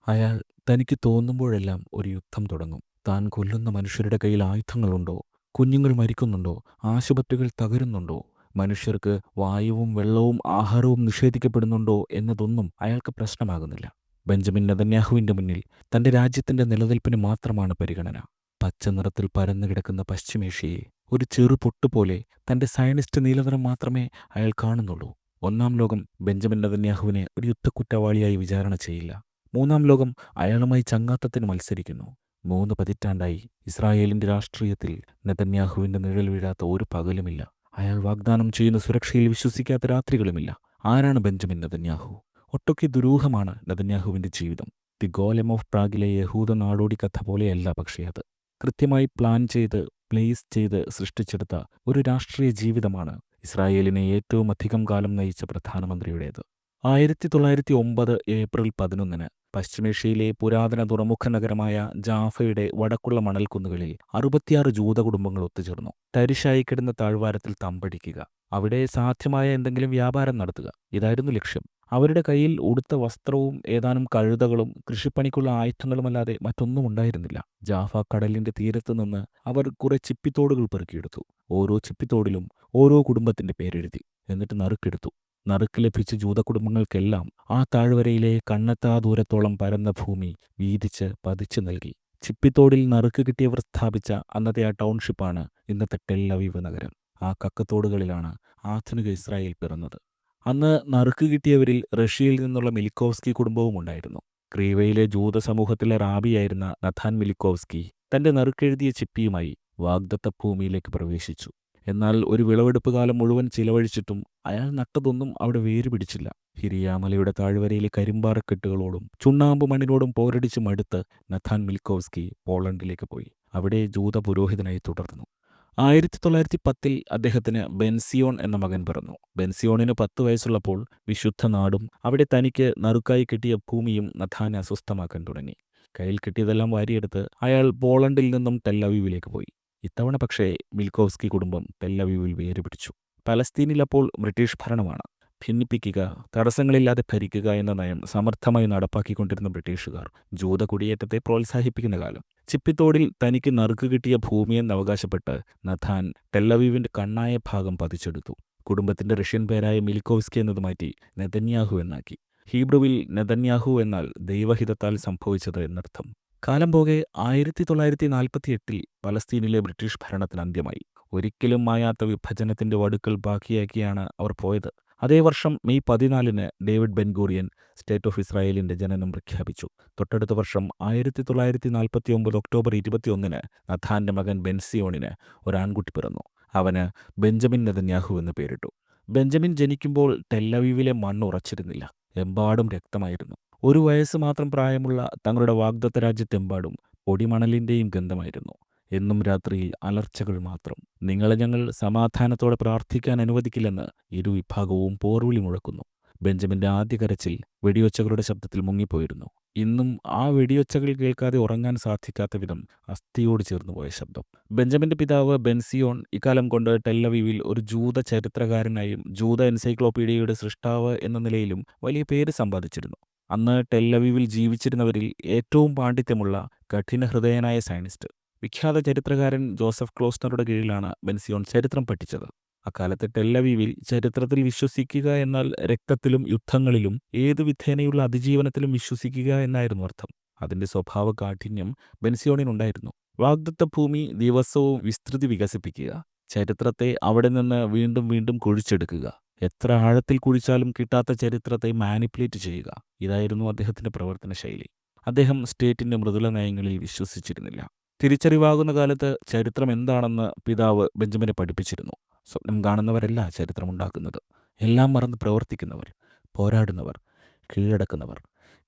അയാൾ തനിക്ക് തോന്നുമ്പോഴെല്ലാം ഒരു യുദ്ധം തുടങ്ങും. താൻ കൊല്ലുന്ന മനുഷ്യരുടെ കയ്യിൽ ആയുധങ്ങളുണ്ടോ? കുഞ്ഞുങ്ങൾ മരിക്കുന്നുണ്ടോ? ആശുപത്രികൾ തകരുന്നുണ്ടോ? മനുഷ്യർക്ക് വായുവും വെള്ളവും ആഹാരവും നിഷേധിക്കപ്പെടുന്നുണ്ടോ എന്നതൊന്നും അയാൾക്ക് പ്രശ്നമാകുന്നില്ല. ബെഞ്ചമിൻ നെതന്യാഹുവിൻ്റെ മുന്നിൽ തൻ്റെ രാജ്യത്തിൻ്റെ നിലനിൽപ്പിന് മാത്രമാണ് പരിഗണന. പച്ച നിറത്തിൽ പരന്നു കിടക്കുന്ന പശ്ചിമേഷ്യയെ ഒരു ചെറു പൊട്ടുപോലെ തൻ്റെ സയനിസ്റ്റ് നീലനിറം മാത്രമേ അയാൾ കാണുന്നുള്ളൂ. ഒന്നാം ലോകം ബെഞ്ചമിൻ നെതന്യാഹുവിനെ ഒരു യുദ്ധക്കുറ്റവാളിയായി വിചാരണ ചെയ്യില്ല. മൂന്നാം ലോകം അയാളുമായി ചങ്ങാത്തത്തിന് മത്സരിക്കുന്നു. 3 പതിറ്റാണ്ടായി ഇസ്രായേലിന്റെ രാഷ്ട്രീയത്തിൽ നെതന്യാഹുവിന്റെ നിഴൽ വീഴാത്ത ഒരു പകലുമില്ല. അയാൾ വാഗ്ദാനം ചെയ്യുന്ന സുരക്ഷയിൽ വിശ്വസിക്കാത്ത രാത്രികളുമില്ല. ആരാണ് ബെഞ്ചമിൻ നെതന്യാഹു? ഒട്ടൊക്കെ ദുരൂഹമാണ് നെതന്യാഹുവിന്റെ ജീവിതം. ദി ഗോലെം ഓഫ് പ്രാഗിലെ യഹൂദ നാടോടി കഥ പോലെയല്ല പക്ഷേ അത്. കൃത്യമായി പ്ലാൻ ചെയ്ത് പ്ലേസ് ചെയ്ത് സൃഷ്ടിച്ചെടുത്ത ഒരു രാഷ്ട്രീയ ജീവിതമാണ് ഇസ്രായേലിനെ ഏറ്റവും അധികം കാലം നയിച്ച പ്രധാനമന്ത്രിയുടേത്. 1909 ഏപ്രിൽ 11 പശ്ചിമേഷ്യയിലെ പുരാതന തുറമുഖ നഗരമായ ജാഫയുടെ വടക്കുള്ള മണൽക്കുന്നുകളിൽ 66 ജൂത കുടുംബങ്ങൾ ഒത്തുചേർന്നു. തരിശായി കിടന്ന താഴ്വാരത്തിൽ തമ്പടിക്കുക, അവിടെ സാധ്യമായ എന്തെങ്കിലും വ്യാപാരം നടത്തുക, ഇതായിരുന്നു ലക്ഷ്യം. അവരുടെ കയ്യിൽ ഉടുത്ത വസ്ത്രവും ഏതാനും കഴുതകളും കൃഷിപ്പണിക്കുള്ള ആയുധങ്ങളുമല്ലാതെ മറ്റൊന്നും ഉണ്ടായിരുന്നില്ല. ജാഫ കടലിന്റെ തീരത്ത് നിന്ന് അവർ കുറെ ചിപ്പിത്തോടുകൾ പെറുക്കിയെടുത്തു. ഓരോ ചിപ്പിത്തോടിലും ഓരോ കുടുംബത്തിന്റെ പേരെഴുതി. എന്നിട്ട് നറുക്കെടുത്തു. നറുക്ക് ലഭിച്ച ജൂതകുടുംബങ്ങൾക്കെല്ലാം ആ താഴ്വരയിലെ കണ്ണെത്താ ദൂരത്തോളം പരന്ന ഭൂമി വീതിച്ച് പതിച്ചു നൽകി. ചിപ്പിത്തോടിൽ നറുക്ക് കിട്ടിയവർ സ്ഥാപിച്ച അന്നത്തെ ആ ടൗൺഷിപ്പാണ് ഇന്നത്തെ ടെൽ അവീവ് നഗരം. ആ കക്കത്തോടുകളിലാണ് ആധുനിക ഇസ്രായേൽ പിറന്നത്. അന്ന് നറുക്ക് കിട്ടിയവരിൽ റഷ്യയിൽ നിന്നുള്ള മിലിക്കോവ്സ്കി കുടുംബവും ഉണ്ടായിരുന്നു. ക്രീവയിലെ ജൂത സമൂഹത്തിലെ റാബിയായിരുന്ന നഥാൻ മിലിക്കോവ്സ്കി തന്റെ നറുക്കെഴുതിയ ചിപ്പിയുമായി വാഗ്ദത്ത ഭൂമിയിലേക്ക് പ്രവേശിച്ചു. എന്നാൽ ഒരു വിളവെടുപ്പ് കാലം മുഴുവൻ ചിലവഴിച്ചിട്ടും അയാൾ നട്ടതൊന്നും അവിടെ വേരുപിടിച്ചില്ല. ഹിരിയാമലയുടെ താഴ്വരയിലെ കരിമ്പാറക്കെട്ടുകളോടും ചുണ്ണാമ്പ് മണ്ണിനോടും പോരടിച്ച് മടുത്ത് നഥാൻ മിൽക്കോവ്സ്കി പോളണ്ടിലേക്ക് പോയി. അവിടെ ജൂത പുരോഹിതനായി തുടർന്നു. 1910 അദ്ദേഹത്തിന് ബെൻസിയോൺ എന്ന മകൻ പിറന്നു. ബെൻസിയോണിന് 10 വയസ്സുള്ളപ്പോൾ വിശുദ്ധ നാടും അവിടെ തനിക്ക് നറുക്കായി കിട്ടിയ ഭൂമിയും നഥാൻ അസ്വസ്ഥമാക്കാൻ തുടങ്ങി. കയ്യിൽ കിട്ടിയതെല്ലാം വാരിയെടുത്ത് അയാൾ പോളണ്ടിൽ നിന്നും ടെല്ലവീവിലേക്ക് പോയി. ഇത്തവണ പക്ഷേ മിൽക്കോവ്സ്കി കുടുംബം ടെല്ലവീവിൽ വേരുപിടിച്ചു. പലസ്തീനിൽ അപ്പോൾ ബ്രിട്ടീഷ് ഭരണമാണ്. ഭിന്നിപ്പിക്കുക, തടസ്സങ്ങളില്ലാതെ ഭരിക്കുക എന്ന നയം സമർത്ഥമായി നടപ്പാക്കിക്കൊണ്ടിരുന്ന ബ്രിട്ടീഷുകാർ ജൂത കുടിയേറ്റത്തെ പ്രോത്സാഹിപ്പിക്കുന്ന കാലം. ചിപ്പിത്തോടിൽ തനിക്ക് നറുക്ക് കിട്ടിയ ഭൂമിയെന്ന് അവകാശപ്പെട്ട് നഥാൻ ടെല്ലവീവിന്റെ കണ്ണായ ഭാഗം പതിച്ചെടുത്തു. കുടുംബത്തിന്റെ റഷ്യൻ പേരായ മിൽക്കോവ്സ്കി എന്നത് മാറ്റി നെതന്യാഹു എന്നാക്കി. ഹീബ്രുവിൽ നെതന്യാഹു എന്നാൽ ദൈവഹിതത്താൽ സംഭവിച്ചത് എന്നർത്ഥം. കാലം പോകെ 1948 പലസ്തീനിലെ ബ്രിട്ടീഷ് ഭരണത്തിന് അന്ത്യമായി. ഒരിക്കലും മായാത്ത വിഭജനത്തിന്റെ വടുക്കൾ ബാക്കിയാക്കിയാണ് അവർ പോയത്. അതേ വർഷം May 14 David Ben-Gurion state of ഇസ്രായേലിന്റെ ജനനം പ്രഖ്യാപിച്ചു. തൊട്ടടുത്ത വർഷം 1949 ഒക്ടോബർ 21 നഥാന്റെ മകൻ ബെൻസിയോണിന് ഒരാൺകുട്ടി പിറന്നു. അവന് ബെഞ്ചമിൻ നെതന്യാഹു എന്ന് പേരിട്ടു. ബെഞ്ചമിൻ ജനിക്കുമ്പോൾ ടെല്ലവീവിലെ മണ്ണ് ഉറച്ചിരുന്നില്ല. എമ്പാടും രക്തമായിരുന്നു. 1 വയസ്സ് മാത്രം പ്രായമുള്ള തങ്ങളുടെ വാഗ്ദത്ത രാജ്യത്തെമ്പാടും പൊടിമണലിന്റെയും ഗന്ധമായിരുന്നു. എന്നും രാത്രിയിൽ അലർച്ചകൾ മാത്രം. നിങ്ങളെ ഞങ്ങൾ സമാധാനത്തോടെ പ്രാർത്ഥിക്കാൻ അനുവദിക്കില്ലെന്ന് ഇരുവിഭാഗവും പോർവിളി മുഴക്കുന്നു. ബെഞ്ചമിന്റെ ആദ്യ കരച്ചിൽ വെടിയൊച്ചകളുടെ ശബ്ദത്തിൽ മുങ്ങിപ്പോയിരുന്നു. ഇന്നും ആ വെടിയൊച്ചകൾ കേൾക്കാതെ ഉറങ്ങാൻ സാധിക്കാത്ത വിധം അസ്ഥിയോട് ചേർന്നുപോയ ശബ്ദം. ബെഞ്ചമിന്റെ പിതാവ് ബെൻസിയോൺ ഇക്കാലം കൊണ്ട് ടെല്ലവീവിൽ ഒരു ജൂത ചരിത്രകാരനായും ജൂത എൻസൈക്ലോപീഡിയയുടെ സൃഷ്ടാവ് എന്ന നിലയിലും വലിയ പേര് സമ്പാദിച്ചിരുന്നു. അന്ന് ടെല്ലവീവിൽ ജീവിച്ചിരുന്നവരിൽ ഏറ്റവും പാണ്ഡിത്യമുള്ള കഠിനഹൃദയനായ സയനിസ്റ്റ്. വിഖ്യാത ചരിത്രകാരൻ ജോസഫ് ക്ലോസ്നറുടെ കീഴിലാണ് ബെൻസിയോൺ ചരിത്രം പഠിച്ചത്. അക്കാലത്ത് ടെല്ലവീവിൽ ചരിത്രത്തിൽ വിശ്വസിക്കുക എന്നാൽ രക്തത്തിലും യുദ്ധങ്ങളിലും ഏതു വിധേനയുള്ള അതിജീവനത്തിലും വിശ്വസിക്കുക എന്നായിരുന്നു അർത്ഥം. അതിന്റെ സ്വഭാവ കാഠിന്യം ബെൻസിയോണിനുണ്ടായിരുന്നു. വാഗ്ദത്ത ഭൂമി ദിവസവും വിസ്തൃതി വികസിപ്പിക്കുക, ചരിത്രത്തെ അവിടെ നിന്ന് വീണ്ടും വീണ്ടും കുഴിച്ചെടുക്കുക, എത്ര ആഴത്തിൽ കുഴിച്ചാലും കിട്ടാത്ത ചരിത്രത്തെ മാനിപ്പുലേറ്റ് ചെയ്യുക, ഇതായിരുന്നു അദ്ദേഹത്തിന്റെ പ്രവർത്തന ശൈലി. അദ്ദേഹം സ്റ്റേറ്റിന്റെ മൃദുല നയങ്ങളിൽ വിശ്വസിച്ചിരുന്നില്ല. തിരിച്ചറിവാകുന്ന കാലത്ത് ചരിത്രം എന്താണെന്ന് പിതാവ് ബെഞ്ചമിനെ പഠിപ്പിച്ചിരുന്നു. സ്വപ്നം കാണുന്നവരല്ല ചരിത്രമുണ്ടാക്കുന്നത്. എല്ലാം മറന്ന് പ്രവർത്തിക്കുന്നവർ, പോരാടുന്നവർ, കീഴടക്കുന്നവർ,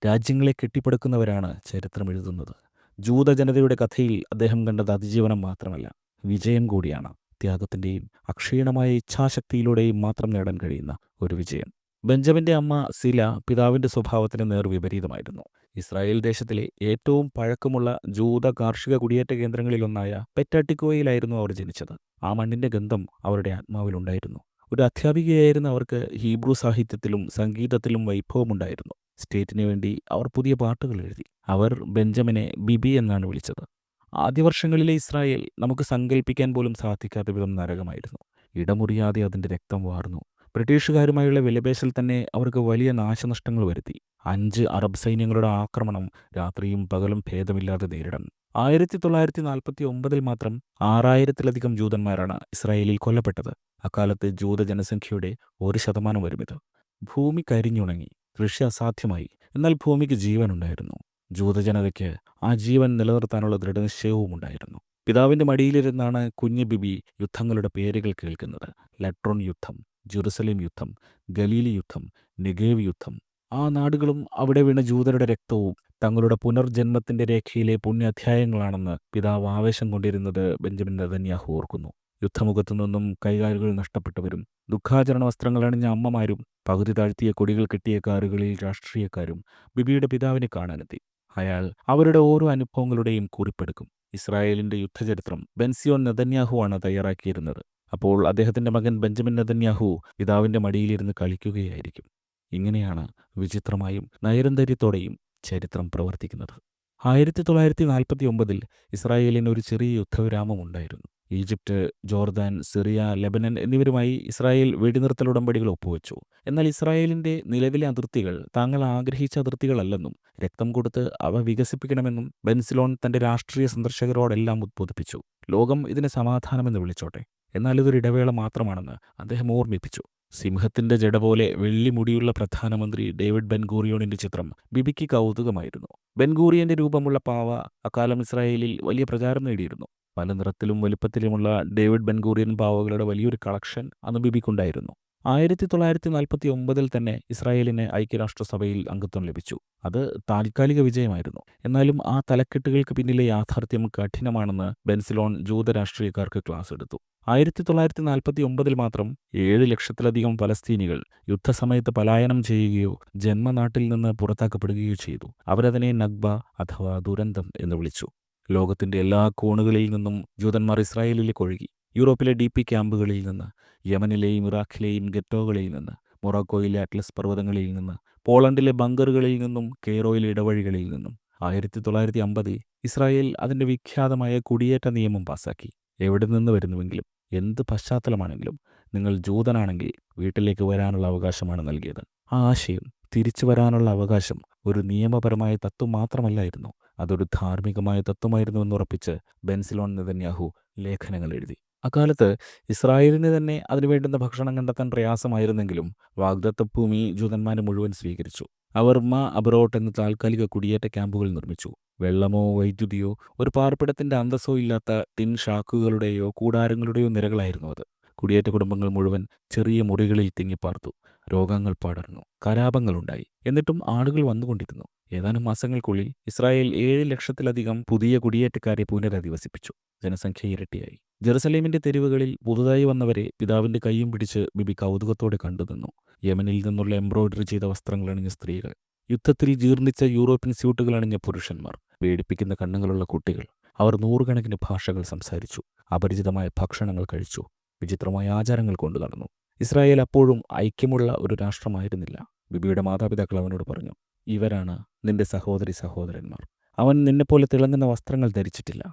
രാജ്യങ്ങളെ കെട്ടിപ്പടുക്കുന്നവരാണ് ചരിത്രം എഴുതുന്നത്. ജൂതജനതയുടെ കഥയിൽ അദ്ദേഹം കണ്ടത് അതിജീവനം മാത്രമല്ല, വിജയം കൂടിയാണ്. ത്യാഗത്തിൻ്റെയും അക്ഷീണമായ ഇച്ഛാശക്തിയിലൂടെയും മാത്രം നേടാൻ കഴിയുന്ന ഒരു വിജയം. ബെഞ്ചമിന്റെ അമ്മ സില പിതാവിന്റെ സ്വഭാവത്തിന് നേർവിപരീതമായിരുന്നു. ഇസ്രായേൽ ദേശത്തിലെ ഏറ്റവും പഴക്കമുള്ള ജൂത കാർഷിക കുടിയേറ്റ കേന്ദ്രങ്ങളിലൊന്നായ പെറ്റാട്ടിക്കോയിലായിരുന്നു അവർ ജനിച്ചത്. ആ മണ്ണിന്റെ ഗന്ധം അവരുടെ ആത്മാവിലുണ്ടായിരുന്നു. ഒരു അധ്യാപികയായിരുന്ന അവർക്ക് ഹീബ്രു സാഹിത്യത്തിലും സംഗീതത്തിലും വൈഭവമുണ്ടായിരുന്നു. സ്റ്റേറ്റിന് വേണ്ടി അവർ പുതിയ പാട്ടുകൾ എഴുതി. അവർ ബെഞ്ചമിനെ ബിബി എന്നാണ് വിളിച്ചത്. ആദ്യ വർഷങ്ങളിലെ ഇസ്രായേൽ നമുക്ക് സങ്കല്പിക്കാൻ പോലും സാധിക്കാത്ത വിധം നരകമായിരുന്നു. ഇടമുറിയാതെ അതിൻ്റെ രക്തം വാർന്നു. ബ്രിട്ടീഷുകാരുമായുള്ള വിലപേശൽ തന്നെ അവർക്ക് വലിയ നാശനഷ്ടങ്ങൾ വരുത്തി. 5 അറബ് സൈന്യങ്ങളുടെ ആക്രമണം രാത്രിയും പകലും ഭേദമില്ലാതെ നേരിടണം. 1949 മാത്രം 6000-ത്തിലധികം ജൂതന്മാരാണ് ഇസ്രായേലിൽ കൊല്ലപ്പെട്ടത്. അക്കാലത്ത് ജൂത ജനസംഖ്യയുടെ 1% വരും ഇത്. ഭൂമി കരിഞ്ഞുണങ്ങി. കൃഷി അസാധ്യമായി. എന്നാൽ ഭൂമിക്ക് ജീവനുണ്ടായിരുന്നു. ജൂതജനതയ്ക്ക് ആ ജീവൻ നിലനിർത്താനുള്ള ദൃഢനിശ്ചയവും ഉണ്ടായിരുന്നു. പിതാവിൻ്റെ മടിയിലിരുന്നാണ് കുഞ്ഞ് ബിബി യുദ്ധങ്ങളുടെ പേരുകൾ കേൾക്കുന്നത്. ലട്രോൺ യുദ്ധം, ജെറുസലേം യുദ്ധം, ഗലീലി യുദ്ധം, നെഗേവ് യുദ്ധം. ആ നാടുകളും അവിടെ വീണ ജൂതരുടെ രക്തവും തങ്ങളുടെ പുനർജന്മത്തിൻ്റെ രേഖയിലെ പുണ്യാധ്യായങ്ങളാണെന്ന് പിതാവ് ആവേശം കൊണ്ടിരുന്നത് ബെഞ്ചമിൻ നെതന്യാഹു ഓർക്കുന്നു. യുദ്ധമുഖത്തു നിന്നും കൈകാലുകൾ നഷ്ടപ്പെട്ടവരും ദുഃഖാചരണ വസ്ത്രങ്ങൾ അണിഞ്ഞ അമ്മമാരും പകുതി താഴ്ത്തിയ കൊടികൾ കെട്ടിയ കാറുകളിൽ രാഷ്ട്രീയക്കാരും ബിബിയുടെ പിതാവിനെ കാണാനെത്തി. അയാൾ അവരുടെ ഓരോ അനുഭവങ്ങളുടെയും കുറിപ്പെടുക്കും. ഇസ്രായേലിൻ്റെ യുദ്ധചരിത്രം ബെൻസിയോൻ നെതന്യാഹു ആണ് തയ്യാറാക്കിയിരുന്നത്. അപ്പോൾ അദ്ദേഹത്തിൻ്റെ മകൻ ബെഞ്ചമിൻ നെതന്യാഹു പിതാവിൻ്റെ മടിയിലിരുന്ന് കളിക്കുകയായിരിക്കും. ഇങ്ങനെയാണ് വിചിത്രമായും നൈരന്തര്യത്തോടെയും ചരിത്രം പ്രവർത്തിക്കുന്നത്. 1949 ഇസ്രായേലിന് ഒരു ചെറിയ യുദ്ധവിരാമം ഉണ്ടായിരുന്നു. ഈജിപ്റ്റ്, ജോർദാൻ, സിറിയ, ലെബനൻ എന്നിവരുമായി ഇസ്രായേൽ വെടിനിർത്തൽ ഉടമ്പടികൾ ഒപ്പുവെച്ചു. എന്നാൽ ഇസ്രായേലിൻ്റെ നിലവിലെ അതിർത്തികൾ താങ്കൾ ആഗ്രഹിച്ച അതിർത്തികളല്ലെന്നും രക്തം കൊടുത്ത് അവ വികസിപ്പിക്കണമെന്നും ബെൻസിലോൺ തൻ്റെ രാഷ്ട്രീയ സന്ദർശകരോടെല്ലാം ഉദ്ബോധിപ്പിച്ചു. ലോകം ഇതിനെ സമാധാനമെന്ന് വിളിച്ചോട്ടെ, എന്നാൽ ഇതൊരു ഇടവേള മാത്രമാണെന്ന് അദ്ദേഹം ഓർമ്മിപ്പിച്ചു. സിംഹത്തിൻ്റെ ജട പോലെ വെള്ളിമുടിയുള്ള പ്രധാനമന്ത്രി ഡേവിഡ് ബെൻഗൂറിയോണിൻ്റെ ചിത്രം ബിബിക്ക് കൗതുകമായിരുന്നു. ബെൻഗൂറിയൻ്റെ രൂപമുള്ള പാവ അക്കാലം ഇസ്രായേലിൽ വലിയ പ്രചാരം നേടിയിരുന്നു. പല നിറത്തിലും വലുപ്പത്തിലുമുള്ള ഡേവിഡ് ബെൻഗൂറിയൻ പാവകളുടെ വലിയൊരു കളക്ഷൻ അന്ന് ബിബിക്കുണ്ടായിരുന്നു. 1949 തന്നെ ഇസ്രായേലിന് ഐക്യരാഷ്ട്രസഭയിൽ അംഗത്വം ലഭിച്ചു. അത് താൽക്കാലിക വിജയമായിരുന്നു. എന്നാലും ആ തലക്കെട്ടുകൾക്ക് പിന്നിലെ യാഥാർത്ഥ്യം കഠിനമാണെന്ന് ബെൻസിലോൺ ജൂത രാഷ്ട്രീയക്കാർക്ക് ക്ലാസ് എടുത്തു. 1949 മാത്രം 7 ലക്ഷത്തിലധികം പലസ്തീനികൾ യുദ്ധസമയത്ത് പലായനം ചെയ്യുകയോ ജന്മനാട്ടിൽ നിന്ന് പുറത്താക്കപ്പെടുകയോ ചെയ്തു. അവരതിനെ നഗ്ബ അഥവാ ദുരന്തം എന്ന് വിളിച്ചു. ലോകത്തിൻ്റെ എല്ലാ കോണുകളിൽ നിന്നും ജൂതന്മാർ ഇസ്രായേലിലേക്ക് ഒഴുകി. യൂറോപ്പിലെ DP ക്യാമ്പുകളിൽ നിന്ന്, യമനിലെയും ഇറാഖിലെയും ഗെറ്റോകളിൽ നിന്ന്, മൊറോക്കോയിലെ അറ്റ്ലസ് പർവ്വതങ്ങളിൽ നിന്ന്, പോളണ്ടിലെ ബങ്കറുകളിൽ നിന്നും, കെയ്റോയിലെ ഇടവഴികളിൽ നിന്നും. 1950 ഇസ്രായേൽ അതിൻ്റെ വിഖ്യാതമായ കുടിയേറ്റ നിയമം പാസാക്കി. എവിടെ നിന്ന് വരുന്നുവെങ്കിലും എന്ത് പശ്ചാത്തലമാണെങ്കിലും നിങ്ങൾ ജൂതനാണെങ്കിൽ വീട്ടിലേക്ക് വരാനുള്ള അവകാശമാണ് നൽകിയത്. ആ ആശയം, തിരിച്ചു വരാനുള്ള അവകാശം, ഒരു നിയമപരമായ തത്വം മാത്രമല്ലായിരുന്നു, അതൊരു ധാർമ്മികമായ തത്വമായിരുന്നു എന്നുറപ്പിച്ച് ബെൻസിലോൺ നെതന്യാഹു ലേഖനങ്ങൾ എഴുതി. അക്കാലത്ത് ഇസ്രായേലിന് തന്നെ അതിനുവേണ്ടുന്ന ഭക്ഷണം കണ്ടെത്താൻ പ്രയാസമായിരുന്നെങ്കിലും വാഗ്ദത്ത ഭൂമി ജൂതന്മാരെ മുഴുവൻ സ്വീകരിച്ചു. അവർ അബ്രോട്ട് എന്ന താൽക്കാലിക കുടിയേറ്റ ക്യാമ്പുകൾ നിർമ്മിച്ചു. വെള്ളമോ വൈദ്യുതിയോ ഒരു പാർപ്പിടത്തിൻ്റെ അന്തസ്സോ ഇല്ലാത്ത ടിൻ ഷാക്കുകളുടെയോ കൂടാരങ്ങളുടെയോ നിരകളായിരുന്നു അത്. കുടിയേറ്റ കുടുംബങ്ങൾ മുഴുവൻ ചെറിയ മുറികളിൽ തിങ്ങിപ്പാർത്തു. രോഗങ്ങൾ പടർന്നു, കലാപങ്ങളുണ്ടായി. എന്നിട്ടും ആളുകൾ വന്നുകൊണ്ടിരുന്നു. ഏതാനും മാസങ്ങൾക്കുള്ളിൽ ഇസ്രായേൽ 7 ലക്ഷത്തിലധികം പുതിയ കുടിയേറ്റക്കാരെ പുനരധിവസിപ്പിച്ചു. ജനസംഖ്യ ഇരട്ടിയായി. ജെറുസലേമിൻ്റെ തെരുവുകളിൽ പുതുതായി വന്നവരെ പിതാവിൻ്റെ കൈയും പിടിച്ച് ബിബി കൗതുകത്തോടെ കണ്ടുനിന്നു. യമനിൽ നിന്നുള്ള എംബ്രോയിഡറി ചെയ്ത വസ്ത്രങ്ങൾ അണിഞ്ഞ സ്ത്രീകൾ, യുദ്ധത്തിൽ ജീർണിച്ച യൂറോപ്യൻ സ്യൂട്ടുകൾ അണിഞ്ഞ പുരുഷന്മാർ, പേടിപ്പിക്കുന്ന കണ്ണുകളുള്ള കുട്ടികൾ. അവർ 100 കണക്കിന് ഭാഷകൾ സംസാരിച്ചു, അപരിചിതമായ ഭക്ഷണങ്ങൾ കഴിച്ചു, വിചിത്രമായ ആചാരങ്ങൾ കൊണ്ടു നടന്നു. ഇസ്രായേൽ അപ്പോഴും ഐക്യമുള്ള ഒരു രാഷ്ട്രമായിരുന്നില്ല. ബിബിയുടെ മാതാപിതാക്കൾ അവനോട് പറഞ്ഞു, ഇവരാണ് നിന്റെ സഹോദരി സഹോദരന്മാർ. അവൻ നിന്നെപ്പോലെ തിളങ്ങുന്ന വസ്ത്രങ്ങൾ ധരിച്ചിട്ടില്ല.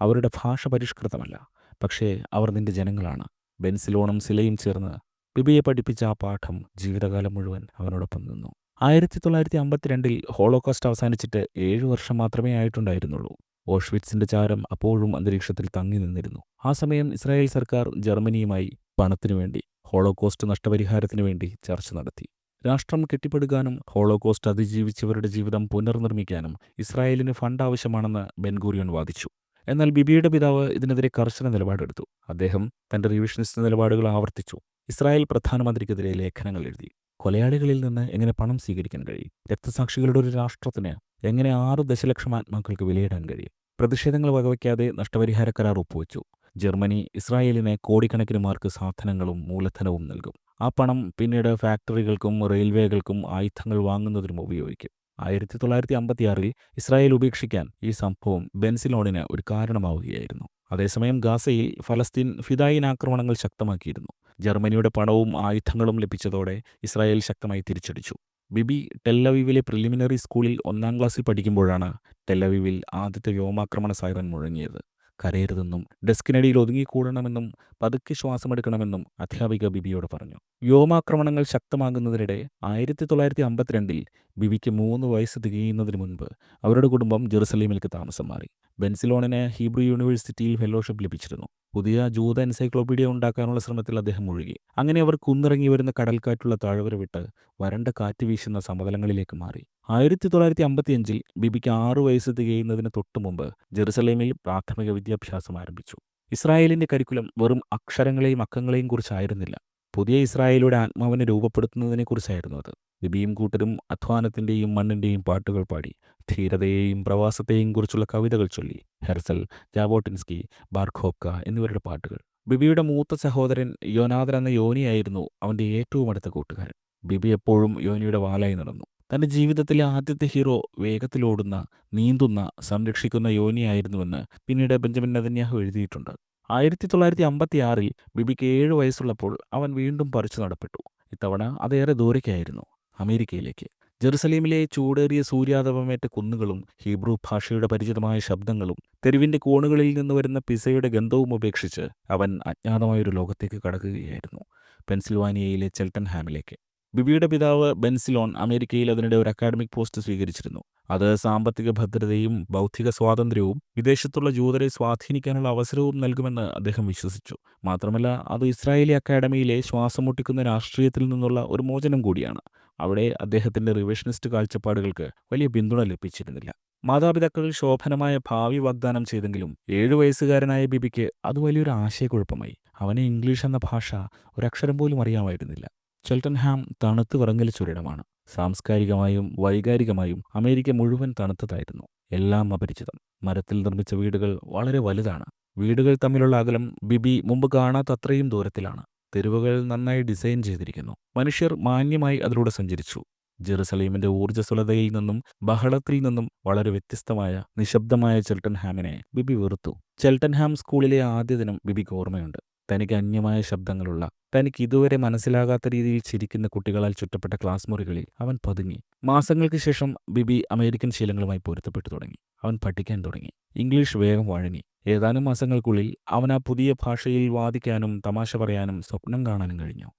അവരുടെ ഭാഷ പരിഷ്കൃതമല്ല, പക്ഷേ അവർ നിന്റെ ജനങ്ങളാണ്. ബെൻസിലോണും സിലയും ചേർന്ന് ബിബിയെ പഠിപ്പിച്ച ആ പാഠം ജീവിതകാലം മുഴുവൻ അവനോടൊപ്പം നിന്നു. 1952 ഹോളോകോസ്റ്റ് അവസാനിച്ചിട്ട് 7 വർഷം മാത്രമേ ആയിട്ടുണ്ടായിരുന്നുള്ളൂ. ഓഷ്വിറ്റ്സിൻ്റെ ചാരം അപ്പോഴും അന്തരീക്ഷത്തിൽ തങ്ങി നിന്നിരുന്നു. ആ സമയം ഇസ്രായേൽ സർക്കാർ ജർമ്മനിയുമായി പണത്തിനു വേണ്ടി, ഹോളോകോസ്റ്റ് നഷ്ടപരിഹാരത്തിനു വേണ്ടി ചർച്ച നടത്തി. രാഷ്ട്രം കെട്ടിപ്പടുക്കാനും ഹോളോകോസ്റ്റ് അതിജീവിച്ചവരുടെ ജീവിതം പുനർനിർമ്മിക്കാനും ഇസ്രായേലിന് ഫണ്ട് ആവശ്യമാണെന്ന് ബെൻഗൂറിയോൺ വാദിച്ചു. എന്നാൽ ബിബിയുടെ പിതാവ് ഇതിനെതിരെ കർശന നിലപാടെടുത്തു. അദ്ദേഹം തൻ്റെ റിവിഷനിസ്റ്റ് നിലപാടുകൾ ആവർത്തിച്ചു. ഇസ്രായേൽ പ്രധാനമന്ത്രിക്കെതിരെ ലേഖനങ്ങൾ എഴുതി. കൊലയാളികളിൽ നിന്ന് എങ്ങനെ പണം സ്വീകരിക്കാൻ കഴിയും? രക്തസാക്ഷികളുടെ ഒരു രാഷ്ട്രത്തിന് എങ്ങനെ 6 ദശലക്ഷം ആത്മാക്കൾക്ക് വിലയിടാൻ കഴിയും? പ്രതിഷേധങ്ങൾ വകവയ്ക്കാതെ നഷ്ടപരിഹാര കരാർ ഒപ്പുവെച്ചു. ജർമ്മനി ഇസ്രായേലിന് കോടിക്കണക്കിന് മാർക്ക് സാധനങ്ങളും മൂലധനവും നൽകും. ആ പണം പിന്നീട് ഫാക്ടറികൾക്കും റെയിൽവേകൾക്കും ആയുധങ്ങൾ വാങ്ങുന്നതിനും ഉപയോഗിക്കും. 1956 ഇസ്രായേൽ ഉപേക്ഷിക്കാൻ ഈ സംഭവം ബെൻസിലോണിന് ഒരു കാരണമാവുകയായിരുന്നു. അതേസമയം ഗാസയിൽ ഫലസ്തീൻ ഫിദായിൻ ആക്രമണങ്ങൾ ശക്തമാക്കിയിരുന്നു. ജർമ്മനിയുടെ പണവും ആയുധങ്ങളും ലഭിച്ചതോടെ ഇസ്രായേൽ ശക്തമായി തിരിച്ചടിച്ചു. ബിബി ടെല്ലവീവിലെ പ്രിലിമിനറി സ്കൂളിൽ 1-ാം ക്ലാസ്സിൽ പഠിക്കുമ്പോഴാണ് ടെല്ലവീവിൽ ആദ്യത്തെ വ്യോമാക്രമണ സൈറൻ മുഴങ്ങിയത്. കരയരുതെന്നും ഡെസ്കിനടിയിൽ ഒതുങ്ങിക്കൂടണമെന്നും പതുക്കെ ശ്വാസമെടുക്കണമെന്നും അധ്യാപിക ബിബിയോട് പറഞ്ഞു. വ്യോമാക്രമണങ്ങൾ ശക്തമാകുന്നതിനിടെ 1952 ബിബിക്ക് 3 വയസ്സ് തികയുന്നതിന് മുൻപ് അവരുടെ കുടുംബം ജെറുസലേമിലേക്ക് താമസം മാറി. ബെൻസിലോണിന് ഹീബ്രു യൂണിവേഴ്സിറ്റിയിൽ ഫെലോഷിപ്പ് ലഭിച്ചിരുന്നു. പുതിയ ജൂത എൻസൈക്ലോപീഡിയ ഉണ്ടാക്കാനുള്ള ശ്രമത്തിൽ അദ്ദേഹം മുഴുകി. അങ്ങനെ അവർ കുന്നിറങ്ങി വരുന്ന കടൽക്കാറ്റുള്ള താഴ്വര വിട്ട് വരണ്ട കാറ്റ് വീശുന്ന സമതലങ്ങളിലേക്ക് മാറി. 1955 ബിബിക്ക് 6 വയസ്സ് തികയുന്നതിന് തൊട്ടുമുമ്പ് ജെറുസലേമിൽ പ്രാഥമിക വിദ്യാഭ്യാസം ആരംഭിച്ചു. ഇസ്രായേലിന്റെ കരിക്കുലം വെറും അക്ഷരങ്ങളെയും അക്കങ്ങളെയും കുറിച്ചായിരുന്നില്ല. പുതിയ ഇസ്രായേലിയുടെ ആത്മാവിനെ രൂപപ്പെടുത്തുന്നതിനെക്കുറിച്ചായിരുന്നു അത്. ബിബിയും കൂട്ടരും അധ്വാനത്തിന്റെയും മണ്ണിന്റെയും പാട്ടുകൾ പാടി. ധീരതയെയും പ്രവാസത്തെയും കുറിച്ചുള്ള കവിതകൾ ചൊല്ലി. ഹെർസൽ, ജാബോട്ടിൻസ്കി, ബാർഖോബ്ക എന്നിവരുടെ പാട്ടുകൾ. ബിബിയുടെ മൂത്ത സഹോദരൻ യോനാഥൻ എന്ന യോനിയായിരുന്നു അവന്റെ ഏറ്റവും അടുത്ത കൂട്ടുകാരൻ. ബിബി എപ്പോഴും യോനിയുടെ വാലായി നടന്നു. തന്റെ ജീവിതത്തിലെ ആദ്യത്തെ ഹീറോ വേഗത്തിലോടുന്ന, നീന്തുന്ന, സംരക്ഷിക്കുന്ന യോനിയായിരുന്നുവെന്ന് പിന്നീട് ബെഞ്ചമിൻ നെതന്യാഹു എഴുതിയിട്ടുണ്ട്. 1956 ബിബിക്ക് 7 വയസ്സുള്ളപ്പോൾ അവൻ വീണ്ടും പറിച്ചു നടപ്പെട്ടു. ഇത്തവണ അതേറെ ദൂരേക്കായിരുന്നു, അമേരിക്കയിലേക്ക്. ജെറുസലേമിലെ ചൂടേറിയ സൂര്യാതപമേറ്റ കുന്നുകളും ഹീബ്രു ഭാഷയുടെ പരിചിതമായ ശബ്ദങ്ങളും തെരുവിന്റെ കോണുകളിൽ നിന്ന് വരുന്ന പിസയുടെ ഗന്ധവും ഉപേക്ഷിച്ച് അവൻ അജ്ഞാതമായൊരു ലോകത്തേക്ക് കടക്കുകയായിരുന്നു. പെൻസിൽവാനിയയിലെ ചെൽട്ടൻഹാമിലേക്ക്. ബിബിയുടെ പിതാവ് ബെൻസിലോൺ അമേരിക്കയിൽ അതിനിടെ ഒരു അക്കാഡമിക് പോസ്റ്റ് സ്വീകരിച്ചിരുന്നു. അത് സാമ്പത്തിക ഭദ്രതയും ബൗദ്ധിക സ്വാതന്ത്ര്യവും വിദേശത്തുള്ള ജൂതരെ സ്വാധീനിക്കാനുള്ള അവസരവും നൽകുമെന്ന് അദ്ദേഹം വിശ്വസിച്ചു. മാത്രമല്ല, അത് ഇസ്രായേലി അക്കാഡമിയിലെ ശ്വാസം മുട്ടിക്കുന്ന രാഷ്ട്രീയത്തിൽ നിന്നുള്ള ഒരു മോചനം കൂടിയാണ്. അവിടെ അദ്ദേഹത്തിന്റെ റിവിഷനിസ്റ്റ് കാഴ്ചപ്പാടുകൾക്ക് വലിയ പിന്തുണ ലഭിച്ചിരുന്നില്ല. മാതാപിതാക്കൾ ശോഭനമായ ഭാവി വാഗ്ദാനം ചെയ്തെങ്കിലും 7 വയസ്സുകാരനായ ബിബിക്ക് അത് വലിയൊരു ആശയക്കുഴപ്പമായി. അവന് ഇംഗ്ലീഷ് എന്ന ഭാഷ ഒരക്ഷരം പോലും അറിയാമായിരുന്നില്ല. ചെൽട്ടൻഹാം തണുത്ത് വിറങ്ങലിച്ചൊരിടമാണ്. സാംസ്കാരികമായും വൈകാരികമായും അമേരിക്ക മുഴുവൻ തണുത്തതായിരുന്നു. എല്ലാം അപരിചിതം. മരത്തിൽ നിർമ്മിച്ച വീടുകൾ വളരെ വലുതാണ്. വീടുകൾ തമ്മിലുള്ള അകലം ബിബി മുമ്പ് കാണാത്തത്രയും ദൂരത്തിലാണ്. തെരുവുകൾ നന്നായി ഡിസൈൻ ചെയ്തിരിക്കുന്നു. മനുഷ്യർ മാന്യമായി അതിലൂടെ സഞ്ചരിച്ചു. ജെറുസലേമിന്റെ ഊർജ്ജസ്വലതയിൽ നിന്നും ബഹളത്തിൽ നിന്നും വളരെ വ്യത്യസ്തമായ നിശബ്ദമായ ചെൽട്ടൻഹാമിനെ ബിബി വെറുത്തു. ചെൽട്ടൻഹാം സ്കൂളിലെ ആദ്യ ദിനം ബിബിക്ക് ഓർമ്മയുണ്ട്. തനിക്ക് അന്യമായ ശബ്ദങ്ങളുള്ള, തനിക്ക് ഇതുവരെ മനസ്സിലാകാത്ത രീതിയിൽ ചിരിക്കുന്ന കുട്ടികളാൽ ചുറ്റപ്പെട്ട ക്ലാസ് മുറികളിൽ അവൻ പതുങ്ങി. മാസങ്ങൾക്ക് ശേഷം ബിബി അമേരിക്കൻ ശീലങ്ങളുമായി പൊരുത്തപ്പെട്ടു തുടങ്ങി. അവൻ പഠിക്കാൻ തുടങ്ങി. ഇംഗ്ലീഷ് വേഗം വഴങ്ങി. ഏതാനും മാസങ്ങൾക്കുള്ളിൽ അവൻ ആ പുതിയ ഭാഷയിൽ വാദിക്കാനും തമാശ പറയാനും സ്വപ്നം കാണാനും കഴിഞ്ഞു.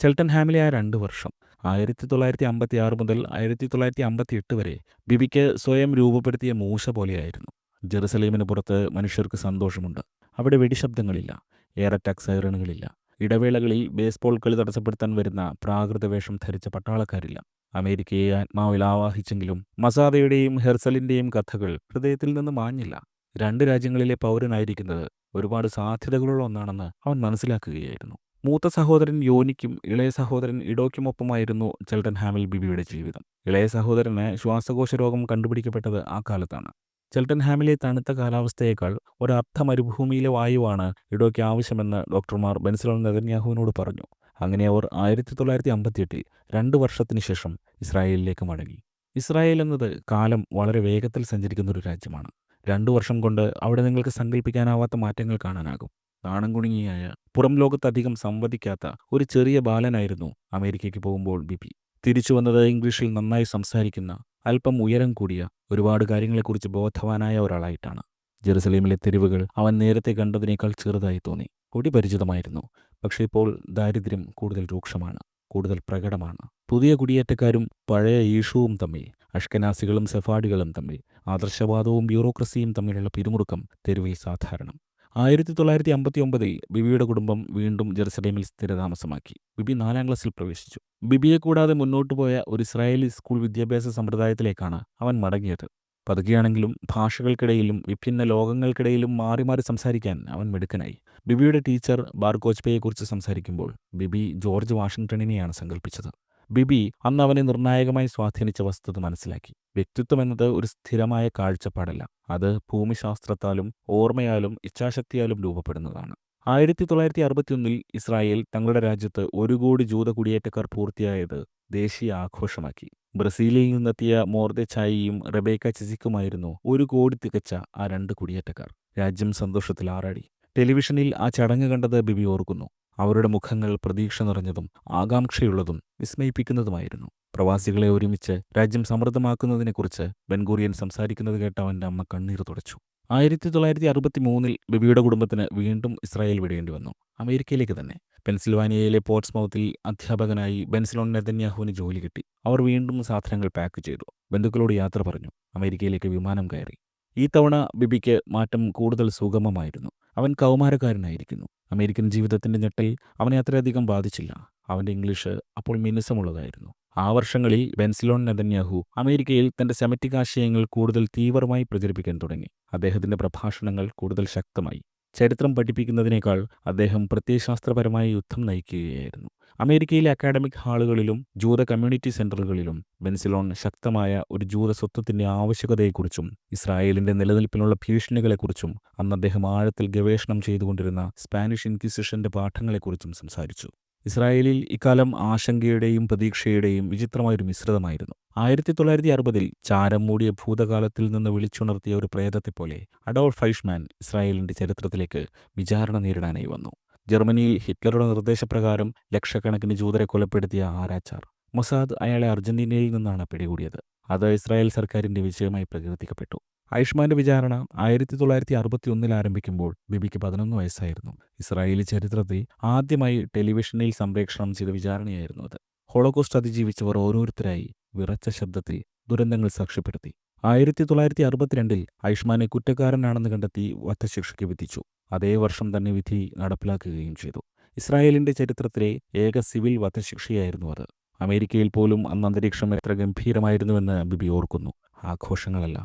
ചെൽട്ടൻഹാമിലെ ആ 2 വർഷം 1956 മുതൽ 1958 വരെ ബിബിക്ക് സ്വയം രൂപപ്പെടുത്തിയ മൂശ പോലെയായിരുന്നു. ജെറുസലേമിന് പുറത്ത് മനുഷ്യർക്ക് സന്തോഷമുണ്ട്. അവിടെ വെടിശബ്ദങ്ങളില്ല, എയർ അറ്റാക്ക് സൈറണുകളില്ല. ഇടവേളകളിൽ ബേസ്ബോൾ കളി തടസ്സപ്പെടുത്താൻ വരുന്ന പ്രാകൃത വേഷം ധരിച്ച പട്ടാളക്കാരില്ല. അമേരിക്കയെ ആത്മാവിൽ ആവാഹിച്ചെങ്കിലും മസാദയുടെയും ഹെർസലിന്റെയും കഥകൾ ഹൃദയത്തിൽ നിന്ന് മാഞ്ഞില്ല. 2 രാജ്യങ്ങളിലെ പൗരനായിരിക്കുന്നത് ഒരുപാട് സാധ്യതകളുള്ള ഒന്നാണെന്ന് അവൻ മനസ്സിലാക്കുകയായിരുന്നു. മൂത്ത സഹോദരൻ യോനിക്കും ഇളയ സഹോദരൻ ഇഡോയ്ക്കുമൊപ്പമായിരുന്നു ചെൽട്ടൻഹാമിൽ ബിബിയുടെ ജീവിതം. ഇളയ സഹോദരന് ശ്വാസകോശ രോഗം കണ്ടുപിടിക്കപ്പെട്ടത് ആ കാലത്താണ്. ചെൽട്ടൻഹാമിലെ തണുത്ത കാലാവസ്ഥയേക്കാൾ ഒരർദ്ധ മരുഭൂമിയിലെ വായുവാണ് ഇഡോയ്ക്ക് ആവശ്യമെന്ന് ഡോക്ടർമാർ ബെൻസിലോൺ നെതന്യാഹുവിനോട് പറഞ്ഞു. അങ്ങനെ അവർ 1958 2 വർഷത്തിന് ശേഷം ഇസ്രായേലിലേക്ക് മടങ്ങി. ഇസ്രായേൽ എന്നത് കാലം വളരെ വേഗത്തിൽ സഞ്ചരിക്കുന്ന ഒരു രാജ്യമാണ്. 2 വർഷം കൊണ്ട് അവിടെ നിങ്ങൾക്ക് സങ്കല്പിക്കാനാവാത്ത മാറ്റങ്ങൾ കാണാനാകും. നാണം കുണുങ്ങിയായ, പുറം ലോകത്തധികം സംവദിക്കാത്ത ഒരു ചെറിയ ബാലനായിരുന്നു അമേരിക്കയ്ക്ക് പോകുമ്പോൾ ബിബി. തിരിച്ചു വന്നത് ഇംഗ്ലീഷിൽ നന്നായി സംസാരിക്കുന്ന, അല്പം ഉയരം കൂടിയ, ഒരുപാട് കാര്യങ്ങളെക്കുറിച്ച് ബോധവാനായ ഒരാളായിട്ടാണ്. ജെറുസലേമിലെ തെരുവുകൾ അവൻ നേരത്തെ കണ്ടതിനേക്കാൾ ചെറുതായി തോന്നി. കൊടി പരിചിതമായിരുന്നു. പക്ഷേ ഇപ്പോൾ ദാരിദ്ര്യം കൂടുതൽ രൂക്ഷമാണ്, കൂടുതൽ പ്രകടമാണ്. പുതിയ കുടിയേറ്റക്കാരും പഴയ ഈഷുവും തമ്മിൽ, അഷ്കനാസികളും സെഫാഡികളും തമ്മിൽ, ആദർശവാദവും ബ്യൂറോക്രസിയും തമ്മിലുള്ള പിരിമുറുക്കം തെരുവിൽ സാധാരണം. 1959 ബിബിയുടെ കുടുംബം വീണ്ടും ജെറുസലേമിൽ സ്ഥിരതാമസമാക്കി. ബിബി 4-ാം ക്ലാസ്സിൽ പ്രവേശിച്ചു. ബിബിയെ കൂടാതെ മുന്നോട്ടു പോയ ഒരു ഇസ്രായേലി സ്കൂൾ വിദ്യാഭ്യാസ സമ്പ്രദായത്തിലേക്കാണ് അവൻ മടങ്ങിയത്. പതുക്കെയാണെങ്കിലും ഭാഷകൾക്കിടയിലും വിഭിന്ന ലോകങ്ങൾക്കിടയിലും മാറി മാറി സംസാരിക്കാൻ അവൻ മിടുക്കനായി. ബിബിയുടെ ടീച്ചർ ബാർക്കോച്പയെക്കുറിച്ച് സംസാരിക്കുമ്പോൾ ബിബി ജോർജ് വാഷിംഗ്ടണിനെയാണ് സങ്കല്പിച്ചത്. ബിബി അന്ന് അവനെ നിർണായകമായി സ്വാധീനിച്ച വസ്തുത മനസ്സിലാക്കി. വ്യക്തിത്വം എന്നത് ഒരു സ്ഥിരമായ കാഴ്ചപ്പാടല്ല, അത് ഭൂമിശാസ്ത്രത്താലും ഓർമ്മയാലും ഇച്ഛാശക്തിയാലും രൂപപ്പെടുന്നതാണ്. 1961 ഇസ്രായേൽ തങ്ങളുടെ രാജ്യത്ത് 1 കോടി ജൂത കുടിയേറ്റക്കാർ പൂർത്തിയായത് ദേശീയ ആഘോഷമാക്കി. ബ്രസീലിൽ നിന്നെത്തിയ മോർദെചായിയും റെബേക്ക ചിസിക്കുമായിരുന്നു 1 കോടി തികച്ച ആ 2 കുടിയേറ്റക്കാർ. രാജ്യം സന്തോഷത്തിൽ ആറാടി. ടെലിവിഷനിൽ ആ ചടങ്ങ് കണ്ടത് ബിബി ഓർക്കുന്നു. അവരുടെ മുഖങ്ങൾ പ്രതീക്ഷ നിറഞ്ഞതും ആകാംക്ഷയുള്ളതും വിസ്മയിപ്പിക്കുന്നതുമായിരുന്നു. പ്രവാസികളെ ഒരുമിച്ച് രാജ്യം സമൃദ്ധമാക്കുന്നതിനെക്കുറിച്ച് ബെൻഗൂറിയൻ സംസാരിക്കുന്നത് കേട്ട് അവൻ്റെ അമ്മ കണ്ണീർ തുടച്ചു. 1963 ബിബിയുടെ കുടുംബത്തിന് വീണ്ടും ഇസ്രായേൽ വിടേണ്ടി വന്നു. അമേരിക്കയിലേക്ക് തന്നെ. പെൻസിൽവാനിയയിലെ പോർട്സ്മൗത്തിൽ അധ്യാപകനായി ബെൻസിലോൺ നെതന്യാഹുവിന് ജോലി കിട്ടി. അവർ വീണ്ടും സാധനങ്ങൾ പാക്ക് ചെയ്തു. ബന്ധുക്കളോട് യാത്ര പറഞ്ഞു. അമേരിക്കയിലേക്ക് വിമാനം കയറി. ഈ തവണ ബിബിക്ക് മാറ്റം കൂടുതൽ സുഗമമായിരുന്നു. അവൻ കൗമാരക്കാരനായിരിക്കുന്നു. അമേരിക്കൻ ജീവിതത്തിൻ്റെ ഞെട്ടൽ അവനെ അത്രയധികം ബാധിച്ചില്ല. അവൻ്റെ ഇംഗ്ലീഷ് അപ്പോൾ മിനുസമുള്ളതായിരുന്നു. ആ വർഷങ്ങളിൽ ബെൻസിലോൺ നെതന്യാഹു അമേരിക്കയിൽ തൻ്റെ സെമറ്റിക് ആശയങ്ങൾ കൂടുതൽ തീവ്രമായി പ്രചരിപ്പിക്കാൻ തുടങ്ങി. അദ്ദേഹത്തിൻ്റെ പ്രഭാഷണങ്ങൾ കൂടുതൽ ശക്തമായി. ചരിത്രം പഠിപ്പിക്കുന്നതിനേക്കാൾ അദ്ദേഹം പ്രത്യയശാസ്ത്രപരമായ യുദ്ധം നയിക്കുകയായിരുന്നു. അമേരിക്കയിലെ അക്കാഡമിക് ഹാളുകളിലും ജൂത കമ്മ്യൂണിറ്റി സെൻ്ററുകളിലും ബെൻസിലോൺ ശക്തമായ ഒരു ജൂത സ്വത്വത്തിൻ്റെ ആവശ്യകതയെക്കുറിച്ചും ഇസ്രായേലിൻ്റെ നിലനിൽപ്പിനുള്ള ഭീഷണികളെക്കുറിച്ചും അന്ന് അദ്ദേഹം ആഴത്തിൽ ഗവേഷണം ചെയ്തുകൊണ്ടിരുന്ന സ്പാനിഷ് ഇൻക്വിസിഷൻ്റെ പാഠങ്ങളെക്കുറിച്ചും സംസാരിച്ചു. ഇസ്രായേലിൽ ഇക്കാലം ആശങ്കയുടെയും പ്രതീക്ഷയുടെയും വിചിത്രമായൊരു മിശ്രിതമായിരുന്നു. 1960 ചാരം മൂടിയ ഭൂതകാലത്തിൽ നിന്ന് വിളിച്ചുണർത്തിയ ഒരു പ്രേതത്തെപ്പോലെ അഡോൾഫ് ഐഷ്മാൻ ഇസ്രായേലിൻ്റെ ചരിത്രത്തിലേക്ക് വിചാരണ നേരിടാനായി വന്നു. ജർമ്മനിയിൽ ഹിറ്റ്ലറുടെ നിർദ്ദേശപ്രകാരം ലക്ഷക്കണക്കിന് ജൂതരെ കൊലപ്പെടുത്തിയ ആരാച്ചാർ മൊസാദ് അയാളെ അർജന്റീനയിൽ നിന്നാണ് പിടികൂടിയത്. അത് ഇസ്രായേൽ സർക്കാരിൻ്റെ വിജയമായി പ്രകീർത്തിക്കപ്പെട്ടു. ഐഷ്മാന്റെ വിചാരണ 1961 ആരംഭിക്കുമ്പോൾ ബിബിക്ക് 11 വയസ്സായിരുന്നു. ഇസ്രായേലി ചരിത്രത്തിൽ ആദ്യമായി ടെലിവിഷനിൽ സംപ്രേഷണം ചെയ്ത വിചാരണയായിരുന്നു അത്. ഹോളോകോസ്റ്റ് അതിജീവിച്ചവർ ഓരോരുത്തരായി വിറച്ച ശബ്ദത്തിൽ ദുരന്തങ്ങൾ സാക്ഷ്യപ്പെടുത്തി. 1962 ഐഷ്മാനെ കുറ്റക്കാരനാണെന്ന് കണ്ടെത്തി വധശിക്ഷയ്ക്ക് വിധിച്ചു. അതേ വർഷം തന്നെ വിധി നടപ്പിലാക്കുകയും ചെയ്തു. ഇസ്രായേലിൻ്റെ ചരിത്രത്തിലെ ഏക സിവിൽ വധശിക്ഷയായിരുന്നു അത്. അമേരിക്കയിൽ പോലും അന്ന് അന്തരീക്ഷം എത്ര ഗംഭീരമായിരുന്നുവെന്ന് ബിബി ഓർക്കുന്നു. ആഘോഷങ്ങളല്ല,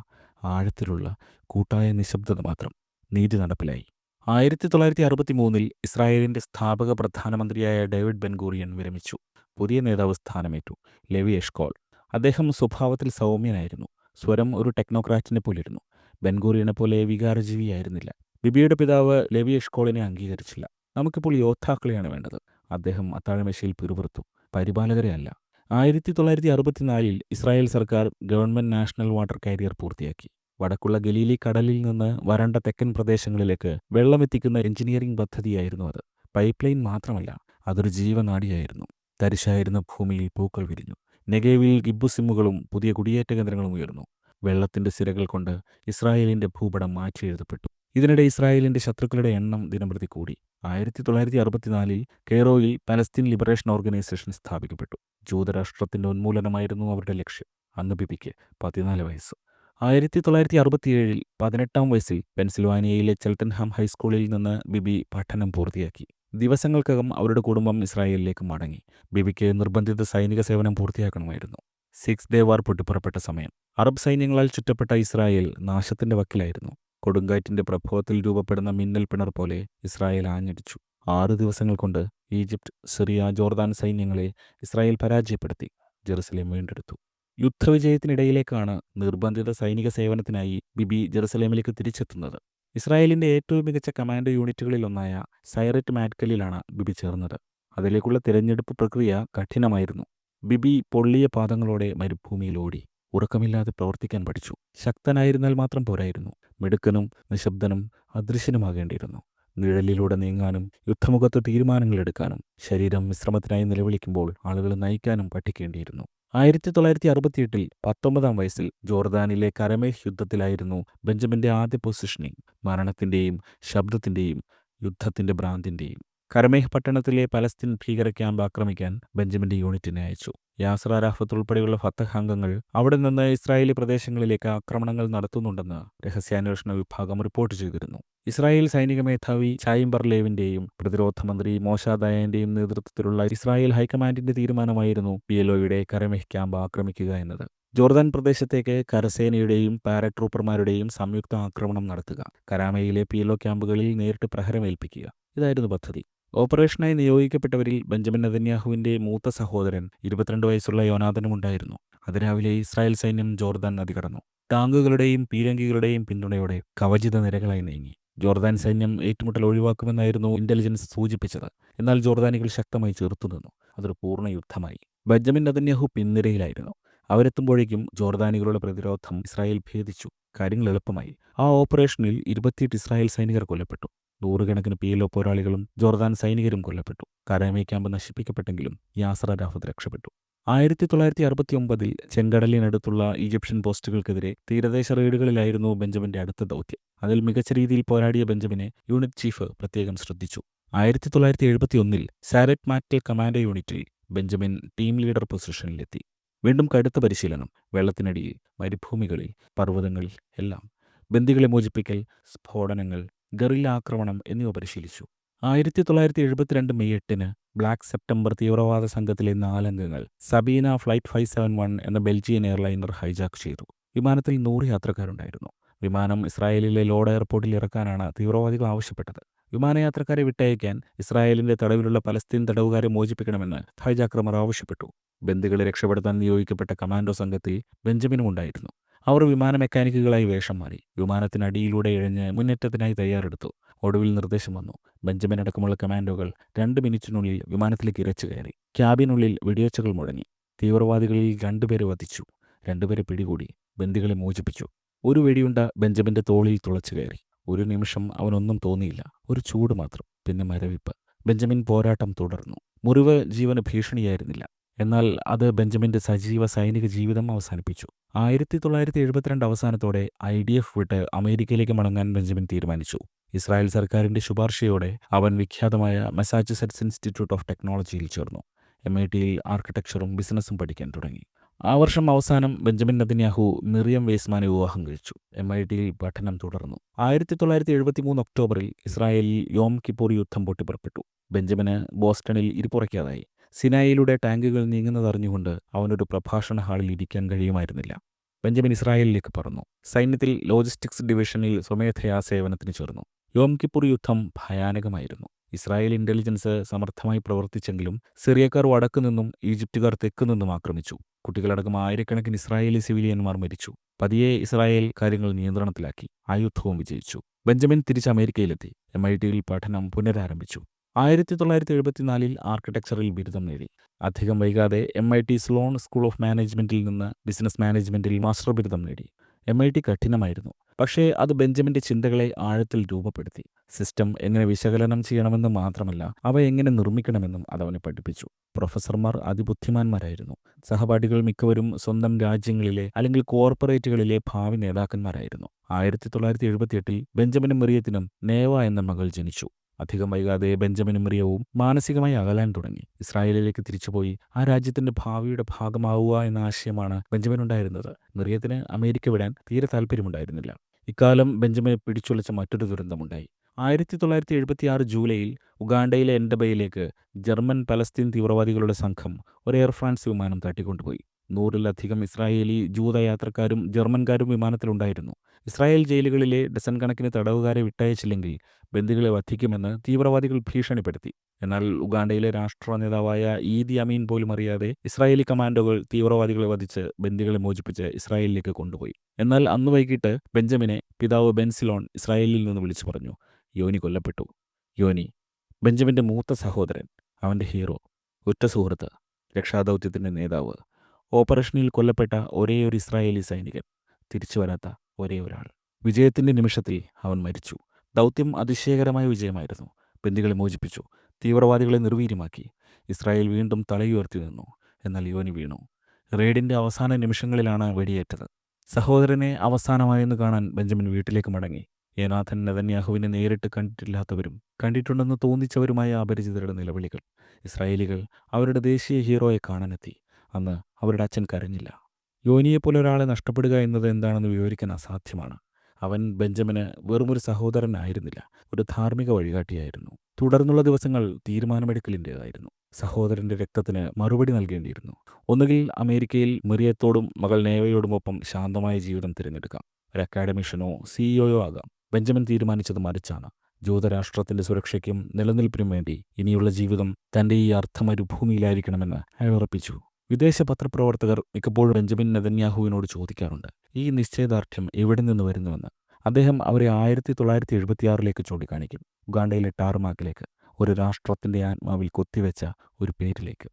ആഴത്തിലുള്ള കൂട്ടായ നിശബ്ദത മാത്രം. നീതി നടപ്പിലായി. 1963 ഇസ്രായേലിൻ്റെ സ്ഥാപക പ്രധാനമന്ത്രിയായ ഡേവിഡ് ബെൻഗൂറിയൻ വിരമിച്ചു. പുതിയ നേതാവ് സ്ഥാനമേറ്റു, ലെവി എഷ്കോൾ. അദ്ദേഹം സ്വഭാവത്തിൽ സൗമ്യനായിരുന്നു. സ്വരം ഒരു ടെക്നോക്രാറ്റിനെ പോലിരുന്നു. ബെൻഗൂറിയനെ പോലെ വികാരജീവിയായിരുന്നില്ല. ബിബിയുടെ പിതാവ് ലെവി എഷ്കോളിനെ അംഗീകരിച്ചില്ല. നമുക്കിപ്പോൾ യോദ്ധാക്കളെയാണ് വേണ്ടത്. അദ്ദേഹം അത്താഴമേശയിൽ പിറുപിറുത്തു. പരിപാലകരെ അല്ല. 1964 ഇസ്രായേൽ സർക്കാർ ഗവൺമെൻറ് നാഷണൽ വാട്ടർ കാരിയർ പൂർത്തിയാക്കി. വടക്കുള്ള ഗലീലി കടലിൽ നിന്ന് വരണ്ട തെക്കൻ പ്രദേശങ്ങളിലേക്ക് വെള്ളമെത്തിക്കുന്ന എഞ്ചിനീയറിംഗ് പദ്ധതിയായിരുന്നു അത്. പൈപ്പ് ലൈൻ മാത്രമല്ല, അതൊരു ജീവനാഡിയായിരുന്നു. തരിശായിരുന്ന ഭൂമിയിൽ പൂക്കൾ വിരിഞ്ഞു. നെഗേവിൽ ഗിബ്ബുസിമ്മുകളും പുതിയ കുടിയേറ്റ കേന്ദ്രങ്ങളും ഉയർന്നു. വെള്ളത്തിൻ്റെ സിരകൾ കൊണ്ട് ഇസ്രായേലിൻ്റെ ഭൂപടം മാറ്റിയെഴുതപ്പെട്ടു. ഇതിനിടെ ഇസ്രായേലിൻ്റെ ശത്രുക്കളുടെ എണ്ണം ദിനംപ്രതി കൂടി. 1964 കെയ്റോയിൽ പലസ്തീൻ ലിബറേഷൻ ഓർഗനൈസേഷൻ സ്ഥാപിക്കപ്പെട്ടു. ജൂതരാഷ്ട്രത്തിൻ്റെ ഉന്മൂലനമായിരുന്നു അവരുടെ ലക്ഷ്യം. അന്ന് ബിബിക്ക് 14 വയസ്സ്. 1967 18-ാം വയസ്സിൽ പെൻസിൽവാനിയയിലെ ചെൽട്ടൻഹാം ഹൈസ്കൂളിൽ നിന്ന് ബിബി പഠനം പൂർത്തിയാക്കി. ദിവസങ്ങൾക്കകം അവരുടെ കുടുംബം ഇസ്രായേലിലേക്ക് മടങ്ങി. ബിബിക്ക് നിർബന്ധിത സൈനിക സേവനം പൂർത്തിയാക്കണമായിരുന്നു. 6 ഡേ വാർ പൊട്ടിപ്പുറപ്പെട്ട സമയം. അറബ് സൈന്യങ്ങളാൽ ചുറ്റപ്പെട്ട ഇസ്രായേൽ നാശത്തിൻ്റെ വക്കിലായിരുന്നു. കൊടുങ്കാറ്റിൻ്റെ പ്രഭവത്തിൽ രൂപപ്പെടുന്ന മിന്നൽ പിണർ പോലെ ഇസ്രായേൽ ആഞ്ഞടിച്ചു. 6 ദിവസങ്ങൾ കൊണ്ട് ഈജിപ്ത്, സിറിയ, ജോർദാൻ സൈന്യങ്ങളെ ഇസ്രായേൽ പരാജയപ്പെടുത്തി. ജെറുസലേം വീണ്ടെടുത്തു. യുദ്ധവിജയത്തിനിടയിലേക്കാണ് നിർബന്ധിത സൈനിക സേവനത്തിനായി ബിബി ജെറുസലേമിലേക്ക് തിരിച്ചെത്തുന്നത്. ഇസ്രായേലിൻ്റെ ഏറ്റവും മികച്ച കമാൻഡോ യൂണിറ്റുകളിലൊന്നായ സൈററ്റ് മാറ്റ്കലിലാണ് ബിബി ചേർന്നത്. അതിലേക്കുള്ള തിരഞ്ഞെടുപ്പ് പ്രക്രിയ കഠിനമായിരുന്നു. ബിബി പൊള്ളിയ പാദങ്ങളോടെ മരുഭൂമിയിൽ ഓടി. ഉറക്കമില്ലാതെ പ്രവർത്തിക്കാൻ പഠിച്ചു. ശക്തനായിരുന്നാൽ മാത്രം പോരായിരുന്നു. മിടുക്കനും നിശബ്ദനും അദൃശ്യനുമാകേണ്ടിയിരുന്നു. നിഴലിലൂടെ നീങ്ങാനും യുദ്ധമുഖത്ത് തീരുമാനങ്ങൾ എടുക്കാനും ശരീരം വിശ്രമത്തിനായി നിലവിളിക്കുമ്പോൾ ആളുകൾ നയിക്കാനും പഠിക്കേണ്ടിയിരുന്നു. 1968 19-ാം വയസ്സിൽ ജോർദാനിലെ കരമേഹ് യുദ്ധത്തിലായിരുന്നു ബെഞ്ചമിൻ്റെ ആദ്യ പൊസിഷനിങ്. മരണത്തിൻ്റെയും ശബ്ദത്തിൻ്റെയും യുദ്ധത്തിൻ്റെ ഭ്രാന്തിൻ്റെയും. കരമേഹ് പട്ടണത്തിലെ പലസ്തീൻ ഭീകര ക്യാമ്പ് ആക്രമിക്കാൻ ബെഞ്ചമിൻ്റെ യൂണിറ്റിനെ അയച്ചു. യാസർ അറാഫത്ത് ഉൾപ്പെടെയുള്ള ഫത്തഹ് അംഗങ്ങൾ അവിടെ നിന്ന് ഇസ്രായേലി പ്രദേശങ്ങളിലേക്ക് ആക്രമണങ്ങൾ നടത്തുന്നുണ്ടെന്ന് രഹസ്യാന്വേഷണ വിഭാഗം റിപ്പോർട്ട് ചെയ്തിരുന്നു. ഇസ്രായേൽ സൈനിക മേധാവി ചായിം ബർലേവിൻ്റെയും പ്രതിരോധ മന്ത്രി മോശ ദയാൻ്റെയും നേതൃത്വത്തിലുള്ള ഇസ്രായേൽ ഹൈക്കമാൻഡിൻ്റെ തീരുമാനമായിരുന്നു പിഎൽഒയുടെ കരമേഹ് ക്യാമ്പ് ആക്രമിക്കുക എന്നത്. ജോർദാൻ പ്രദേശത്തേക്ക് കരസേനയുടെയും പാരട്രൂപ്പർമാരുടെയും സംയുക്ത ആക്രമണം നടത്തുക. കരാമയിലെ പിഎൽഒ ക്യാമ്പുകളിൽ നേരിട്ട് പ്രഹരമേൽപ്പിക്കുക. ഇതായിരുന്നു പദ്ധതി. ഓപ്പറേഷനായി നിയോഗിക്കപ്പെട്ടവരിൽ ബെഞ്ചമിൻ നെതന്യാഹുവിൻ്റെ മൂത്ത സഹോദരൻ 22 വയസ്സുള്ള യോനാഥനും ഉണ്ടായിരുന്നു. അതിരാവിലെ ഇസ്രായേൽ സൈന്യം ജോർദാൻ നദി കടന്നു. ടാങ്കുകളുടെയും പീരങ്കികളുടെയും പിന്തുണയോടെ കവചിത നിരകളായി നീങ്ങി. ജോർദാൻ സൈന്യം ഏറ്റുമുട്ടൽ ഒഴിവാക്കുമെന്നായിരുന്നു ഇന്റലിജൻസ് സൂചിപ്പിച്ചത്. എന്നാൽ ജോർദാനികൾ ശക്തമായി ചെറുത്തുനിന്നു. അതൊരു പൂർണ്ണ യുദ്ധമായി. Benjamin Netanyahu പിൻനിരയിലായിരുന്നു. അവരെത്തുമ്പോഴേക്കും ജോർദാനികളുടെ പ്രതിരോധം ഇസ്രായേൽ ഭേദിച്ചു. കാര്യങ്ങൾ എളുപ്പമായി. ആ ഓപ്പറേഷനിൽ 28 ഇസ്രായേൽ സൈനികർ കൊല്ലപ്പെട്ടു. നൂറുകണക്കിന് PLO പോരാളികളും ജോർദാൻ സൈനികരും കൊല്ലപ്പെട്ടു. കരാമി ക്യാമ്പ് നശിപ്പിക്കപ്പെട്ടെങ്കിലും യാസർ അരാഫത്ത് രക്ഷപ്പെട്ടു. 1969 ചെങ്കടലിനടുത്തുള്ള ഈജിപ്ഷ്യൻ പോസ്റ്റുകൾക്കെതിരെ തീരദേശ റെയ്ഡുകളിലായിരുന്നു ബെഞ്ചമിന്റെ അടുത്ത ദൗത്യം. അതിൽ മികച്ച രീതിയിൽ പോരാടിയ ബെഞ്ചമിനെ യൂണിറ്റ് ചീഫ് പ്രത്യേകം ശ്രദ്ധിച്ചു. 1971 സാരറ്റ് മാറ്റൽ കമാൻഡോ യൂണിറ്റിൽ ബെഞ്ചമിൻ ടീം ലീഡർ പൊസിഷനിലെത്തി. വീണ്ടും കടുത്ത പരിശീലനം. വെള്ളത്തിനടിയിൽ, മരുഭൂമികളിൽ, പർവ്വതങ്ങളിൽ എല്ലാം. ബന്ദികളെ മോചിപ്പിക്കൽ, സ്ഫോടനങ്ങൾ, ഗറില്ല ആക്രമണം എന്നിവ പരിശീലിച്ചു. 1972 മെയ് 8 ബ്ലാക്ക് സെപ്റ്റംബർ തീവ്രവാദ സംഘത്തിലെ 4 അംഗങ്ങൾ സബീന ഫ്ലൈറ്റ് 571 എന്ന ബെൽജിയൻ എയർലൈനർ ഹൈജാക്ക് ചെയ്തു. വിമാനത്തിൽ 100 യാത്രക്കാരുണ്ടായിരുന്നു. വിമാനം ഇസ്രായേലിലെ ലോഡ് എയർപോർട്ടിൽ ഇറക്കാനാണ് തീവ്രവാദികൾ ആവശ്യപ്പെട്ടത്. വിമാനയാത്രക്കാരെ വിട്ടയക്കാൻ ഇസ്രായേലിന്റെ തടവിലുള്ള പലസ്തീൻ തടവുകാരെ മോചിപ്പിക്കണമെന്ന് ഹൈജാക്കർമാർ ആവശ്യപ്പെട്ടു. ബന്ദികളെ രക്ഷപ്പെടുത്താൻ നിയോഗിക്കപ്പെട്ട കമാൻഡോ സംഘത്തിൽ ബെഞ്ചമിനും ഉണ്ടായിരുന്നു. അവർ വിമാന മെക്കാനിക്കുകളായി വേഷം മാറി. വിമാനത്തിനടിയിലൂടെ ഇഴഞ്ഞ് മുന്നേറ്റത്തിനായി തയ്യാറെടുത്തു. ഒടുവിൽ നിർദ്ദേശം വന്നു. ബെഞ്ചമിൻ അടക്കമുള്ള കമാൻഡോകൾ 2 മിനിറ്റിനുള്ളിൽ വിമാനത്തിലേക്ക് ഇരച്ചു കയറി. ക്യാബിനുള്ളിൽ വെടിയൊച്ചകൾ മുഴങ്ങി. തീവ്രവാദികളിൽ 2 പേരെ വധിച്ചു. 2 പേരെ പിടികൂടി. ബന്ദികളെ മോചിപ്പിച്ചു. ഒരു വെടിയുണ്ട ബെഞ്ചമിന്റെ തോളിൽ തുളച്ചു കയറി. ഒരു നിമിഷം അവനൊന്നും തോന്നിയില്ല. ഒരു ചൂട് മാത്രം. പിന്നെ മരവിപ്പ്. ബെഞ്ചമിൻ പോരാട്ടം തുടർന്നു. മുറിവ് ജീവന് ഭീഷണിയായിരുന്നില്ല. എന്നാൽ അത് ബെഞ്ചമിന്റെ സജീവ സൈനിക ജീവിതം അവസാനിപ്പിച്ചു. 1972 അവസാനത്തോടെ IDF വിട്ട് അമേരിക്കയിലേക്ക് മടങ്ങാൻ ബെഞ്ചമിൻ തീരുമാനിച്ചു. ഇസ്രായേൽ സർക്കാരിന്റെ ശുപാർശയോടെ അവൻ വിഖ്യാതമായ മസാച്യുസെറ്റ്സ് ഇൻസ്റ്റിറ്റ്യൂട്ട് ഓഫ് ടെക്നോളജിയിൽ ചേർന്നു. MITയിൽ ആർക്കിടെക്ചറും ബിസിനസ്സും പഠിക്കാൻ തുടങ്ങി. ആ വർഷം അവസാനം ബെഞ്ചമിൻ നെതന്യാഹു മിറിയം വേസ്മാനെ വിവാഹം കഴിച്ചു. MITയിൽ പഠനം തുടർന്നു. 1973 ഒക്ടോബറിൽ ഇസ്രായേലിൽ യോം കിപ്പൂർ യുദ്ധം പൊട്ടിപ്പുറപ്പെട്ടു. ബെഞ്ചമിന് ബോസ്റ്റണിൽ ഇരിപ്പുറയ്ക്കാതായി. സിനായിലൂടെ ടാങ്കുകൾ നീങ്ങുന്നതറിഞ്ഞുകൊണ്ട് അവനൊരു പ്രഭാഷണ ഹാളിൽ ഇരിക്കാൻ കഴിയുമായിരുന്നില്ല. ബെഞ്ചമിൻ ഇസ്രായേലിലേക്ക് പറന്നു. സൈന്യത്തിൽ ലോജിസ്റ്റിക്സ് ഡിവിഷനിൽ സ്വമേധയാ സേവനത്തിന് ചേർന്നു. യോം കിപ്പൂർ യുദ്ധം ഭയാനകമായിരുന്നു. ഇസ്രായേൽ ഇന്റലിജൻസ് സമർത്ഥമായി പ്രവർത്തിച്ചെങ്കിലും സിറിയക്കാർ വടക്കുനിന്നും ഈജിപ്തുകാർ തെക്കുനിന്നും ആക്രമിച്ചു. കുട്ടികളടക്കം ആയിരക്കണക്കിന് ഇസ്രായേലി സിവിലിയന്മാർ മരിച്ചു. പതിയെ ഇസ്രായേൽ കാര്യങ്ങൾ നിയന്ത്രണത്തിലാക്കി. ആ യുദ്ധവും വിജയിച്ചു. ബെഞ്ചമിൻ തിരിച്ച് അമേരിക്കയിലെത്തി. MITയിൽ പഠനം പുനരാരംഭിച്ചു. 1974 ആർക്കിടെക്ചറിൽ ബിരുദം നേടി. അധികം വൈകാതെ MIT സ്ലോൺ സ്കൂൾ ഓഫ് മാനേജ്മെന്റിൽ നിന്ന് ബിസിനസ് മാനേജ്മെന്റിൽ മാസ്റ്റർ ബിരുദം നേടി. MIT കഠിനമായിരുന്നു. പക്ഷേ അത് ബെഞ്ചമിന്റെ ചിന്തകളെ ആഴത്തിൽ രൂപപ്പെടുത്തി. സിസ്റ്റം എങ്ങനെ വിശകലനം ചെയ്യണമെന്ന് മാത്രമല്ല, അവ എങ്ങനെ നിർമ്മിക്കണമെന്നും അതവനെ പഠിപ്പിച്ചു. പ്രൊഫസർമാർ അതിബുദ്ധിമാന്മാരായിരുന്നു. സഹപാഠികൾ മിക്കവരും സ്വന്തം രാജ്യങ്ങളിലെ അല്ലെങ്കിൽ കോർപ്പറേറ്റുകളിലെ ഭാവി നേതാക്കന്മാരായിരുന്നു. 1978 ബെഞ്ചമിനും മിറിയത്തിനും നേവ എന്ന മകൾ ജനിച്ചു. അധികം വൈകാതെ ബെഞ്ചമിനും മിറിയവും മാനസികമായി അകലാൻ തുടങ്ങി. ഇസ്രായേലിലേക്ക് തിരിച്ചുപോയി ആ രാജ്യത്തിന്റെ ഭാവിയുടെ ഭാഗമാവുക എന്ന ആശയമാണ് ബെഞ്ചമിനുണ്ടായിരുന്നത്. മിറിയത്തിന് അമേരിക്ക വിടാൻ തീരെ താല്പര്യമുണ്ടായിരുന്നില്ല. ഇക്കാലം ബെഞ്ചമിനെ പിടിച്ചുലച്ച മറ്റൊരു ദുരന്തമുണ്ടായി. 1976 ജൂലൈയിൽ ഉഗാണ്ടയിലെ എൻഡബയിലേക്ക് ജർമ്മൻ പലസ്തീൻ തീവ്രവാദികളുടെ സംഘം ഒരു എയർ ഫ്രാൻസ് വിമാനം തട്ടിക്കൊണ്ടുപോയി. 100-ലധികം ഇസ്രായേലി ജൂത യാത്രക്കാരും ജർമ്മൻകാരും വിമാനത്തിലുണ്ടായിരുന്നു. ഇസ്രായേൽ ജയിലുകളിലെ ഡസൻ കണക്കിന് തടവുകാരെ വിട്ടയച്ചില്ലെങ്കിൽ ബന്ദികളെ വധിക്കുമെന്ന് തീവ്രവാദികൾ ഭീഷണിപ്പെടുത്തി. എന്നാൽ ഉഗാണ്ടയിലെ രാഷ്ട്ര നേതാവായ ഈദി അമീൻ പോലും അറിയാതെ ഇസ്രായേലി കമാൻഡോകൾ തീവ്രവാദികളെ വധിച്ച് ബന്ദികളെ മോചിപ്പിച്ച് ഇസ്രായേലിലേക്ക് കൊണ്ടുപോയി. എന്നാൽ അന്ന് വൈകിട്ട് ബെഞ്ചമിനെ പിതാവ് ബെൻസിലോൺ ഇസ്രായേലിൽ നിന്ന് വിളിച്ചു പറഞ്ഞു. യോനി കൊല്ലപ്പെട്ടു. യോനി, ബെഞ്ചമിന്റെ മൂത്ത സഹോദരൻ, അവന്റെ ഹീറോ, ഉറ്റ സുഹൃത്ത്, രക്ഷാദൗത്യത്തിന്റെ നേതാവ്, ഓപ്പറേഷനിൽ കൊല്ലപ്പെട്ട ഒരേയൊരു ഇസ്രായേലി സൈനികൻ, തിരിച്ചു വരാത്ത ഒരേ ഒരാൾ. വിജയത്തിന്റെ നിമിഷത്തിൽ അവൻ മരിച്ചു. ദൗത്യം അതിശയകരമായ വിജയമായിരുന്നു. ബന്ദികളെ മോചിപ്പിച്ചു. തീവ്രവാദികളെ നിർവീര്യമാക്കി. ഇസ്രായേൽ വീണ്ടും തലയുയർത്തി നിന്നു. എന്നാൽ യോനി വീണു. റെയ്ഡിന്റെ അവസാന നിമിഷങ്ങളിലാണ് വെടിയേറ്റത്. സഹോദരനെ അവസാനമായെന്ന് കാണാൻ ബെഞ്ചമിൻ വീട്ടിലേക്ക് മടങ്ങി. യോനാഥൻ നെതന്യാഹുവിനെ നേരിട്ട് കണ്ടിട്ടില്ലാത്തവരും കണ്ടിട്ടുണ്ടെന്ന് തോന്നിച്ചവരുമായ അപരിചിതരുടെ നിലവിളികൾ. ഇസ്രായേലികൾ അവരുടെ ദേശീയ ഹീറോയെ കാണാനെത്തി. അന്ന് അവരുടെ അച്ഛൻ കരഞ്ഞില്ല. യോനിയെപ്പോലെ ഒരാളെ നഷ്ടപ്പെടുക എന്നത് എന്താണെന്ന് വിവരിക്കാൻ അസാധ്യമാണ്. അവൻ ബെഞ്ചമിന് വെറുമൊരു സഹോദരനായിരുന്നില്ല, ഒരു ധാർമ്മിക വഴികാട്ടിയായിരുന്നു. തുടർന്നുള്ള ദിവസങ്ങൾ തീരുമാനമെടുക്കലിൻ്റേതായിരുന്നു. സഹോദരന്റെ രക്തത്തിന് മറുപടി നൽകേണ്ടിയിരുന്നു. ഒന്നുകിൽ അമേരിക്കയിൽ മിറിയത്തോടും മകൾ നേവയോടുമൊപ്പം ശാന്തമായ ജീവിതം തിരഞ്ഞെടുക്കാം. ഒരു അക്കാഡമിഷ്യനോ CEO ആകാം. ബെഞ്ചമിൻ തീരുമാനിച്ചത് മറിച്ചാണ്. ജൂതരാഷ്ട്രത്തിന്റെ സുരക്ഷയ്ക്കും നിലനിൽപ്പിനും വേണ്ടി ഇനിയുള്ള ജീവിതം തന്റെ ഈ അർത്ഥമരുഭൂമിയിലായിരിക്കണമെന്ന് അയാൾ ഉറപ്പിച്ചു. വിദേശ പത്രപ്രവർത്തകർ മിക്കപ്പോഴും ബെഞ്ചമിൻ നെതന്യാഹുവിനോട് ചോദിക്കാറുണ്ട്, ഈ നിശ്ചയദാർഢ്യം എവിടെ നിന്ന് വരുന്നുവെന്ന്. അദ്ദേഹം അവരെ 1976 ചൂണ്ടിക്കാണിക്കും. ഉഗാണ്ടയിലെ ടാർമാക്കിലേക്ക്, ഒരു രാഷ്ട്രത്തിന്റെ ആത്മാവിൽ കൊത്തിവെച്ച ഒരു പേരിലേക്ക്,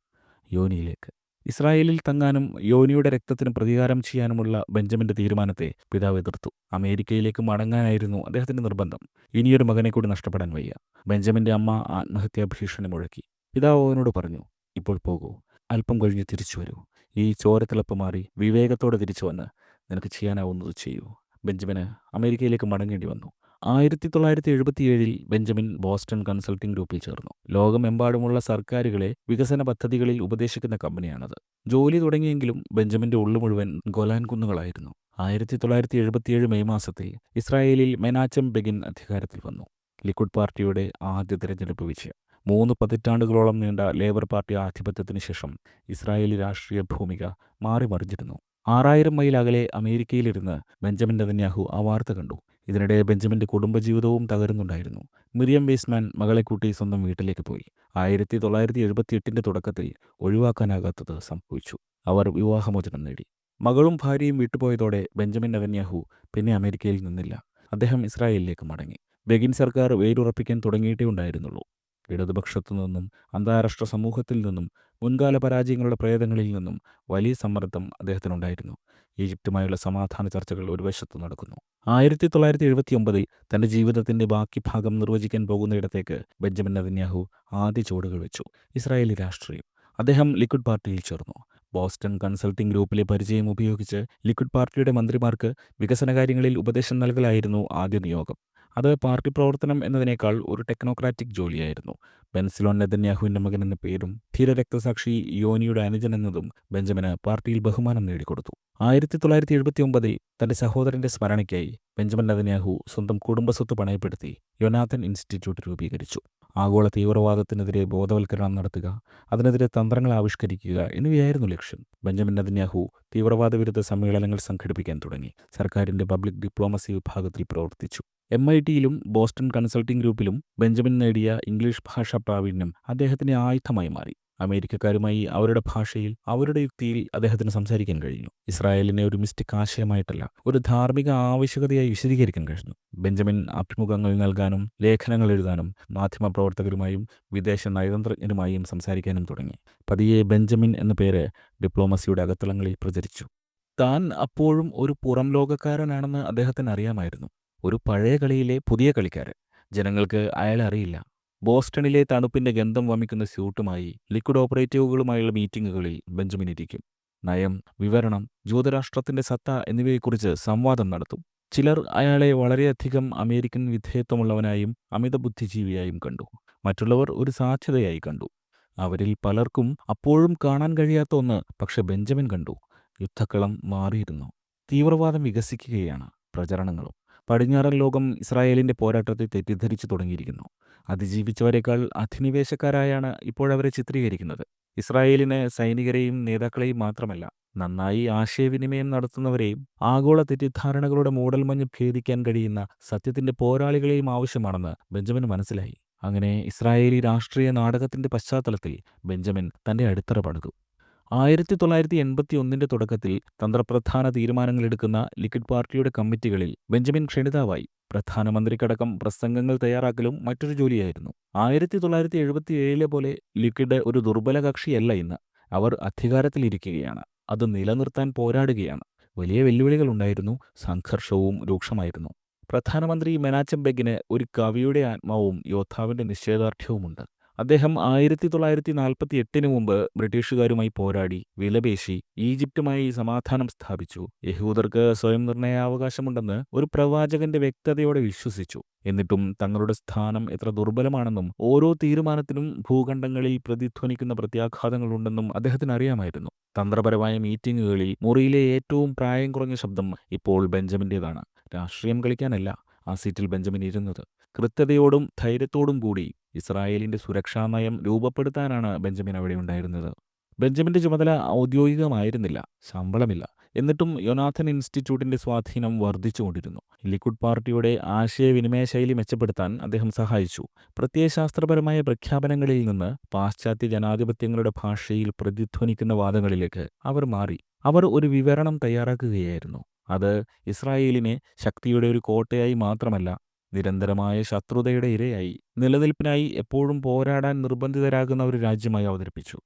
യോനിയിലേക്ക്. ഇസ്രായേലിൽ തങ്ങാനും യോനിയുടെ രക്തത്തിന് പ്രതികാരം ചെയ്യാനുമുള്ള ബെഞ്ചമിന്റെ തീരുമാനത്തെ പിതാവ് എതിർത്തു. അമേരിക്കയിലേക്ക് മടങ്ങാനായിരുന്നു അദ്ദേഹത്തിന്റെ നിർബന്ധം. ഇനിയൊരു മകനെ കൂടി നഷ്ടപ്പെടാൻ വയ്യ. ബെഞ്ചമിന്റെ അമ്മ ആത്മഹത്യാ ഭീഷണി മുഴക്കി. പിതാവ് അവനോട് പറഞ്ഞു, ഇപ്പോൾ പോകൂ, അല്പം കഴിഞ്ഞ് തിരിച്ചു വരൂ. ഈ ചോരത്തിളപ്പ് മാറി വിവേകത്തോടെ തിരിച്ചു വന്ന് നിനക്ക് ചെയ്യാനാവുന്നത് ചെയ്യൂ. ബെഞ്ചമിന് അമേരിക്കയിലേക്ക് മടങ്ങേണ്ടി വന്നു. 1977 ബെഞ്ചമിൻ ബോസ്റ്റൺ കൺസൾട്ടിംഗ് ഗ്രൂപ്പിൽ ചേർന്നു. ലോകമെമ്പാടുമുള്ള സർക്കാരുകളെ വികസന പദ്ധതികളിൽ ഉപദേശിക്കുന്ന കമ്പനിയാണത്. ജോലി തുടങ്ങിയെങ്കിലും ബെഞ്ചമിന്റെ ഉള്ളു മുഴുവൻ ഗോലാൻ കുന്നുകളായിരുന്നു. 1977 മെയ് മാസത്തിൽ ഇസ്രായേലിൽ മെനാച്ചം ബെഗിൻ അധികാരത്തിൽ വന്നു. ലിക്കുഡ് പാർട്ടിയുടെ ആദ്യ തിരഞ്ഞെടുപ്പ് വിജയം. 3 പതിറ്റാണ്ടുകളോളം നീണ്ട ലേബർ പാർട്ടി ആധിപത്യത്തിന് ശേഷം ഇസ്രായേലി രാഷ്ട്രീയ ഭൂമിക മാറിമറിഞ്ഞിരുന്നു. 6000 മൈൽ അകലെ അമേരിക്കയിലിരുന്ന് ബെഞ്ചമിൻ നെതന്യാഹു ആ വാർത്ത കണ്ടു. ഇതിനിടെ ബെഞ്ചമിന്റെ കുടുംബജീവിതവും തകരുന്നുണ്ടായിരുന്നു. മിറിയം വെയ്സ്മാൻ മകളെ കൂട്ടി സ്വന്തം വീട്ടിലേക്ക് പോയി. 1978 തുടക്കത്തിൽ ഒഴിവാക്കാനാകാത്തത് സംഭവിച്ചു. അവർ വിവാഹമോചനം നേടി. മകളും ഭാര്യയും വിട്ടുപോയതോടെ ബെഞ്ചമിൻ നെതന്യാഹു പിന്നെ അമേരിക്കയിൽ നിന്നില്ല. അദ്ദേഹം ഇസ്രായേലിലേക്ക് മടങ്ങി. ബെഗിൻ സർക്കാർ വേരുറപ്പിക്കാൻ തുടങ്ങിയിട്ടേ ഉണ്ടായിരുന്നുള്ളൂ. ഇടതുപക്ഷത്തു നിന്നും അന്താരാഷ്ട്ര സമൂഹത്തിൽ നിന്നും മുൻകാല പരാജയങ്ങളുടെ പ്രേതങ്ങളിൽ നിന്നും വലിയ സമ്മർദ്ദം അദ്ദേഹത്തിനുണ്ടായിരുന്നു. ഈജിപ്തുമായുള്ള സമാധാന ചർച്ചകൾ ഒരു വശത്ത് നടക്കുന്നു. 1979 തന്റെ ജീവിതത്തിന്റെ ബാക്കി ഭാഗം നിർവചിക്കാൻ പോകുന്നയിടത്തേക്ക് ബെഞ്ചമിൻ നെതന്യാഹു ആദ്യ ചുവടുകൾ വെച്ചു. ഇസ്രായേലി രാഷ്ട്രീയം. അദ്ദേഹം ലിക്കുഡ് പാർട്ടിയിൽ ചേർന്നു. ബോസ്റ്റൺ കൺസൾട്ടിംഗ് ഗ്രൂപ്പിലെ പരിചയം ഉപയോഗിച്ച് ലിക്കുഡ് പാർട്ടിയുടെ മന്ത്രിമാർക്ക് വികസനകാര്യങ്ങളിൽ ഉപദേശം നൽകലായിരുന്നു ആദ്യ നിയോഗം. അത് പാർട്ടി പ്രവർത്തനം എന്നതിനേക്കാൾ ഒരു ടെക്നോക്രാറ്റിക് ജോലിയായിരുന്നു. ബെൻസിലോൻ നെതന്യാഹുവിന്റെ മകൻ എന്ന പേരും ധീരരക്തസാക്ഷി യോനിയുടെ അനുജൻ എന്നതും ബെഞ്ചമിന് പാർട്ടിയിൽ ബഹുമാനം നേടിക്കൊടുത്തു. 1979 തന്റെ സഹോദരന്റെ സ്മരണയ്ക്കായി ബെഞ്ചമിൻ നെതന്യാഹു സ്വന്തം കുടുംബസ്വത്ത് പണയപ്പെടുത്തി യോനാഥൻ ഇൻസ്റ്റിറ്റ്യൂട്ട് രൂപീകരിച്ചു. ആഗോള തീവ്രവാദത്തിനെതിരെ ബോധവൽക്കരണം നടത്തുക, അതിനെതിരെ തന്ത്രങ്ങൾ ആവിഷ്കരിക്കുക എന്നിവയായിരുന്നു ലക്ഷ്യം. ബെഞ്ചമിൻ നെതന്യാഹു തീവ്രവാദ വിരുദ്ധ സമ്മേളനങ്ങൾ സംഘടിപ്പിക്കാൻ തുടങ്ങി. സർക്കാരിന്റെ പബ്ലിക് ഡിപ്ലോമസി വിഭാഗത്തിൽ പ്രവർത്തിച്ചു. MITയിലും ബോസ്റ്റൺ കൺസൾട്ടിംഗ് ഗ്രൂപ്പിലും ബെഞ്ചമിൻ നേടിയ ഇംഗ്ലീഷ് ഭാഷാ പ്രാവീണ്യം അദ്ദേഹത്തിന് ആയുധമായി മാറി. അമേരിക്കക്കാരുമായി അവരുടെ ഭാഷയിൽ, അവരുടെ യുക്തിയിൽ അദ്ദേഹത്തിന് സംസാരിക്കാൻ കഴിഞ്ഞു. ഇസ്രായേലിനെ ഒരു മിസ്റ്റിക് ആശയമായിട്ടല്ല, ഒരു ധാർമ്മിക ആവശ്യകതയായി വിശദീകരിക്കാൻ കഴിഞ്ഞു. ബെഞ്ചമിൻ അഭിമുഖങ്ങൾ നൽകാനും ലേഖനങ്ങൾ എഴുതാനും മാധ്യമപ്രവർത്തകരുമായും വിദേശ നയതന്ത്രജ്ഞരുമായും സംസാരിക്കാനും തുടങ്ങി. പതിയെ ബെഞ്ചമിൻ എന്ന പേര് ഡിപ്ലോമസിയുടെ അകത്തളങ്ങളിൽ പ്രചരിച്ചു. താൻ അപ്പോഴും ഒരു പുറം ലോകക്കാരനാണെന്ന് അദ്ദേഹത്തിന് അറിയാമായിരുന്നു. ഒരു പഴയ കളിയിലെ പുതിയ കളിക്കാരൻ. ജനങ്ങൾക്ക് അയാളെ അറിയില്ല. ബോസ്റ്റണിലെ തണുപ്പിന്റെ ഗന്ധം വമിക്കുന്ന സ്യൂട്ടുമായി ലിക്വിഡ് ഓപ്പറേറ്റീവുകളുമായുള്ള മീറ്റിംഗുകളിൽ ബെഞ്ചമിൻ ഇരിക്കും. നയം, വിവരണം, ജൂതരാഷ്ട്രത്തിന്റെ സത്ത എന്നിവയെക്കുറിച്ച് സംവാദം നടത്തും. ചിലർ അയാളെ വളരെയധികം അമേരിക്കൻ വിധേയത്വമുള്ളവനായും അമിത ബുദ്ധിജീവിയായും കണ്ടു. മറ്റുള്ളവർ ഒരു സാധ്യതയായി കണ്ടു. അവരിൽ പലർക്കും അപ്പോഴും കാണാൻ കഴിയാത്ത ഒന്ന് പക്ഷെ ബെഞ്ചമിൻ കണ്ടു. യുദ്ധക്കളം മാറിയിരുന്നു. തീവ്രവാദം വികസിക്കുകയാണ്. പ്രചരണങ്ങളും. പടിഞ്ഞാറൻ ലോകം ഇസ്രായേലിന്റെ പോരാട്ടത്തെ തെറ്റിദ്ധരിച്ചു തുടങ്ങിയിരിക്കുന്നു. അതിജീവിച്ചവരെക്കാൾ അധിനിവേശക്കാരായാണ് ഇപ്പോഴവരെ ചിത്രീകരിക്കുന്നത്. ഇസ്രായേലിന് സൈനികരെയും നേതാക്കളെയും മാത്രമല്ല, നന്നായി ആശയവിനിമയം നടത്തുന്നവരെയും ആഗോള തെറ്റിദ്ധാരണകളുടെ മൂടൽമഞ്ഞ് ഭേദിക്കാൻ കഴിയുന്ന സത്യത്തിന്റെ പോരാളികളെയും ആവശ്യമാണെന്ന് ബെഞ്ചമിന് മനസ്സിലായി. അങ്ങനെ ഇസ്രായേലി രാഷ്ട്രീയ നാടകത്തിന്റെ പശ്ചാത്തലത്തിൽ ബെഞ്ചമിൻ തന്റെ അടിത്തറ പണിതു. 1981 തുടക്കത്തിൽ തന്ത്രപ്രധാന തീരുമാനങ്ങളെടുക്കുന്ന ലിക്വിഡ് പാർട്ടിയുടെ കമ്മിറ്റികളിൽ ബെഞ്ചമിൻ ക്ഷണിതാവായി. പ്രധാനമന്ത്രിക്കടക്കം പ്രസംഗങ്ങൾ തയ്യാറാക്കലും മറ്റൊരു ജോലിയായിരുന്നു. 1977 പോലെ ലിക്വിഡ് ഒരു ദുർബല കക്ഷിയല്ല ഇന്ന്. അവർ അധികാരത്തിലിരിക്കുകയാണ്. അത് നിലനിർത്താൻ പോരാടുകയാണ്. വലിയ വെല്ലുവിളികളുണ്ടായിരുന്നു. സംഘർഷവും രൂക്ഷമായിരുന്നു. പ്രധാനമന്ത്രി മെനാച്ചം ബെഗിന് ഒരു കവിയുടെ ആത്മാവും യോദ്ധാവിന്റെ നിശ്ചയദാർഢ്യവുമുണ്ട്. അദ്ദേഹം 1948 മുമ്പ് ബ്രിട്ടീഷുകാരുമായി പോരാടി, വിലപേശി, ഈജിപ്തുമായി സമാധാനം സ്ഥാപിച്ചു. യഹൂദർക്ക് സ്വയം നിർണയാവകാശമുണ്ടെന്ന് ഒരു പ്രവാചകന്റെ വ്യക്തതയോടെ വിശ്വസിച്ചു. എന്നിട്ടും തങ്ങളുടെ സ്ഥാനം എത്ര ദുർബലമാണെന്നും ഓരോ തീരുമാനത്തിനും ഭൂഖണ്ഡങ്ങളിൽ പ്രതിധ്വനിക്കുന്ന പ്രത്യാഘാതങ്ങളുണ്ടെന്നും അദ്ദേഹത്തിന് അറിയാമായിരുന്നു. തന്ത്രപരമായ മീറ്റിംഗുകളിൽ മുറിയിലെ ഏറ്റവും പ്രായം കുറഞ്ഞ ശബ്ദം ഇപ്പോൾ ബെഞ്ചമിൻ്റേതാണ്. രാഷ്ട്രീയം കളിക്കാനല്ല ആ സീറ്റിൽ ബെഞ്ചമിൻ ഇരുന്നത്. കൃത്യതയോടും ധൈര്യത്തോടും കൂടി ഇസ്രായേലിന്റെ സുരക്ഷാ നയം രൂപപ്പെടുത്താനാണ് ബെഞ്ചമിൻ അവിടെ ഉണ്ടായിരുന്നത്. ബെഞ്ചമിന്റെ ചുമതല ഔദ്യോഗികമായിരുന്നില്ല, ശമ്പളമില്ല. എന്നിട്ടും യോനാഥൻ ഇൻസ്റ്റിറ്റ്യൂട്ടിന്റെ സ്വാധീനം വർദ്ധിച്ചുകൊണ്ടിരുന്നു. ലിക്വിഡ് പാർട്ടിയുടെ ആശയവിനിമയ ശൈലി മെച്ചപ്പെടുത്താൻ അദ്ദേഹം സഹായിച്ചു. പ്രത്യയശാസ്ത്രപരമായ പ്രഖ്യാപനങ്ങളിൽ നിന്ന് പാശ്ചാത്യ ജനാധിപത്യങ്ങളുടെ ഭാഷയിൽ പ്രതിധ്വനിക്കുന്ന വാദങ്ങളിലേക്ക് അവർ മാറി. അവർ ഒരു വിവരണം തയ്യാറാക്കുകയായിരുന്നു. അത് ഇസ്രായേലിനെ ശക്തിയുടെ ഒരു കോട്ടയായി മാത്രമല്ല, നിരന്തരമായ ശത്രുതയുടെ ഇരയായി, നിലനിൽപ്പിനായി എപ്പോഴും പോരാടാൻ നിർബന്ധിതരാകുന്ന ഒരു രാജ്യമായി അവതരിപ്പിച്ചു.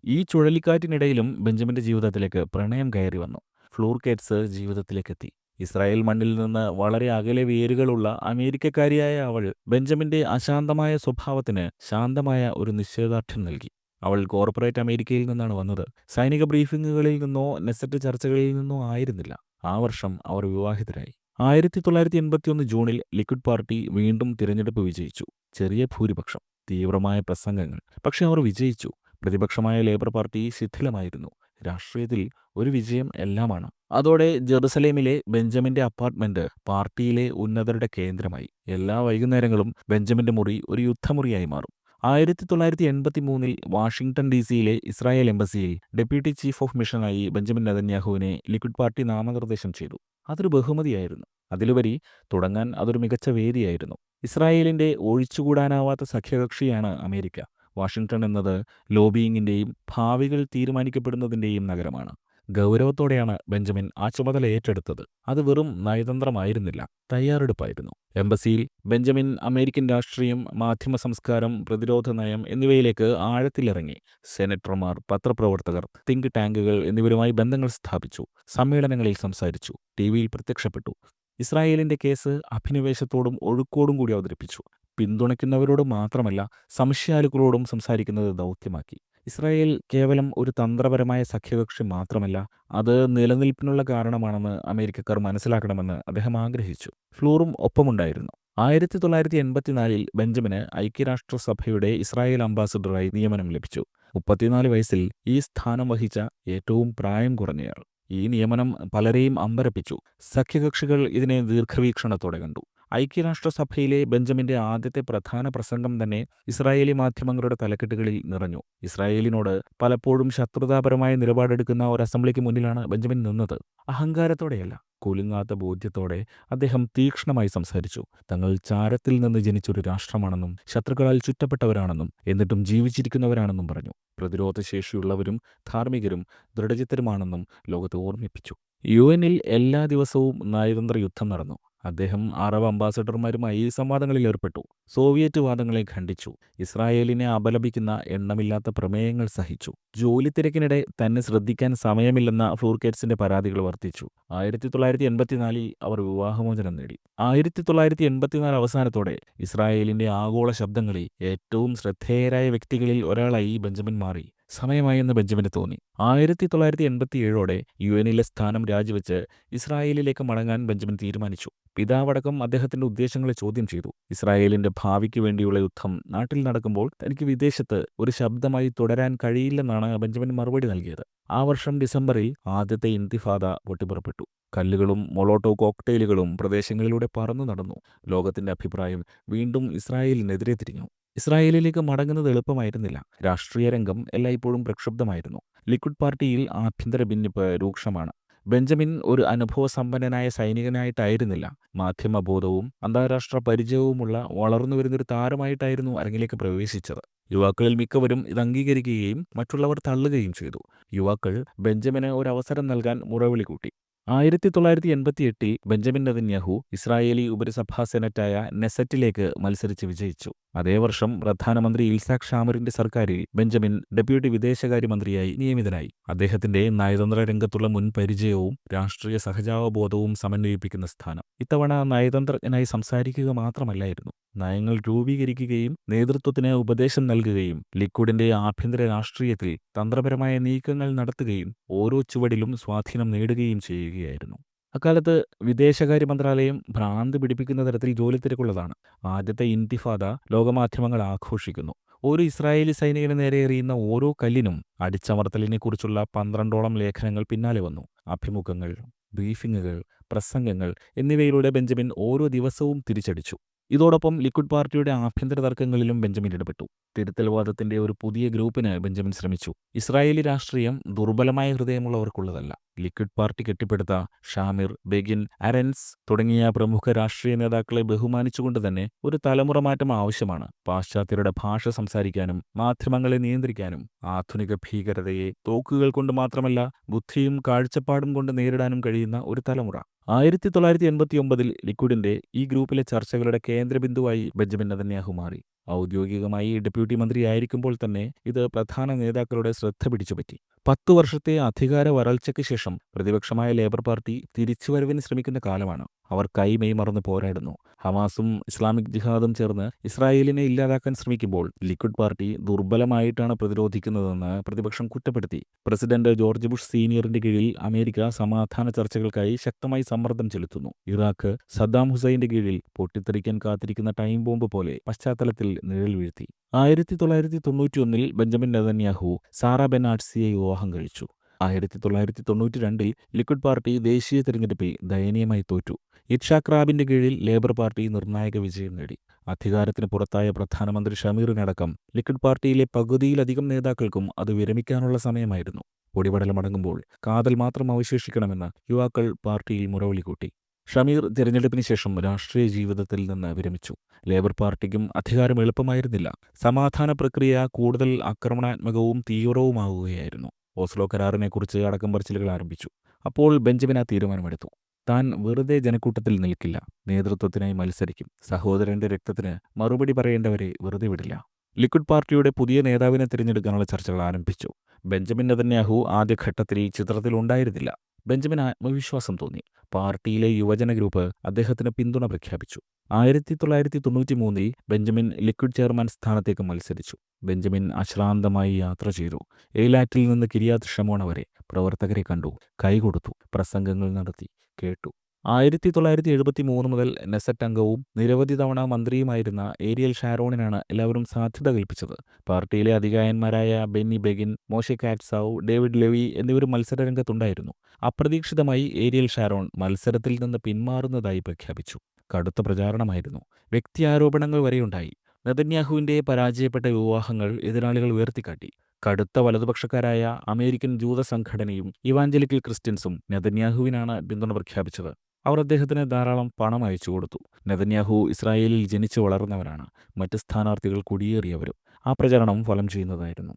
ഈ ചുഴലിക്കാറ്റിനിടയിലും ബെഞ്ചമിന്റെ ജീവിതത്തിലേക്ക് പ്രണയം കയറി വന്നു. ഫ്ലൂർ കേറ്റ്സ് ജീവിതത്തിലേക്കെത്തി. ഇസ്രായേൽ മണ്ണിൽ നിന്ന് വളരെ അകലെ വേരുകളുള്ള അമേരിക്കക്കാരിയായ അവൾ ബെഞ്ചമിന്റെ അശാന്തമായ സ്വഭാവത്തിന് ശാന്തമായ ഒരു നിശ്ചയദാർഢ്യം നൽകി. അവൾ കോർപ്പറേറ്റ് അമേരിക്കയിൽ നിന്നാണ് വന്നത്. സൈനിക ബ്രീഫിംഗുകളിൽ നിന്നോ നെസറ്റ് ചർച്ചകളിൽ നിന്നോ ആയിരുന്നില്ല. ആ വർഷം അവർ വിവാഹിതരായി. 1981 ജൂണിൽ ലിക്വിഡ് പാർട്ടി വീണ്ടും തിരഞ്ഞെടുപ്പ് വിജയിച്ചു. ചെറിയ ഭൂരിപക്ഷം, തീവ്രമായ പ്രസംഗങ്ങൾ. പക്ഷെ അവർ വിജയിച്ചു. പ്രതിപക്ഷമായ ലേബർ പാർട്ടി ശിഥിലമായിരുന്നു. രാഷ്ട്രീയത്തിൽ ഒരു വിജയം എല്ലാമാണ്. അതോടെ ജെറുസലേമിലെ ബെഞ്ചമിന്റെ അപ്പാർട്ട്മെന്റ് പാർട്ടിയിലെ ഉന്നതരുടെ കേന്ദ്രമായി. എല്ലാ വൈകുന്നേരങ്ങളും ബെഞ്ചമിന്റെ മുറി ഒരു യുദ്ധമുറിയായി മാറും. 1983 വാഷിംഗ്ടൺ DC-യിലെ ഇസ്രായേൽ എംബസിയിൽ ഡെപ്യൂട്ടി ചീഫ് ഓഫ് മിഷനായി ബെഞ്ചമിൻ നെതന്യാഹുവിനെ ലിക്വിഡ് പാർട്ടി നാമനിർദ്ദേശം ചെയ്തു. അതൊരു ബഹുമതിയായിരുന്നു. അതിലുപരി തുടങ്ങാൻ അതൊരു മികച്ച വേദിയായിരുന്നു. ഇസ്രായേലിന്റെ ഒഴിച്ചുകൂടാനാവാത്ത സഖ്യകക്ഷിയാണ് അമേരിക്ക. വാഷിംഗ്ടൺ എന്നത് ലോബിയിങ്ങിന്റെയും ഭാവികൾ തീരുമാനിക്കപ്പെടുന്നതിന്റെയും നഗരമാണ്. ഗൗരവത്തോടെയാണ് ബെഞ്ചമിൻ ആ ചുമതല ഏറ്റെടുത്തത്. അത് വെറും നയതന്ത്രമായിരുന്നില്ല, തയ്യാറെടുപ്പായിരുന്നു. എംബസിയിൽ ബെഞ്ചമിൻ അമേരിക്കൻ രാഷ്ട്രീയം, മാധ്യമ സംസ്കാരം, പ്രതിരോധ നയം എന്നിവയിലേക്ക് ആഴത്തിലിറങ്ങി. സെനറ്റർമാർ, പത്രപ്രവർത്തകർ, തിങ്ക് ടാങ്കുകൾ എന്നിവരുമായി ബന്ധങ്ങൾ സ്ഥാപിച്ചു. സമ്മേളനങ്ങളിൽ സംസാരിച്ചു. ടിവിയിൽ പ്രത്യക്ഷപ്പെട്ടു. ഇസ്രായേലിന്റെ കേസ് അഭിനിവേശത്തോടും ഒഴുക്കോടും കൂടി അവതരിപ്പിച്ചു. പിന്തുണയ്ക്കുന്നവരോട് മാത്രമല്ല, സംശയാലുക്കളോടും സംസാരിക്കുന്നത് ദൗത്യമാക്കി. ഇസ്രായേൽ കേവലം ഒരു തന്ത്രപരമായ സഖ്യകക്ഷി മാത്രമല്ല, അത് നിലനിൽപ്പിനുള്ള കാരണമാണെന്ന് അമേരിക്കക്കാർ മനസ്സിലാക്കണമെന്ന് അദ്ദേഹം ആഗ്രഹിച്ചു. ഫ്ലൂറും ഒപ്പമുണ്ടായിരുന്നു. 1984 ബെഞ്ചമിന് ഐക്യരാഷ്ട്രസഭയുടെ ഇസ്രായേൽ അംബാസഡറായി നിയമനം ലഭിച്ചു. 34 വയസ്സിൽ ഈ സ്ഥാനം വഹിച്ച ഏറ്റവും പ്രായം കുറഞ്ഞയാൾ. ഈ നിയമനം പലരെയും അമ്പരപ്പിച്ചു. സഖ്യകക്ഷികൾ ഇതിനെ ദീർഘവീക്ഷണത്തോടെ കണ്ടു. ഐക്യരാഷ്ട്രസഭയിലെ ബെഞ്ചമിന്റെ ആദ്യത്തെ പ്രധാന പ്രസംഗം തന്നെ ഇസ്രായേലി മാധ്യമങ്ങളുടെ തലക്കെട്ടുകളിൽ നിറഞ്ഞു. ഇസ്രായേലിനോട് പലപ്പോഴും ശത്രുതാപരമായ നിലപാടെടുക്കുന്ന ഒരു അസംബ്ലിക്ക് മുന്നിലാണ് ബെഞ്ചമിൻ നിന്നത്. അഹങ്കാരത്തോടെയല്ല, കുലുങ്ങാത്ത ബോധ്യത്തോടെ അദ്ദേഹം തീക്ഷ്ണമായി സംസാരിച്ചു. തങ്ങൾ ചാരത്തിൽ നിന്ന് ജനിച്ചൊരു രാഷ്ട്രമാണെന്നും ശത്രുക്കളാൽ ചുറ്റപ്പെട്ടവരാണെന്നും എന്നിട്ടും ജീവിച്ചിരിക്കുന്നവരാണെന്നും പറഞ്ഞു. പ്രതിരോധശേഷിയുള്ളവരും ധാർമ്മികരും ദൃഢചിത്തരുമാണെന്നും ലോകത്തെ ഓർമ്മിപ്പിച്ചു. UN-ൽ എല്ലാ ദിവസവും നയതന്ത്ര യുദ്ധം നടന്നു. അദ്ദേഹം അറബ് അംബാസഡർമാരുമായി സംവാദങ്ങളിൽ ഏർപ്പെട്ടു. സോവിയറ്റ് വാദങ്ങളെ ഖണ്ഡിച്ചു. ഇസ്രായേലിനെ അപലപിക്കുന്ന എണ്ണമില്ലാത്ത പ്രമേയങ്ങൾ സഹിച്ചു. ജോലി തിരക്കിനിടെ തന്നെ ശ്രദ്ധിക്കാൻ സമയമില്ലെന്ന ഫ്ലൂർ കേറ്റ്സിന്റെ പരാതികൾ വർദ്ധിച്ചു. 1984 അവർ വിവാഹമോചനം നേടി. 1984 അവസാനത്തോടെ ഇസ്രായേലിന്റെ ആഗോള ശബ്ദങ്ങളിൽ ഏറ്റവും ശ്രദ്ധേയരായ വ്യക്തികളിൽ ഒരാളായി ബെഞ്ചമിൻ മാറി. സമയമായെന്ന് ബെഞ്ചമിന് തോന്നി. 1987 UN-ലെ സ്ഥാനം രാജിവെച്ച് ഇസ്രായേലിലേക്ക് മടങ്ങാൻ ബെഞ്ചമിൻ തീരുമാനിച്ചു. പിതാവടക്കം അദ്ദേഹത്തിന്റെ ഉദ്ദേശങ്ങളെ ചോദ്യം ചെയ്തു. ഇസ്രായേലിന്റെ ഭാവിക്ക് വേണ്ടിയുള്ള യുദ്ധം നാട്ടിൽ നടക്കുമ്പോൾ തനിക്ക് വിദേശത്ത് ഒരു ശബ്ദമായി തുടരാൻ കഴിയില്ലെന്നാണ് ബെഞ്ചമിൻ മറുപടി നൽകിയത്. ആ വർഷം ഡിസംബറിൽ ആദ്യത്തെ ഇന്തിഫാദ പൊട്ടിപ്പുറപ്പെട്ടു. കല്ലുകളും മൊളോട്ടോവ് കോക്ടെയിലുകളും പ്രദേശങ്ങളിലൂടെ പറന്നു നടന്നു. ലോകത്തിന്റെ അഭിപ്രായം വീണ്ടും ഇസ്രായേലിനെതിരെ തിരിഞ്ഞു. ഇസ്രായേലിലേക്ക് മടങ്ങുന്നത് എളുപ്പമായിരുന്നില്ല. രാഷ്ട്രീയ രംഗം എല്ലായ്പ്പോഴും പ്രക്ഷുബ്ധമായിരുന്നു. ലിക്വിഡ് പാർട്ടിയിൽ ആഭ്യന്തര ഭിന്നിപ്പ് രൂക്ഷമാണ്. ബെഞ്ചമിൻ ഒരു അനുഭവസമ്പന്നനായ സൈനികനായിട്ടായിരുന്നില്ല, മാധ്യമബോധവും അന്താരാഷ്ട്ര പരിചയവുമുള്ള വളർന്നുവരുന്നൊരു താരമായിട്ടായിരുന്നു അരങ്ങിലേക്ക് പ്രവേശിച്ചത്. യുവാക്കളിൽ മിക്കവരും ഇത് അംഗീകരിക്കുകയും മറ്റുള്ളവർ തള്ളുകയും ചെയ്തു. യുവാക്കൾ ബെഞ്ചമിന് ഒരവസരം നൽകാൻ മുറവിളി കൂട്ടി. 1988 ബെഞ്ചമിൻ നെതന്യാഹു ഇസ്രായേലി ഉപരിസഭാ സെനറ്റായ നെസറ്റിലേക്ക് മത്സരിച്ച് വിജയിച്ചു. അതേ വർഷം പ്രധാനമന്ത്രി ഇൽസാക് ഷാമറിന്റെ സർക്കാരിൽ ബെഞ്ചമിൻ ഡെപ്യൂട്ടി വിദേശകാര്യമന്ത്രിയായി നിയമിതനായി. അദ്ദേഹത്തിന്റെ നയതന്ത്ര രംഗത്തുള്ള മുൻപരിചയവും രാഷ്ട്രീയ സഹജാവബോധവും സമന്വയിപ്പിക്കുന്ന സ്ഥാനം. ഇത്തവണ നയതന്ത്രജ്ഞനായി സംസാരിക്കുക മാത്രമല്ലായിരുന്നു, നയങ്ങൾ രൂപീകരിക്കുകയും നേതൃത്വത്തിന് ഉപദേശം നൽകുകയും ലിക്വിഡിന്റെ ആഭ്യന്തര രാഷ്ട്രീയത്തിൽ തന്ത്രപരമായ നീക്കങ്ങൾ നടത്തുകയും ഓരോ ചുവടിലും സ്വാധീനം നേടുകയും ചെയ്യുകയായിരുന്നു. അക്കാലത്ത് വിദേശകാര്യ മന്ത്രാലയം ഭ്രാന്ത് പിടിപ്പിക്കുന്ന തരത്തിൽ ജോലിത്തിരക്കുള്ളതാണ്. ആദ്യത്തെ ഇന്തിഫാദ ലോകമാധ്യമങ്ങൾ ആഘോഷിക്കുന്നു. ഒരു ഇസ്രായേലി സൈനികന് നേരെ എറിയുന്ന ഓരോ കല്ലിനും അടിച്ചമർത്തലിനെക്കുറിച്ചുള്ള 12ഓളം ലേഖനങ്ങൾ പിന്നാലെ വന്നു. അഭിമുഖങ്ങൾ, ബ്രീഫിങ്ങുകൾ, പ്രസംഗങ്ങൾ എന്നിവയിലൂടെ ബെഞ്ചമിൻ ഓരോ ദിവസവും തിരിച്ചടിച്ചു. ഇതോടൊപ്പം ലിക്വിഡ് പാർട്ടിയുടെ ആഭ്യന്തര തർക്കങ്ങളിലും ബെഞ്ചമിൻ ഇടപെട്ടു. തിരുത്തൽവാദത്തിന്റെ ഒരു പുതിയ ഗ്രൂപ്പിന് ബെഞ്ചമിൻ ശ്രമിച്ചു. ഇസ്രായേലി രാഷ്ട്രീയം ദുർബലമായ ഹൃദയമുള്ളവർക്കുള്ളതല്ല. ലിക്വിഡ് പാർട്ടി കെട്ടിപ്പടുത്ത ഷാമിർ, ബെഗിൻ, അരൻസ് തുടങ്ങിയ പ്രമുഖ രാഷ്ട്രീയ നേതാക്കളെ ബഹുമാനിച്ചുകൊണ്ട് തന്നെ ഒരു തലമുറ മാറ്റം ആവശ്യമാണ്. പാശ്ചാത്യരുടെ ഭാഷ സംസാരിക്കാനും മാധ്യമങ്ങളെ നിയന്ത്രിക്കാനും ആധുനിക ഭീകരതയെ തോക്കുകൾ കൊണ്ട് മാത്രമല്ല ബുദ്ധിയും കാഴ്ചപ്പാടും കൊണ്ട് നേരിടാനും കഴിയുന്ന ഒരു തലമുറ. 1989 ലിക്വിഡിന്റെ ഈ ഗ്രൂപ്പിലെ ചർച്ചകളുടെ കേന്ദ്രബിന്ദുവായി ബെഞ്ചമിൻ നെതന്യാഹു മാറി. ഔദ്യോഗികമായി ഡെപ്യൂട്ടി മന്ത്രിയായിരിക്കുമ്പോൾ തന്നെ ഇത് പ്രധാന നേതാക്കളുടെ ശ്രദ്ധ പിടിച്ചുപറ്റി. 10 വർഷത്തെ അധികാര വരൾച്ചയ്ക്ക് ശേഷം പ്രതിപക്ഷമായ ലേബർ പാർട്ടി തിരിച്ചുവരവിന് ശ്രമിക്കുന്ന കാലമാണ്. അവർ കൈമെയ് മറന്ന് പോരാടുന്നു. ഹമാസും ഇസ്ലാമിക് ജിഹാദും ചേർന്ന് ഇസ്രായേലിനെ ഇല്ലാതാക്കാൻ ശ്രമിക്കുമ്പോൾ ലിക്വിഡ് പാർട്ടി ദുർബലമായിട്ടാണ് പ്രതിരോധിക്കുന്നതെന്ന് പ്രതിപക്ഷം കുറ്റപ്പെടുത്തി. പ്രസിഡന്റ് ജോർജ് ബുഷ് സീനിയറിന്റെ കീഴിൽ അമേരിക്ക സമാധാന ചർച്ചകൾക്കായി ശക്തമായി സമ്മർദ്ദം ചെലുത്തുന്നു. ഇറാഖ് സദ്ദാം ഹുസൈന്റെ കീഴിൽ പൊട്ടിത്തെറിക്കാൻ കാത്തിരിക്കുന്ന ടൈം ബോംബ് പോലെ പശ്ചാത്തലത്തിൽ നിഴൽ വീഴ്ത്തി. 1991 ബെഞ്ചമിൻ നെതന്യാഹു സാറ ബെനാഡ്സിയെ വിവാഹം കഴിച്ചു. 1992 ലിക്വിഡ് പാർട്ടി ദേശീയ തെരഞ്ഞെടുപ്പിൽ ദയനീയമായി തോറ്റു. ഇറ്റ്ഷാഖ് റാബിന്റെ കീഴിൽ ലേബർ പാർട്ടി നിർണായക വിജയം നേടി. അധികാരത്തിന് പുറത്തായ പ്രധാനമന്ത്രി ഷമീറിനടക്കം ലിക്വിഡ് പാർട്ടിയിലെ പകുതിയിലധികം നേതാക്കൾക്കും അത് വിരമിക്കാനുള്ള സമയമായിരുന്നു. പൊടിപടലമടങ്ങുമ്പോൾ കാതൽ മാത്രം അവശേഷിക്കണമെന്ന് യുവാക്കൾ പാർട്ടിയിൽ മുറവിളി കൂട്ടി. ഷമീർ തിരഞ്ഞെടുപ്പിന് ശേഷം രാഷ്ട്രീയ ജീവിതത്തിൽ നിന്ന് വിരമിച്ചു. ലേബർ പാർട്ടിക്കും അധികാരം എളുപ്പമായിരുന്നില്ല. സമാധാന പ്രക്രിയ കൂടുതൽ ആക്രമണാത്മകവും തീവ്രവുമാവുകയായിരുന്നു. ഓസ്ലോ കരാറിനെക്കുറിച്ച് അടക്കം പറച്ചിലുകൾ ആരംഭിച്ചു. അപ്പോൾ ബെഞ്ചമിൻ ആ തീരുമാനമെടുത്തു. താൻ വെറുതെ ജനക്കൂട്ടത്തിൽ നിൽക്കില്ല, നേതൃത്വത്തിനായി മത്സരിക്കും. സഹോദരന്റെ രക്തത്തിന് മറുപടി പറയേണ്ടവരെ വെറുതെ വിടില്ല. ലിക്വിഡ് പാർട്ടിയുടെ പുതിയ നേതാവിനെ തിരഞ്ഞെടുക്കാനുള്ള ചർച്ചകൾ ആരംഭിച്ചു. ബെഞ്ചമിൻ നെതന്യാഹു ആദ്യഘട്ടത്തിൽ ചിത്രത്തിലുണ്ടായിരുന്നില്ല. ബെഞ്ചമിന് ആത്മവിശ്വാസം തോന്നി. പാർട്ടിയിലെ യുവജന ഗ്രൂപ്പ് അദ്ദേഹത്തിന് പിന്തുണ പ്രഖ്യാപിച്ചു. 1993 ബെഞ്ചമിൻ ലിക്വിഡ് ചെയർമാൻ സ്ഥാനത്തേക്ക് മത്സരിച്ചു. ബെഞ്ചമിൻ അശ്രാന്തമായി യാത്ര ചെയ്തു. എയ്ലാറ്റിൽ നിന്ന് കിരിയാത് ഷമോണ വരെ പ്രവർത്തകരെ കണ്ടു, കൈകൊടുത്തു, പ്രസംഗങ്ങൾ നടത്തി, കേട്ടു. 1973 മുതൽ നെസറ്റ് അംഗവും നിരവധി തവണ മന്ത്രിയുമായിരുന്ന ഏരിയൽ ഷാരോണിനാണ് എല്ലാവരും സാധ്യത കൽപ്പിച്ചത്. പാർട്ടിയിലെ അധികായന്മാരായ ബെന്നി ബെഗിൻ, മോശെ കാറ്റ്സാവ്, ഡേവിഡ് ലെവി എന്നിവരും മത്സരരംഗത്തുണ്ടായിരുന്നു. അപ്രതീക്ഷിതമായി ഏരിയൽ ഷാരോൺ മത്സരത്തിൽ നിന്ന് പിന്മാറുന്നതായി പ്രഖ്യാപിച്ചു. കടുത്ത പ്രചാരണമായിരുന്നു. വ്യക്തിയാരോപണങ്ങൾ വരെയുണ്ടായി. നെതന്യാഹുവിന്റെ പരാജയപ്പെട്ട വിവാഹങ്ങൾ എതിരാളികൾ ഉയർത്തിക്കാട്ടി. കടുത്ത വലതുപക്ഷക്കാരായ അമേരിക്കൻ ജൂത സംഘടനയും ഇവാഞ്ചലിക്കൽ ക്രിസ്ത്യൻസും നെതന്യാഹുവിനാണ് പിന്തുണ പ്രഖ്യാപിച്ചത്. അവർ അദ്ദേഹത്തിന് ധാരാളം പണം അയച്ചു കൊടുത്തു. നെതന്യാഹു ഇസ്രായേലിൽ ജനിച്ചു വളർന്നവരാണ്. മറ്റ് സ്ഥാനാർത്ഥികൾ കുടിയേറിയവരും. ആ പ്രചരണം ഫലം ചെയ്യുന്നതായിരുന്നു.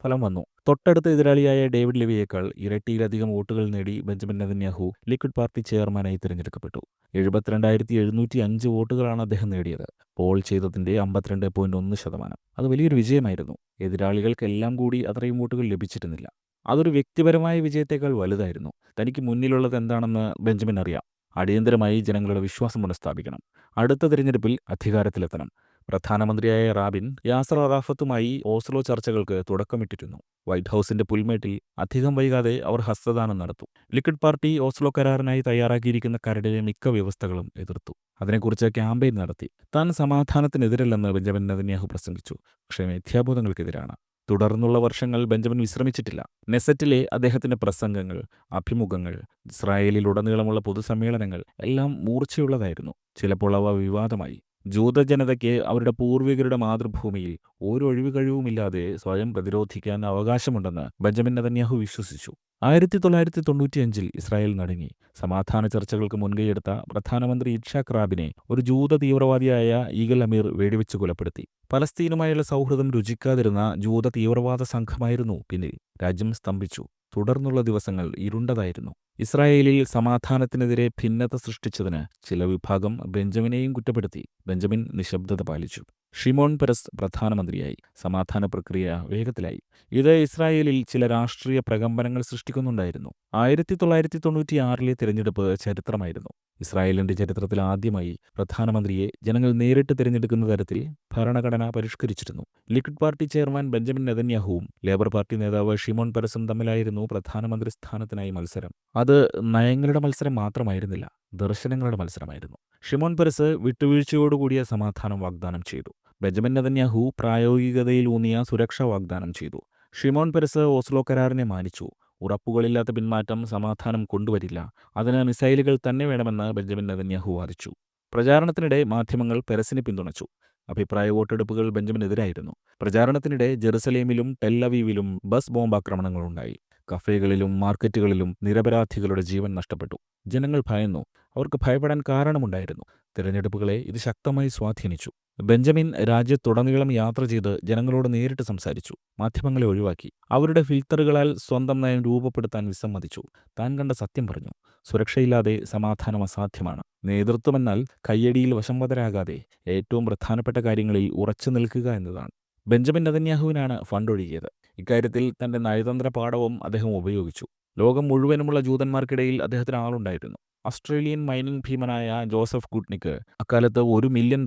ഫലം വന്നു. തൊട്ടടുത്ത എതിരാളിയായ ഡേവിഡ് ലെവിയേക്കാൾ ഇരട്ടിയിലധികം വോട്ടുകൾ നേടി ബെഞ്ചമിൻ നെതന്യാഹു ലിക്വിഡ് പാർട്ടി ചെയർമാനായി തിരഞ്ഞെടുക്കപ്പെട്ടു. 72,705 വോട്ടുകളാണ് അദ്ദേഹം നേടിയത്. പോൾ ചെയ്തതിന്റെ 52.1%. അത് വലിയൊരു വിജയമായിരുന്നു. എതിരാളികൾക്കെല്ലാം കൂടി അത്രയും വോട്ടുകൾ ലഭിച്ചിരുന്നില്ല. അതൊരു വ്യക്തിപരമായ വിജയത്തേക്കാൾ വലുതായിരുന്നു. തനിക്ക് മുന്നിലുള്ളത് എന്താണെന്ന് ബെഞ്ചമിൻ അറിയാം. അടിയന്തരമായി ജനങ്ങളുടെ വിശ്വാസം പുനഃസ്ഥാപിക്കണം. അടുത്ത തിരഞ്ഞെടുപ്പിൽ അധികാരത്തിലെത്തണം. പ്രധാനമന്ത്രിയായ റാബിൻ യാസർ അറാഫത്തുമായി ഓസ്ലോ ചർച്ചകൾക്ക് തുടക്കമിട്ടിരുന്നു. വൈറ്റ് ഹൗസിന്റെ പുൽമേട്ടിൽ അധികം വൈകാതെ അവർ ഹസ്തദാനം നടത്തും. ലിക്വിഡ് പാർട്ടി ഓസ്ലോ കരാറിനായി തയ്യാറാക്കിയിരിക്കുന്ന കരടിലെ മിക്ക വ്യവസ്ഥകളും എതിർത്തു. അതിനെക്കുറിച്ച് ക്യാമ്പയിൻ നടത്തി. താൻ സമാധാനത്തിനെതിരല്ലെന്ന് ബെഞ്ചമിൻ നെതന്യാഹു പ്രസംഗിച്ചു. പക്ഷേ മിഥ്യാബോധങ്ങൾക്കെതിരാണ്. തുടർന്നുള്ള വർഷങ്ങൾ ബെഞ്ചമിൻ വിശ്രമിച്ചിട്ടില്ല. നെസറ്റിലെ അദ്ദേഹത്തിന്റെ പ്രസംഗങ്ങൾ, അഭിമുഖങ്ങൾ, ഇസ്രായേലിലുടനീളമുള്ള പൊതുസമ്മേളനങ്ങൾ എല്ലാം മൂർച്ചയുള്ളതായിരുന്നു. ചിലപ്പോൾ അവ വിവാദമായി. ജൂതജനതയ്ക്ക് അവരുടെ പൂർവികരുടെ മാതൃഭൂമിയിൽ ഒരു ഒഴിവുകഴിവുമില്ലാതെ സ്വയം പ്രതിരോധിക്കാൻ അവകാശമുണ്ടെന്ന് ബെഞ്ചമിൻ നെതന്യാഹു വിശ്വസിച്ചു. 1995 ഇസ്രായേൽ നടുങ്ങി. സമാധാന ചർച്ചകൾക്ക് മുൻകൈയെടുത്ത പ്രധാനമന്ത്രി ഇറ്റ്ഷാഖ് റാബിനെ ഒരു ജൂത തീവ്രവാദിയായ ഈഗൽ അമീർ വെടിവെച്ച് കൊലപ്പെടുത്തി. പലസ്തീനുമായുള്ള സൗഹൃദം രുചിക്കാതിരുന്ന ജൂത തീവ്രവാദ സംഘമായിരുന്നു പിന്നിൽ. രാജ്യം സ്തംഭിച്ചു. തുടർന്നുള്ള ദിവസങ്ങൾ ഇരുണ്ടതായിരുന്നു. ഇസ്രായേലിൽ സമാധാനത്തിനെതിരെ ഭിന്നത സൃഷ്ടിച്ചതിന് ചില വിഭാഗം ബെഞ്ചമിനെയും കുറ്റപ്പെടുത്തി. ബെഞ്ചമിൻ നിശബ്ദത പാലിച്ചു. ഷിമോൺ പെരസ് പ്രധാനമന്ത്രിയായി. സമാധാന പ്രക്രിയ വേഗത്തിലായി. ഇത് ഇസ്രായേലിൽ ചില രാഷ്ട്രീയ പ്രകമ്പനങ്ങൾ സൃഷ്ടിക്കുന്നുണ്ടായിരുന്നു. 1996 തിരഞ്ഞെടുപ്പ് ചരിത്രമായിരുന്നു. ഇസ്രായേലിന്റെ ചരിത്രത്തിൽ ആദ്യമായി പ്രധാനമന്ത്രിയെ ജനങ്ങൾ നേരിട്ട് തിരഞ്ഞെടുക്കുന്ന തരത്തിൽ ഭരണഘടന പരിഷ്കരിച്ചിരുന്നു. ലിക്വിഡ് പാർട്ടി ചെയർമാൻ ബെഞ്ചമിൻ നെതന്യാഹുവും ലേബർ പാർട്ടി നേതാവ് ഷിമോൺ പെരസും തമ്മിലായിരുന്നു പ്രധാനമന്ത്രി സ്ഥാനത്തിനായി മത്സരം. അത് നയങ്ങളുടെ മത്സരം മാത്രമായിരുന്നില്ല, ദർശനങ്ങളുടെ മത്സരമായിരുന്നു. ഷിമോൺ പെരസ് വിട്ടുവീഴ്ചയോടുകൂടിയ സമാധാനം വാഗ്ദാനം ചെയ്തു. ബെഞ്ചമിൻ നെതന്യാഹു പ്രായോഗികതയിലൂന്നിയ സുരക്ഷ വാഗ്ദാനം ചെയ്തു. ഷിമോൺ പെരസ് ഓസ്ലോ കരാറിനെ മാനിച്ചു. ഉറപ്പുകളില്ലാത്ത പിന്മാറ്റം സമാധാനം കൊണ്ടുവരില്ല, അതിന് മിസൈലുകൾ തന്നെ വേണമെന്ന് ബെഞ്ചമിൻ നെതന്യാഹു വാദിച്ചു. പ്രചാരണത്തിനിടെ മാധ്യമങ്ങൾ പെരസിനെ പിന്തുണച്ചു. അഭിപ്രായ വോട്ടെടുപ്പുകൾ ബെഞ്ചമിനെതിരായിരുന്നു. പ്രചാരണത്തിനിടെ ജെറുസലേമിലും ടെൽ അവീവിലും ബസ് ബോംബാക്രമണങ്ങളുണ്ടായി. കഫേകളിലും മാർക്കറ്റുകളിലും നിരപരാധികളുടെ ജീവൻ നഷ്ടപ്പെട്ടു. ജനങ്ങൾ ഭയന്നു. അവർക്ക് ഭയപ്പെടാൻ കാരണമുണ്ടായിരുന്നു. തിരഞ്ഞെടുപ്പുകളെ ഇത് ശക്തമായി സ്വാധീനിച്ചു. ബെഞ്ചമിൻ രാജ്യത്തുടനീളം യാത്ര ചെയ്ത് ജനങ്ങളോട് നേരിട്ട് സംസാരിച്ചു. മാധ്യമങ്ങളെ ഒഴിവാക്കി. അവരുടെ ഫിൽട്ടറുകളാൽ സ്വന്തം നയം രൂപപ്പെടുത്താൻ വിസമ്മതിച്ചു. താൻ കണ്ട സത്യം പറഞ്ഞു. സുരക്ഷയില്ലാതെ സമാധാനം അസാധ്യമാണ്. നേതൃത്വമെന്നാൽ കയ്യടിയിൽ വശംവദരാകാതെ ഏറ്റവും പ്രധാനപ്പെട്ട കാര്യങ്ങളിൽ ഉറച്ചു നിൽക്കുക എന്നതാണ്. ബെഞ്ചമിൻ നെതന്യാഹുവിനാണ് ഫണ്ടൊഴുകിയത്. ഇക്കാര്യത്തിൽ തന്റെ നയതന്ത്ര പാഠവും അദ്ദേഹം ഉപയോഗിച്ചു. ലോകം മുഴുവനുമുള്ള ജൂതന്മാർക്കിടയിൽ അദ്ദേഹത്തിന് ആളുണ്ടായിരുന്നു. ഓസ്ട്രേലിയൻ മൈനിങ് ഭീമനായ ജോസഫ് ഗുട്നിക്ക് അക്കാലത്ത് $1 മില്യൺ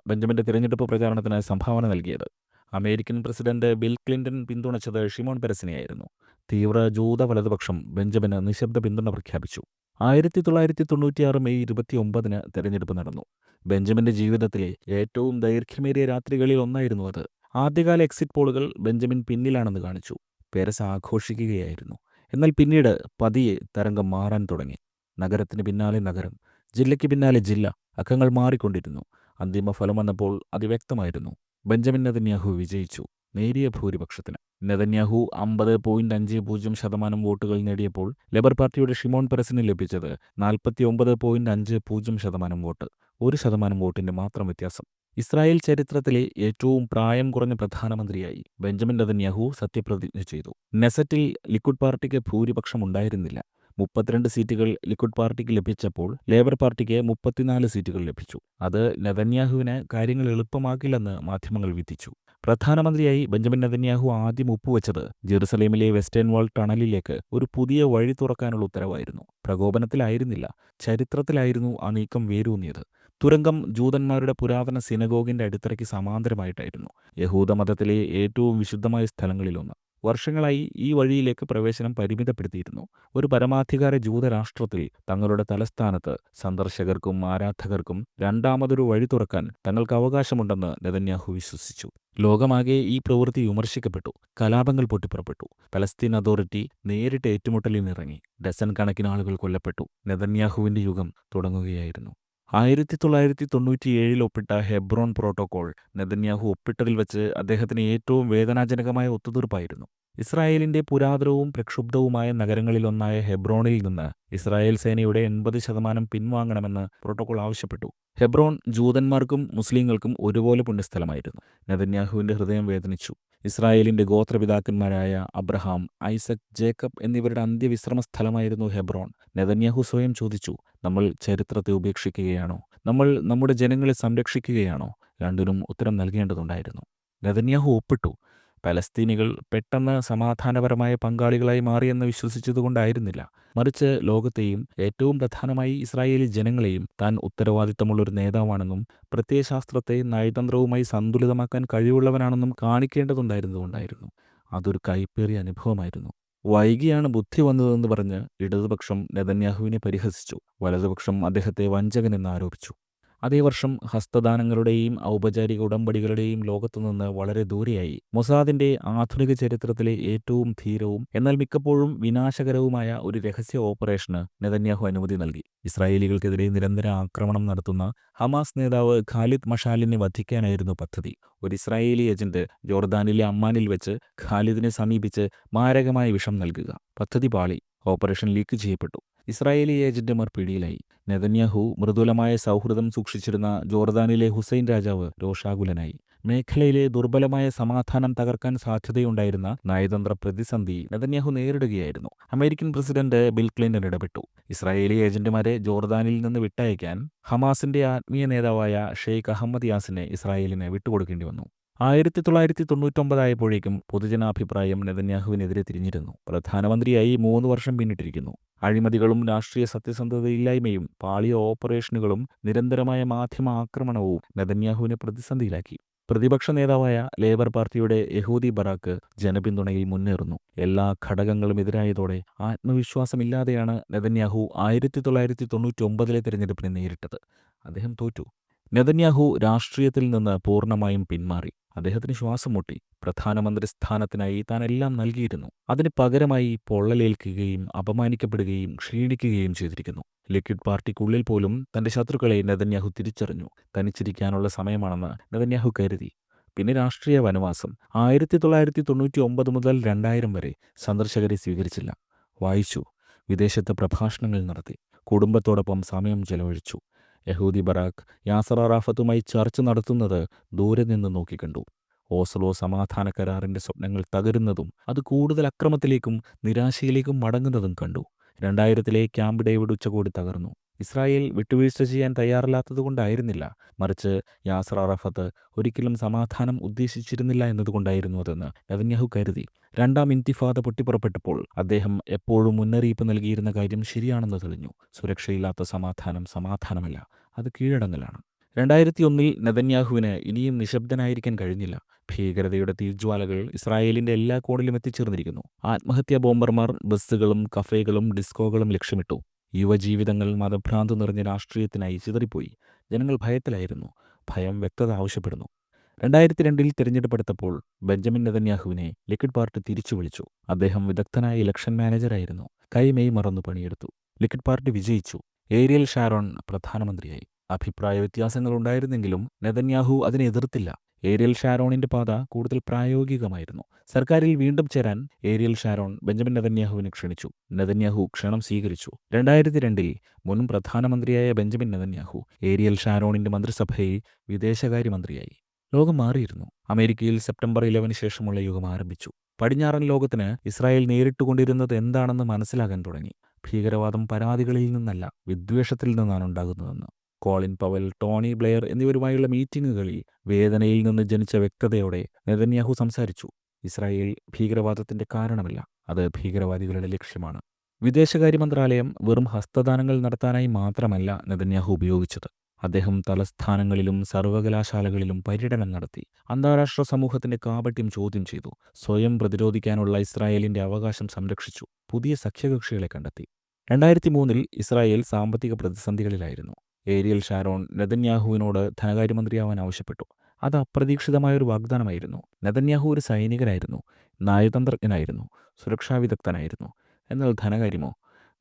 ബെഞ്ചമിന്റെ തിരഞ്ഞെടുപ്പ് പ്രചാരണത്തിനായി സംഭാവന നൽകിയത്. അമേരിക്കൻ പ്രസിഡന്റ് ബിൽ ക്ലിന്റൺ പിന്തുണച്ചത് ഷിമോൺ പെരസിനെയായിരുന്നു. തീവ്ര ജൂത വലതുപക്ഷം ബെഞ്ചമിന് നിശബ്ദ പിന്തുണ പ്രഖ്യാപിച്ചു. 1996 മെയ് 29 തെരഞ്ഞെടുപ്പ് നടന്നു. ബെഞ്ചമിന്റെ ജീവിതത്തിലെ ഏറ്റവും ദൈർഘ്യമേറിയ രാത്രികളിൽ ഒന്നായിരുന്നു അത്. ആദ്യകാല എക്സിറ്റ് പോളുകൾ ബെഞ്ചമിൻ പിന്നിലാണെന്ന് കാണിച്ചു. പെരസ് ആഘോഷിക്കുകയായിരുന്നു. എന്നാൽ പിന്നീട് പതിയെ തരംഗം മാറാൻ തുടങ്ങി. നഗരത്തിന് പിന്നാലെ നഗരം, ജില്ലയ്ക്ക് പിന്നാലെ ജില്ല, അക്കങ്ങൾ മാറിക്കൊണ്ടിരുന്നു. അന്തിമ ഫലം വന്നപ്പോൾ അതിവ്യക്തമായിരുന്നു. ബെഞ്ചമിൻ നെതന്യാഹു വിജയിച്ചു, നേരിയ ഭൂരിപക്ഷത്തിന്. നെതന്യാഹു 50.50% വോട്ടുകൾ നേടിയപ്പോൾ ലേബർ പാർട്ടിയുടെ ഷിമോൺ പെരസിന് ലഭിച്ചത് 49.50% വോട്ട്. 1% വോട്ടിന്റെ മാത്രം വ്യത്യാസം. ഇസ്രായേൽ ചരിത്രത്തിലെ ഏറ്റവും പ്രായം കുറഞ്ഞ പ്രധാനമന്ത്രിയായി ബെഞ്ചമിൻ നെതന്യാഹു സത്യപ്രതിജ്ഞ ചെയ്തു. നെസറ്റിൽ ലിക്കുഡ് പാർട്ടിക്ക് ഭൂരിപക്ഷം ഉണ്ടായിരുന്നില്ല. 32 സീറ്റുകൾ ലിക്കുഡ് പാർട്ടിക്ക് ലഭിച്ചപ്പോൾ ലേബർ പാർട്ടിക്ക് 34 സീറ്റുകൾ ലഭിച്ചു. അത് നെതന്യാഹുവിന് കാര്യങ്ങൾ എളുപ്പമാക്കില്ലെന്ന് മാധ്യമങ്ങൾ വിധിച്ചു. പ്രധാനമന്ത്രിയായി ബെഞ്ചമിൻ നെതന്യാഹു ആദ്യം ഒപ്പുവെച്ചത് ജെറുസലേമിലെ വെസ്റ്റേൺ വാൾ ടണലിലേക്ക് ഒരു പുതിയ വഴി തുറക്കാനുള്ള ഉത്തരവായിരുന്നു. പ്രകോപനത്തിലായിരുന്നില്ല, ചരിത്രത്തിലായിരുന്നു ആ നീക്കം വേരൂന്നിയത്. തുരങ്കം ജൂതന്മാരുടെ പുരാതന സിനഗോഗിന്റെ അടിത്തറയ്ക്ക് സമാന്തരമായിട്ടായിരുന്നു. യഹൂദമതത്തിലെ ഏറ്റവും വിശുദ്ധമായ സ്ഥലങ്ങളിലൊന്ന്. വർഷങ്ങളായി ഈ വഴിയിലേക്ക് പ്രവേശനം പരിമിതപ്പെടുത്തിയിരുന്നു. ഒരു പരമാധികാര ജൂതരാഷ്ട്രത്തിൽ തങ്ങളുടെ തലസ്ഥാനത്ത് സന്ദർശകർക്കും ആരാധകർക്കും രണ്ടാമതൊരു വഴി തുറക്കാൻ തങ്ങൾക്ക് അവകാശമുണ്ടെന്ന് നെതന്യാഹു വിശ്വസിച്ചു. ലോകമാകെ ഈ പ്രവൃത്തി വിമർശിക്കപ്പെട്ടു. കലാപങ്ങൾ പൊട്ടിപ്പുറപ്പെട്ടു. പലസ്തീൻ അതോറിറ്റി നേരിട്ട് ഏറ്റുമുട്ടലിനിറങ്ങി. ഡസൻ കണക്കിന് ആളുകൾ കൊല്ലപ്പെട്ടു. നെതന്യാഹുവിന്റെ യുഗം തുടങ്ങുകയായിരുന്നു. 1997 ഒപ്പിട്ട ഹെബ്രോൺ പ്രോട്ടോകോൾ നെതന്യാഹു ഒപ്പിട്ടതിൽ വെച്ച് അദ്ദേഹത്തിന് ഏറ്റവും വേദനാജനകമായ ഒത്തുതീർപ്പായിരുന്നു. ഇസ്രായേലിന്റെ പുരാതനവും പ്രക്ഷുബ്ധവുമായ നഗരങ്ങളിലൊന്നായ ഹെബ്രോണിൽ നിന്ന് ഇസ്രായേൽ സേനയുടെ 80% പിൻവാങ്ങണമെന്ന് പ്രോട്ടോകോൾ ആവശ്യപ്പെട്ടു. ഹെബ്രോൺ ജൂതന്മാർക്കും മുസ്ലിങ്ങൾക്കും ഒരുപോലെ പുണ്യസ്ഥലമായിരുന്നു. നെതന്യാഹുവിന്റെ ഹൃദയം വേദനിച്ചു. ഇസ്രായേലിന്റെ ഗോത്രപിതാക്കന്മാരായ അബ്രഹാം, ഐസക്, ജേക്കബ് എന്നിവരുടെ അന്ത്യവിശ്രമ സ്ഥലമായിരുന്നു ഹെബ്രോൺ. നെതന്യാഹു സ്വയം ചോദിച്ചു, നമ്മൾ ചരിത്രത്തെ ഉപേക്ഷിക്കുകയാണോ? നമ്മൾ നമ്മുടെ ജനങ്ങളെ സംരക്ഷിക്കുകയാണോ? രണ്ടിനും ഉത്തരം നൽകേണ്ടതുണ്ടായിരുന്നു. നെതന്യാഹു ഒപ്പിട്ടു. പലസ്തീനികൾ പെട്ടെന്ന് സമാധാനപരമായ പങ്കാളികളായി മാറിയെന്ന് വിശ്വസിച്ചതുകൊണ്ടായിരുന്നില്ല. മറിച്ച് ലോകത്തെയും ഏറ്റവും പ്രധാനമായി ഇസ്രായേലി ജനങ്ങളെയും താൻ ഉത്തരവാദിത്തമുള്ളൊരു നേതാവാണെന്നും പ്രത്യയശാസ്ത്രത്തെ നയതന്ത്രവുമായി സന്തുലിതമാക്കാൻ കഴിവുള്ളവനാണെന്നും കാണിക്കേണ്ടതുണ്ടായിരുന്നതുകൊണ്ടായിരുന്നു. അതൊരു കൈപ്പേറിയ അനുഭവമായിരുന്നു. വൈകിയാണ് ബുദ്ധി വന്നതെന്ന് പറഞ്ഞ് ഇടതുപക്ഷം നെതന്യാഹുവിനെ പരിഹസിച്ചു. വലതുപക്ഷം അദ്ദേഹത്തെ വഞ്ചകനെന്ന് ആരോപിച്ചു. അതേ വർഷം ഹസ്തദാനങ്ങളുടെയും ഔപചാരിക ഉടമ്പടികളുടെയും ലോകത്തുനിന്ന് വളരെ ദൂരെയായി മൊസാദിന്റെ ആധുനിക ചരിത്രത്തിലെ ഏറ്റവും ധീരവും എന്നാൽ മിക്കപ്പോഴും വിനാശകരവുമായ ഒരു രഹസ്യ ഓപ്പറേഷന് നെതന്യാഹു അനുമതി നൽകി. ഇസ്രായേലികൾക്കെതിരെ നിരന്തര ആക്രമണം നടത്തുന്ന ഹമാസ് നേതാവ് ഖാലിദ് മഷാലിനെ വധിക്കാനായിരുന്നു പദ്ധതി. ഒരു ഇസ്രായേലി ഏജന്റ് ജോർദാനിലെ അമ്മാനിൽ വെച്ച് ഖാലിദിനെ സമീപിച്ച് മാരകമായ വിഷം നൽകുക. പദ്ധതി പാളി. ഓപ്പറേഷൻ ലീക്ക് ചെയ്യപ്പെട്ടു. ഇസ്രായേലി ഏജന്റുമാർ പിടിയിലായി. നെതന്യാഹു മൃദുലമായ സൗഹൃദം സൂക്ഷിച്ചിരുന്ന ജോർദാനിലെ ഹുസൈൻ രാജാവ് രോഷാകുലനായി. മേഖലയിലെ ദുർബലമായ സമാധാനം തകർക്കാൻ സാധ്യതയുണ്ടായിരുന്ന നയതന്ത്ര പ്രതിസന്ധി നെതന്യാഹു നേരിടുകയായിരുന്നു. അമേരിക്കൻ പ്രസിഡന്റ് ബിൽ ക്ലിന്റൺ ഇടപെട്ടു. ഇസ്രായേലി ഏജന്റുമാരെ ജോർദാനിൽ നിന്ന് വിട്ടയക്കാൻ ഹമാസിന്റെ ആത്മീയ നേതാവായ ഷെയ്ഖ് അഹമ്മദ് യാസിനെ ഇസ്രായേലിന് വിട്ടുകൊടുക്കേണ്ടി വന്നു. 1999 ആയപ്പോഴേക്കും പൊതുജനാഭിപ്രായം നെതന്യാഹുവിനെതിരെ തിരിഞ്ഞിരുന്നു. പ്രധാനമന്ത്രിയായി 3 വർഷം പിന്നിട്ടിരിക്കുന്നു. അഴിമതികളും രാഷ്ട്രീയ സത്യസന്ധതയില്ലായ്മയും പാളിയ ഓപ്പറേഷനുകളും നിരന്തരമായ മാധ്യമ ആക്രമണവും നെതന്യാഹുവിനെ പ്രതിസന്ധിയിലാക്കി. പ്രതിപക്ഷ നേതാവായ ലേബർ പാർട്ടിയുടെ യഹൂദി ബറാക്ക് ജനപിന്തുണയിൽ മുന്നേറുന്നു. എല്ലാ ഘടകങ്ങളും എതിരായതോടെ ആത്മവിശ്വാസമില്ലാതെയാണ് നെതന്യാഹു 1999 തിരഞ്ഞെടുപ്പിനെ നേരിട്ടത്. അദ്ദേഹം തോറ്റു. നെതന്യാഹു രാഷ്ട്രീയത്തിൽ നിന്ന് പൂർണ്ണമായും പിന്മാറി. അദ്ദേഹത്തിന് ശ്വാസം മുട്ടി. പ്രധാനമന്ത്രി സ്ഥാനത്തിനായി താൻ എല്ലാം നൽകിയിരുന്നു. അതിന് പകരമായി പൊള്ളലേൽക്കുകയും അപമാനിക്കപ്പെടുകയും ക്ഷീണിക്കുകയും ചെയ്തിരിക്കുന്നു. ലിക്വിഡ് പാർട്ടിക്കുള്ളിൽ പോലും തന്റെ ശത്രുക്കളെ നെതന്യാഹു തിരിച്ചറിഞ്ഞു. തനിച്ചിരിക്കാനുള്ള സമയമാണെന്ന് നെതന്യാഹു കരുതി. പിന്നെ രാഷ്ട്രീയ വനവാസം. 1999 മുതൽ 2000 വരെ സന്ദർശകരെ സ്വീകരിച്ചില്ല. വായിച്ചു. വിദേശത്ത് പ്രഭാഷണങ്ങൾ നടത്തി. കുടുംബത്തോടൊപ്പം സമയം ചെലവഴിച്ചു. യഹൂദി ബറാക്ക് യാസർ അറാഫത്തുമായി ചർച്ച നടത്തുന്നത് ദൂരെ നിന്ന് നോക്കിക്കണ്ടു. ഓസ്ലോ സമാധാന കരാറിന്റെ സ്വപ്നങ്ങൾ തകരുന്നതും അത് കൂടുതൽ അക്രമത്തിലേക്കും നിരാശയിലേക്കും മടങ്ങുന്നതും കണ്ടു. 2000-ലെ ക്യാമ്പ് ഡേവിഡ് ഉച്ചകോടി തകർന്നു. ഇസ്രായേൽ വിട്ടുവീഴ്ച ചെയ്യാൻ തയ്യാറല്ലാത്തതുകൊണ്ടായിരുന്നില്ല, മറിച്ച് യാസർ അറാഫത്ത് ഒരിക്കലും സമാധാനം ഉദ്ദേശിച്ചിരുന്നില്ല എന്നതുകൊണ്ടായിരുന്നു അതെന്ന് നെതന്യാഹു കരുതി. രണ്ടാം ഇൻതിഫാദ പൊട്ടിപ്പുറപ്പെട്ടപ്പോൾ അദ്ദേഹം എപ്പോഴും മുന്നറിയിപ്പ് നൽകിയിരുന്ന കാര്യം ശരിയാണെന്ന് തെളിഞ്ഞു. സുരക്ഷയില്ലാത്ത സമാധാനം സമാധാനമല്ല, അത് കീഴടങ്ങലാണ്. 2001-ൽ നെതന്യാഹുവിന് ഇനിയും നിശബ്ദനായിരിക്കാൻ കഴിഞ്ഞില്ല. ഭീകരതയുടെ തീജ്വാലകൾ ഇസ്രായേലിന്റെ എല്ലാ കോണിലും എത്തിച്ചേർന്നിരിക്കുന്നു. ആത്മഹത്യാ ബോംബർമാർ ബസ്സുകളും കഫേകളും ഡിസ്കോകളും ലക്ഷ്യമിട്ടു. യുവജീവിതങ്ങൾ മതഭ്രാന്ത് നിറഞ്ഞ രാഷ്ട്രീയത്തിനായി ചിതറിപ്പോയി. ജനങ്ങൾ ഭയത്തിലായിരുന്നു. ഭയം വ്യക്തത ആവശ്യപ്പെടുന്നു. 2002-ൽ തിരഞ്ഞെടുപ്പെടുത്തപ്പോൾ ബെഞ്ചമിൻ നെതന്യാഹുവിനെ ലിക്വിഡ് പാർട്ടി തിരിച്ചു വിളിച്ചു. അദ്ദേഹം വിദഗ്ധനായ ഇലക്ഷൻ മാനേജറായിരുന്നു. കൈമെയ് മറന്നു പണിയെടുത്തു. ലിക്വിഡ് പാർട്ടി വിജയിച്ചു. ഏരിയൽ ഷാരോൺ പ്രധാനമന്ത്രിയായി. അഭിപ്രായ വ്യത്യാസങ്ങളുണ്ടായിരുന്നെങ്കിലും നെതന്യാഹു അതിനെ എതിർത്തില്ല. ഏരിയൽ ഷാരോണിന്റെ പാത കൂടുതൽ പ്രായോഗികമായിരുന്നു. സർക്കാരിൽ വീണ്ടും ചേരാൻ ഏരിയൽ ഷാരോൺ ബെഞ്ചമിൻ നെതന്യാഹുവിനെ ക്ഷണിച്ചു. നെതന്യാഹു ക്ഷണം സ്വീകരിച്ചു. 2002-ൽ മുൻ പ്രധാനമന്ത്രിയായ ബെഞ്ചമിൻ നെതന്യാഹു ഏരിയൽ ഷാരോണിന്റെ മന്ത്രിസഭയിൽ വിദേശകാര്യമന്ത്രിയായി. ലോകം മാറിയിരുന്നു. അമേരിക്കയിൽ സെപ്റ്റംബർ 11 ശേഷമുള്ള യുഗം ആരംഭിച്ചു. പടിഞ്ഞാറൻ ലോകത്തിന് ഇസ്രായേൽ നേരിട്ടുകൊണ്ടിരുന്നത് എന്താണെന്ന് മനസ്സിലാകാൻ തുടങ്ങി. ഭീകരവാദം പരാതികളിൽ നിന്നല്ല, വിദ്വേഷത്തിൽ നിന്നാണ് ഉണ്ടാകുന്നതെന്ന്. കോളിൻ പവൽ, ടോണി ബ്ലെയർ എന്നിവരുമായുള്ള മീറ്റിംഗുകളിൽ വേദനയിൽ നിന്ന് ജനിച്ച വ്യക്തതയോടെ നെതന്യാഹു സംസാരിച്ചു. ഇസ്രായേൽ ഭീകരവാദത്തിന്റെ കാരണമല്ല, അത് ഭീകരവാദികളുടെ ലക്ഷ്യമാണ്. വിദേശകാര്യ മന്ത്രാലയം വെറും ഹസ്തദാനങ്ങൾ നടത്താനായി മാത്രമല്ല നെതന്യാഹു ഉപയോഗിച്ചത്. അദ്ദേഹം തലസ്ഥാനങ്ങളിലും സർവകലാശാലകളിലും പര്യടനം നടത്തി. അന്താരാഷ്ട്ര സമൂഹത്തിന്റെ കാപട്യം ചോദ്യം ചെയ്തു. സ്വയം പ്രതിരോധിക്കാനുള്ള ഇസ്രായേലിന്റെ അവകാശം സംരക്ഷിച്ചു. പുതിയ സഖ്യകക്ഷികളെ കണ്ടെത്തി. 2003-ൽ ഇസ്രായേൽ സാമ്പത്തിക പ്രതിസന്ധികളിലായിരുന്നു. ഏരിയൽ ഷാരോൺ നെതന്യാഹുവിനോട് ധനകാര്യമന്ത്രിയാവാൻ ആവശ്യപ്പെട്ടു. അത് അപ്രതീക്ഷിതമായൊരു വാഗ്ദാനമായിരുന്നു. നെതന്യാഹു ഒരു സൈനികനായിരുന്നു, നയതന്ത്രജ്ഞനായിരുന്നു, സുരക്ഷാ വിദഗ്ധനായിരുന്നു. എന്നാൽ ധനകാര്യമോ?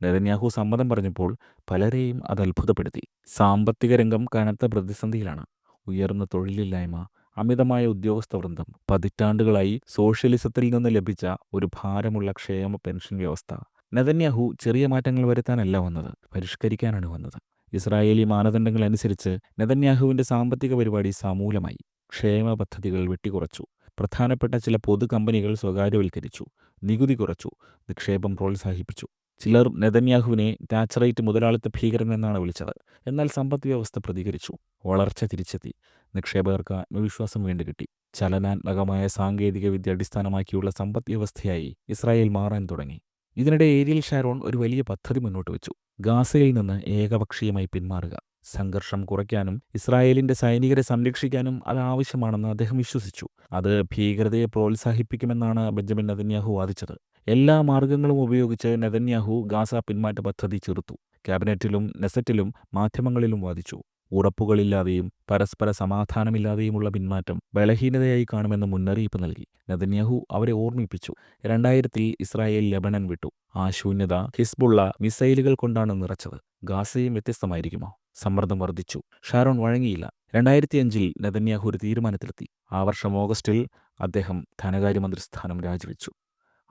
നെതന്യാഹു സമ്മതം പറഞ്ഞപ്പോൾ പലരെയും അത് അത്ഭുതപ്പെടുത്തി. സാമ്പത്തിക രംഗം കനത്ത പ്രതിസന്ധിയിലാണ്. ഉയർന്ന തൊഴിലില്ലായ്മ, അമിതമായ ഉദ്യോഗസ്ഥ വൃന്ദം, പതിറ്റാണ്ടുകളായി സോഷ്യലിസത്തിൽ നിന്ന് ലഭിച്ച ഒരു ഭാരമുള്ള ക്ഷേമ പെൻഷൻ വ്യവസ്ഥ. നെതന്യാഹു ചെറിയ മാറ്റങ്ങൾ വരുത്താനല്ല വന്നത്, പരിഷ്കരിക്കാനാണ് വന്നത്. ഇസ്രായേലി മാനദണ്ഡങ്ങൾ അനുസരിച്ച് നെതന്യാഹുവിന്റെ സാമ്പത്തിക പരിപാടി സമൂലമായി. ക്ഷേമ പദ്ധതികൾ വെട്ടിക്കുറച്ചു. പ്രധാനപ്പെട്ട ചില പൊതു കമ്പനികൾ സ്വകാര്യവൽക്കരിച്ചു. നികുതി കുറച്ചു. നിക്ഷേപം പ്രോത്സാഹിപ്പിച്ചു. ചിലർ നെതന്യാഹുവിനെ താച്ചറൈറ്റ് മുതലാളിത്ത ഭീകരൻ എന്നാണ് വിളിച്ചത്. എന്നാൽ സമ്പദ് വ്യവസ്ഥ പ്രതികരിച്ചു. വളർച്ച തിരിച്ചെത്തി. നിക്ഷേപകർക്ക് ആത്മവിശ്വാസം വീണ്ടുകിട്ടി. ചലനാത്മകമായ സാങ്കേതിക വിദ്യ അടിസ്ഥാനമാക്കിയുള്ള സമ്പദ് വ്യവസ്ഥയായി ഇസ്രായേൽ മാറാൻ തുടങ്ങി. ഇതിനിടെ ഏരിയൽ ഷാരോൺ ഒരു വലിയ പദ്ധതി മുന്നോട്ട് വെച്ചു. ഗാസയിൽ നിന്ന് ഏകപക്ഷീയമായി പിന്മാറുക. സംഘർഷം കുറയ്ക്കാനും ഇസ്രായേലിന്റെ സൈനികരെ സംരക്ഷിക്കാനും അത് ആവശ്യമാണെന്ന് അദ്ദേഹം വിശ്വസിച്ചു. അത് ഭീകരതയെ പ്രോത്സാഹിപ്പിക്കുമെന്നാണ് ബെഞ്ചമിൻ നെതന്യാഹു വാദിച്ചത്. എല്ലാ മാർഗങ്ങളും ഉപയോഗിച്ച് നെതന്യാഹു ഗാസ പിന്മാറ്റ പദ്ധതി ചെറുത്തു. ക്യാബിനറ്റിലും നെസറ്റിലും മാധ്യമങ്ങളിലും വാദിച്ചു. ഉറപ്പുകളില്ലാതെയും പരസ്പര സമാധാനമില്ലാതെയുമുള്ള പിന്മാറ്റം ബലഹീനതയായി കാണുമെന്ന് മുന്നറിയിപ്പ് നൽകി. നെതന്യാഹു അവരെ ഓർമ്മിപ്പിച്ചു. 2000-ൽ ഇസ്രായേൽ ലെബനൻ വിട്ടു. ആ ശൂന്യത ഹിസ്ബുള്ള മിസൈലുകൾ കൊണ്ടാണ് നിറച്ചത്. ഗാസയും വ്യത്യസ്തമായിരിക്കുമോ? സമ്മർദ്ദം വർദ്ധിച്ചു. ഷാരോൺ വഴങ്ങിയില്ല. 2005-ൽ നെതന്യാഹു ഒരു തീരുമാനത്തിലെത്തി. ആ വർഷം ഓഗസ്റ്റിൽ അദ്ദേഹം ധനകാര്യമന്ത്രി സ്ഥാനം രാജിവെച്ചു.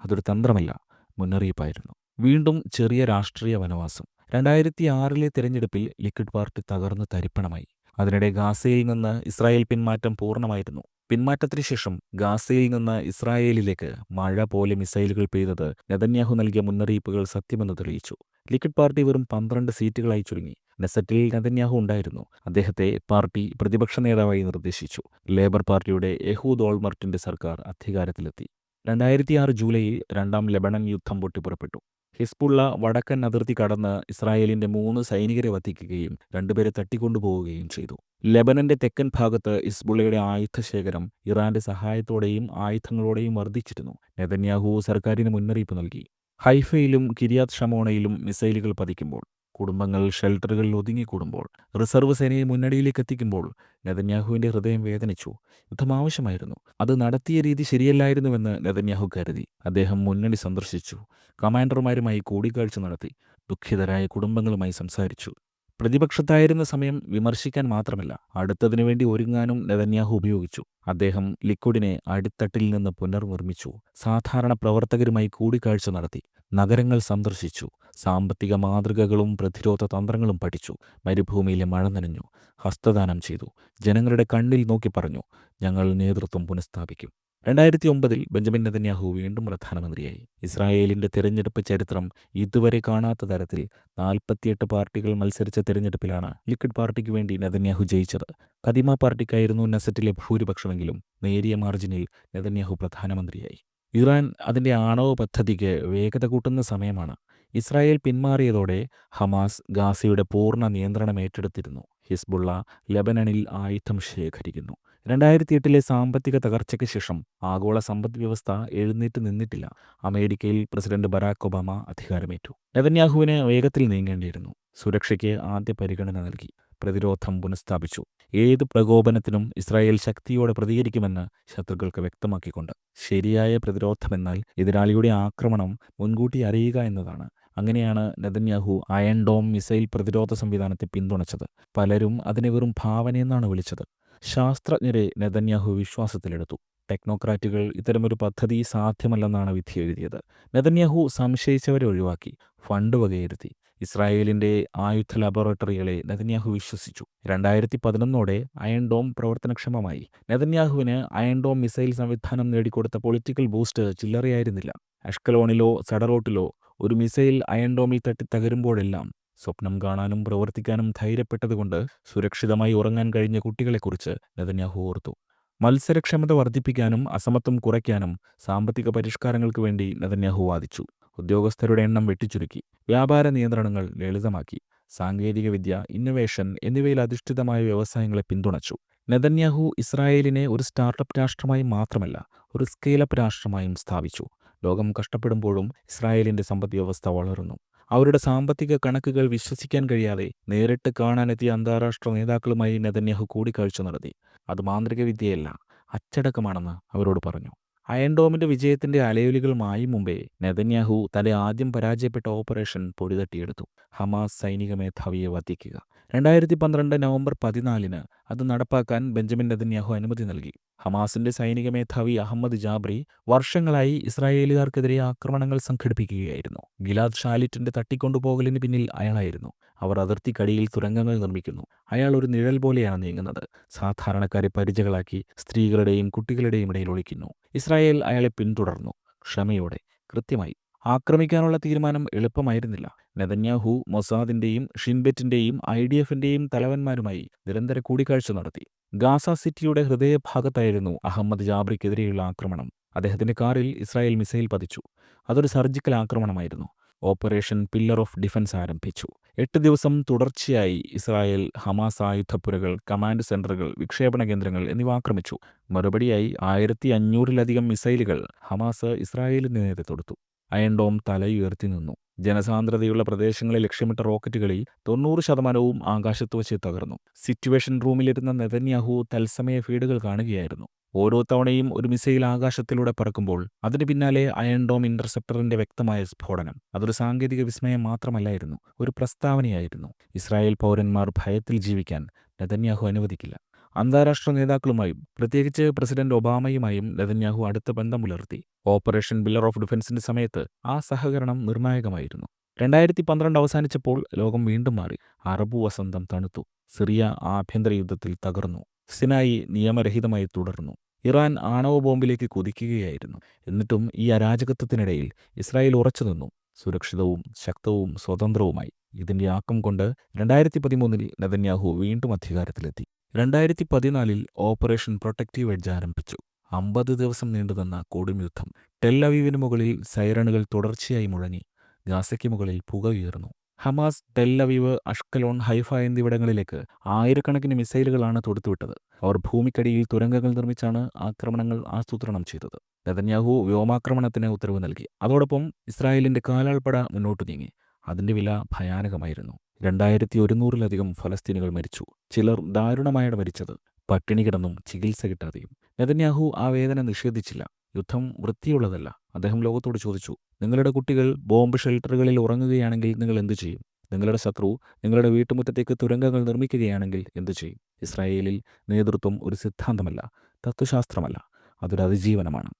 അതൊരു തന്ത്രമല്ല, മുന്നറിയിപ്പായിരുന്നു. വീണ്ടും ചെറിയ രാഷ്ട്രീയ വനവാസം. 2006-ലെ തിരഞ്ഞെടുപ്പിൽ ലിക്വിഡ് പാർട്ടി തകർന്ന് തരിപ്പണമായി. അതിനിടെ ഗാസയിൽ നിന്ന് ഇസ്രായേൽ പിന്മാറ്റം പൂർണ്ണമായിരുന്നു. പിന്മാറ്റത്തിന് ശേഷം ഗാസയിൽ നിന്ന് ഇസ്രായേലിലേക്ക് മഴ പോലെ മിസൈലുകൾ പെയ്തത് നെതന്യാഹു നൽകിയ മുന്നറിയിപ്പുകൾ സത്യമെന്ന് തെളിയിച്ചു. ലിക്വിഡ് പാർട്ടി വെറും 12 സീറ്റുകളായി ചുരുങ്ങി. നെസറ്റിൽ നെതന്യാഹു ഉണ്ടായിരുന്നു. അദ്ദേഹത്തെ പാർട്ടി പ്രതിപക്ഷ നേതാവായി നിർദ്ദേശിച്ചു. ലേബർ പാർട്ടിയുടെ യഹൂദ് ഓൾമർട്ടിന്റെ സർക്കാർ അധികാരത്തിലെത്തി. 2006 ജൂലൈയിൽ രണ്ടാം ലെബനൻ യുദ്ധം പൊട്ടിപ്പുറപ്പെട്ടു. ഹിസ്ബുള്ള വടക്കൻ അതിർത്തി കടന്ന് ഇസ്രായേലിന്റെ 3 സൈനികരെ വധിക്കുകയും 2 പേരെ തട്ടിക്കൊണ്ടുപോവുകയും ചെയ്തു. ലെബനന്റെ തെക്കൻ ഭാഗത്ത് ഹിസ്ബുള്ളയുടെ ആയുധശേഖരം ഇറാന്റെ സഹായത്തോടെയും ആയുധങ്ങളോടെയും വർദ്ധിച്ചിരുന്നു. നെതന്യാഹു സർക്കാരിന് മുന്നറിയിപ്പ് നൽകി. ഹൈഫയിലും കിരിയാത് ഷമോണയിലും മിസൈലുകൾ പതിക്കുമ്പോൾ, കുടുംബങ്ങൾ ഷെൽട്ടറുകളിൽ ഒതുങ്ങിക്കൂടുമ്പോൾ, റിസർവ് സേനയെ മുന്നണിയിലേക്ക് എത്തിക്കുമ്പോൾ നെതന്യാഹുവിന്റെ ഹൃദയം വേദനിച്ചു. യുദ്ധം ആവശ്യമായിരുന്നു. അത് നടത്തിയ രീതി ശരിയല്ലായിരുന്നുവെന്ന് നെതന്യാഹു കരുതി. അദ്ദേഹം മുന്നണി സന്ദർശിച്ചു. കമാൻഡർമാരുമായി കൂടിക്കാഴ്ച നടത്തി. ദുഃഖിതരായ കുടുംബങ്ങളുമായി സംസാരിച്ചു. പ്രതിപക്ഷത്തായിരുന്ന സമയം വിമർശിക്കാൻ മാത്രമല്ല, അടുത്തതിനു വേണ്ടി ഒരുങ്ങാനും നെതന്യാഹു ഉപയോഗിച്ചു. അദ്ദേഹം ലിക്വിഡിനെ അടിത്തട്ടിൽ നിന്ന് പുനർനിർമ്മിച്ചു. സാധാരണ പ്രവർത്തകരുമായി കൂടിക്കാഴ്ച നടത്തി. നഗരങ്ങൾ സന്ദർശിച്ചു. സാമ്പത്തിക മാതൃകകളും പ്രതിരോധ തന്ത്രങ്ങളും പഠിച്ചു. മരുഭൂമിയിലെ മഴ നനഞ്ഞു. ഹസ്തദാനം ചെയ്തു. ജനങ്ങളുടെ കണ്ണിൽ നോക്കി പറഞ്ഞു, ഞങ്ങൾ നേതൃത്വം പുനഃസ്ഥാപിക്കും. 2009 ബെഞ്ചമിൻ നെതന്യാഹു വീണ്ടും പ്രധാനമന്ത്രിയായി. ഇസ്രായേലിൻ്റെ തിരഞ്ഞെടുപ്പ് ചരിത്രം ഇതുവരെ കാണാത്ത തരത്തിൽ 48 പാർട്ടികൾ മത്സരിച്ച തിരഞ്ഞെടുപ്പിലാണ് ലിക്വിഡ് പാർട്ടിക്ക് വേണ്ടി നെതന്യാഹു ജയിച്ചത്. കദിമ പാർട്ടിക്കായിരുന്നു നെസറ്റിലെ ഭൂരിപക്ഷമെങ്കിലും നേരിയ മാർജിനിൽ നെതന്യാഹു പ്രധാനമന്ത്രിയായി. ഇറാൻ അതിൻ്റെ ആണവ പദ്ധതിക്ക് വേഗത കൂട്ടുന്ന സമയമാണ്. ഇസ്രായേൽ പിന്മാറിയതോടെ ഹമാസ് ഗാസയുടെ പൂർണ്ണ നിയന്ത്രണം ഏറ്റെടുത്തിരുന്നു. ഹിസ്ബുള്ള ലെബനനിൽ ആയുധം ശേഖരിക്കുന്നു. 2008 സാമ്പത്തിക തകർച്ചയ്ക്ക് ശേഷം ആഗോള സമ്പദ് വ്യവസ്ഥ എഴുന്നേറ്റ് നിന്നിട്ടില്ല. അമേരിക്കയിൽ പ്രസിഡന്റ് ബരാക് ഒബാമ അധികാരമേറ്റു. നെതന്യാഹുവിന് വേഗത്തിൽ നീങ്ങേണ്ടിയിരുന്നു. സുരക്ഷയ്ക്ക് ആദ്യ പരിഗണന നൽകി. പ്രതിരോധം പുനഃസ്ഥാപിച്ചു. ഏത് പ്രകോപനത്തിനും ഇസ്രായേൽ ശക്തിയോടെ പ്രതികരിക്കുമെന്ന് ശത്രുക്കൾക്ക് വ്യക്തമാക്കിക്കൊണ്ട്. ശരിയായ പ്രതിരോധമെന്നാൽ എതിരാളിയുടെ ആക്രമണം മുൻകൂട്ടി അറിയുക എന്നതാണ്. അങ്ങനെയാണ് നെതന്യാഹു അയൺ ഡോം മിസൈൽ പ്രതിരോധ സംവിധാനത്തെ പിന്തുണച്ചത്. പലരും അതിനെ വെറും ഭാവനയെന്നാണ് വിളിച്ചത്. ശാസ്ത്രജ്ഞരെ നെതന്യാഹു വിശ്വാസത്തിലെടുത്തു. ടെക്നോക്രാറ്റുകൾ ഇത്തരമൊരു പദ്ധതി സാധ്യമല്ലെന്നാണ് വിധി എഴുതിയത്. നെതന്യാഹു സംശയിച്ചവരെ ഒഴിവാക്കി. ഫണ്ട് വകയിരുത്തി. ഇസ്രായേലിൻ്റെ ആയുധ ലബോറട്ടറികളെ നെതന്യാഹു വിശ്വസിച്ചു. 2011 അയൺ ഡോം പ്രവർത്തനക്ഷമമായി. നെതന്യാഹുവിന് അയൺ ഡോം മിസൈൽ സംവിധാനം നേടിക്കൊടുത്ത പൊളിറ്റിക്കൽ ബൂസ്റ്റ് ചില്ലറയായിരുന്നില്ല. അഷ്കലോണിലോ സഡറോട്ടിലോ ഒരു മിസൈൽ അയൺ ഡോമിൽ തട്ടി തകരുമ്പോഴെല്ലാം സ്വപ്നം കാണാനും പ്രവർത്തിക്കാനും ധൈര്യപ്പെട്ടതുകൊണ്ട് സുരക്ഷിതമായി ഉറങ്ങാൻ കഴിഞ്ഞ കുട്ടികളെക്കുറിച്ച് നെതന്യാഹു ഓർത്തു. മത്സരക്ഷമത വർദ്ധിപ്പിക്കാനും അസമത്വം കുറയ്ക്കാനും സാമ്പത്തിക പരിഷ്കാരങ്ങൾക്ക് വേണ്ടി നെതന്യാഹു വാദിച്ചു. ഉദ്യോഗസ്ഥരുടെ എണ്ണം വെട്ടിച്ചുരുക്കി. വ്യാപാര നിയന്ത്രണങ്ങൾ ലളിതമാക്കി. സാങ്കേതികവിദ്യ, ഇന്നൊവേഷൻ എന്നിവയിൽ അധിഷ്ഠിതമായ വ്യവസായങ്ങളെ പിന്തുണച്ചു. നെതന്യാഹു ഇസ്രായേലിനെ ഒരു സ്റ്റാർട്ടപ്പ് രാഷ്ട്രമായി മാത്രമല്ല, ഒരു സ്കെയിലപ്പ് രാഷ്ട്രമായും സ്ഥാപിച്ചു. ലോകം കഷ്ടപ്പെടുമ്പോഴും ഇസ്രായേലിൻ്റെ സമ്പദ്വ്യവസ്ഥ വളർന്നു. അവരുടെ സാമ്പത്തിക കണക്കുകൾ വിശ്വസിക്കാൻ കഴിയാതെ നേരിട്ട് കാണാനെത്തിയ അന്താരാഷ്ട്ര നേതാക്കളുമായി നെതന്യാഹു കൂടിക്കാഴ്ച നടത്തി. അത് മാന്ത്രിക വിദ്യയല്ല, അച്ചടക്കമാണെന്ന് അവരോട് പറഞ്ഞു. അയൺ ഡോമിൻ്റെ വിജയത്തിൻ്റെ അലയൊലികൾ മായും മുമ്പേ നെതന്യാഹു തൻ്റെ ആദ്യം പരാജയപ്പെട്ട ഓപ്പറേഷൻ പൊടിതട്ടിയെടുത്തു. ഹമാസ് സൈനിക മേധാവിയെ വധിക്കുക. 2012 നവംബർ 14 അത് നടപ്പാക്കാൻ ബെഞ്ചമിൻ നെതന്യാഹു അനുമതി നൽകി. ഹമാസിൻ്റെ സൈനിക മേധാവി അഹമ്മദ് ജാബ്രി വർഷങ്ങളായി ഇസ്രായേലുകാർക്കെതിരെ ആക്രമണങ്ങൾ സംഘടിപ്പിക്കുകയായിരുന്നു. ഗിലാദ് ഷാലിറ്റിൻ്റെ തട്ടിക്കൊണ്ടുപോകലിന് പിന്നിൽ അയാളായിരുന്നു. അവർ അതിർത്തിക്കടിയിൽ തുരങ്കങ്ങൾ നിർമ്മിക്കുന്നു. അയാൾ ഒരു നിഴൽ പോലെയാണ് നീങ്ങുന്നത്. സാധാരണക്കാരെ പരിചകളാക്കി സ്ത്രീകളുടെയും കുട്ടികളുടെയും ഇടയിൽ ഒളിക്കുന്നു. ഇസ്രായേൽ അയാളെ പിന്തുടർന്നു. ക്ഷമയോടെ, കൃത്യമായി. ആക്രമിക്കാനുള്ള തീരുമാനം എളുപ്പമായിരുന്നില്ല. നെതന്യാഹു മൊസാദിൻ്റെയും ഷിൻബെറ്റിൻ്റെയും IDFൻ്റെയും തലവന്മാരുമായി നിരന്തര കൂടിക്കാഴ്ച നടത്തി. ഗാസ സിറ്റിയുടെ ഹൃദയഭാഗത്തായിരുന്നു അഹമ്മദ് ജാബ്രിക്കെതിരെയുള്ള ആക്രമണം. അദ്ദേഹത്തിൻ്റെ കാറിൽ ഇസ്രായേൽ മിസൈൽ പതിച്ചു. അതൊരു സർജിക്കൽ ആക്രമണമായിരുന്നു. ഓപ്പറേഷൻ പില്ലർ ഓഫ് ഡിഫൻസ് ആരംഭിച്ചു. 8 ദിവസം തുടർച്ചയായി ഇസ്രായേൽ ഹമാസ് ആയുധപ്പുരകൾ, കമാൻഡ് സെന്ററുകൾ, വിക്ഷേപണ കേന്ദ്രങ്ങൾ എന്നിവ ആക്രമിച്ചു. മറുപടിയായി 1500-ലധികം മിസൈലുകൾ ഹമാസ് ഇസ്രായേലിന് നേരെ തൊടുത്തു. അയൺ ഡോം തലയുയർത്തി നിന്നു. ജനസാന്ദ്രതയുള്ള പ്രദേശങ്ങളെ ലക്ഷ്യമിട്ട റോക്കറ്റുകളിൽ 90% ആകാശത്ത് വച്ച് തകർന്നു. സിറ്റുവേഷൻ റൂമിലിരുന്ന നെതന്യാഹു തത്സമയ ഫീഡുകൾ കാണുകയായിരുന്നു. ഓരോ തവണയും ഒരു മിസൈൽ ആകാശത്തിലൂടെ പറക്കുമ്പോൾ അതിന് പിന്നാലെ അയൺ ഡോം ഇന്റർസെപ്റ്ററിന്റെ വ്യക്തമായ സ്ഫോടനം. അതൊരു സാങ്കേതിക വിസ്മയം മാത്രമല്ലായിരുന്നു, ഒരു പ്രസ്താവനയായിരുന്നു. ഇസ്രായേൽ പൗരന്മാർ ഭയത്തിൽ ജീവിക്കാൻ നെതന്യാഹു അനുവദിക്കില്ല. അന്താരാഷ്ട്ര നേതാക്കളുമായും പ്രത്യേകിച്ച് പ്രസിഡന്റ് ഒബാമയുമായും നെതന്യാഹു അടുത്ത ബന്ധം പുലർത്തി. ഓപ്പറേഷൻ പില്ലർ ഓഫ് ഡിഫൻസിന്റെ സമയത്ത് ആ സഹകരണം നിർണായകമായിരുന്നു. 2012 അവസാനിച്ചപ്പോൾ ലോകം വീണ്ടും മാറി. അറബ് വസന്തം തണുത്തു. സിറിയ ആഭ്യന്തര യുദ്ധത്തിൽ തകർന്നു. സിനായി നിയമരഹിതമായി തുടർന്നു. ഇറാൻ ആണവ ബോംബിലേക്ക് കുതിക്കുകയായിരുന്നു. എന്നിട്ടും ഈ അരാജകത്വത്തിനിടയിൽ ഇസ്രായേൽ ഉറച്ചുനിന്നു, സുരക്ഷിതവും ശക്തവും സ്വതന്ത്രവുമായി. ഇതിൻ്റെ ആക്കം കൊണ്ട് 2013 നെതന്യാഹു വീണ്ടും അധികാരത്തിലെത്തി. 2014 ഓപ്പറേഷൻ പ്രൊട്ടക്റ്റീവ് എഡ്ജ് ആരംഭിച്ചു. 50 ദിവസം നീണ്ടുനിന്ന കൊടും യുദ്ധം. ടെൽ അവീവിന് മുകളിൽ സൈറണുകൾ തുടർച്ചയായി മുഴങ്ങി. ഗാസയ്ക്ക് മുകളിൽ പുക ഉയർന്നു. Hamas Tel Aviv, Ashkelon, Haifa എന്നിവിടങ്ങളിലേക്ക് ആയിരക്കണക്കിന് മിസൈലുകളാണ് തൊടുത്തുവിട്ടത്. അവർ ഭൂമിക്കടിയിൽ തുരങ്കങ്ങൾ നിർമ്മിച്ചാണ് ആക്രമണങ്ങൾ ആസൂത്രണം ചെയ്തത്. നെതന്യാഹു വ്യോമാക്രമണത്തിന് ഉത്തരവ് നൽകി. അതോടൊപ്പം ഇസ്രായേലിൻ്റെ കാലാൾപ്പട മുന്നോട്ടു നീങ്ങി. അതിൻ്റെ വില ഭയാനകമായിരുന്നു. 2100-ലധികം ഫലസ്തീനുകൾ മരിച്ചു. ചിലർ ദാരുണമായാണ് മരിച്ചത്, പട്ടിണി കിടന്നും ചികിത്സ കിട്ടാതെയും. നെതന്യാഹു ആ വേദന നിഷേധിച്ചില്ല. യുദ്ധം വൃത്തിയുള്ളതല്ല. അദ്ദേഹം ലോകത്തോട് ചോദിച്ചു, നിങ്ങളുടെ കുട്ടികൾ ബോംബ് ഷെൽട്ടറുകളിൽ ഉറങ്ങുകയാണെങ്കിൽ നിങ്ങൾ എന്തു ചെയ്യും? നിങ്ങളുടെ ശത്രു നിങ്ങളുടെ വീട്ടുമുറ്റത്തേക്ക് തുരങ്കങ്ങൾ നിർമ്മിക്കുകയാണെങ്കിൽ എന്തു ചെയ്യും? ഇസ്രായേലിൽ നേതൃത്വം ഒരു സിദ്ധാന്തമല്ല, തത്വശാസ്ത്രമല്ല, അതൊരു അതിജീവനമാണ്.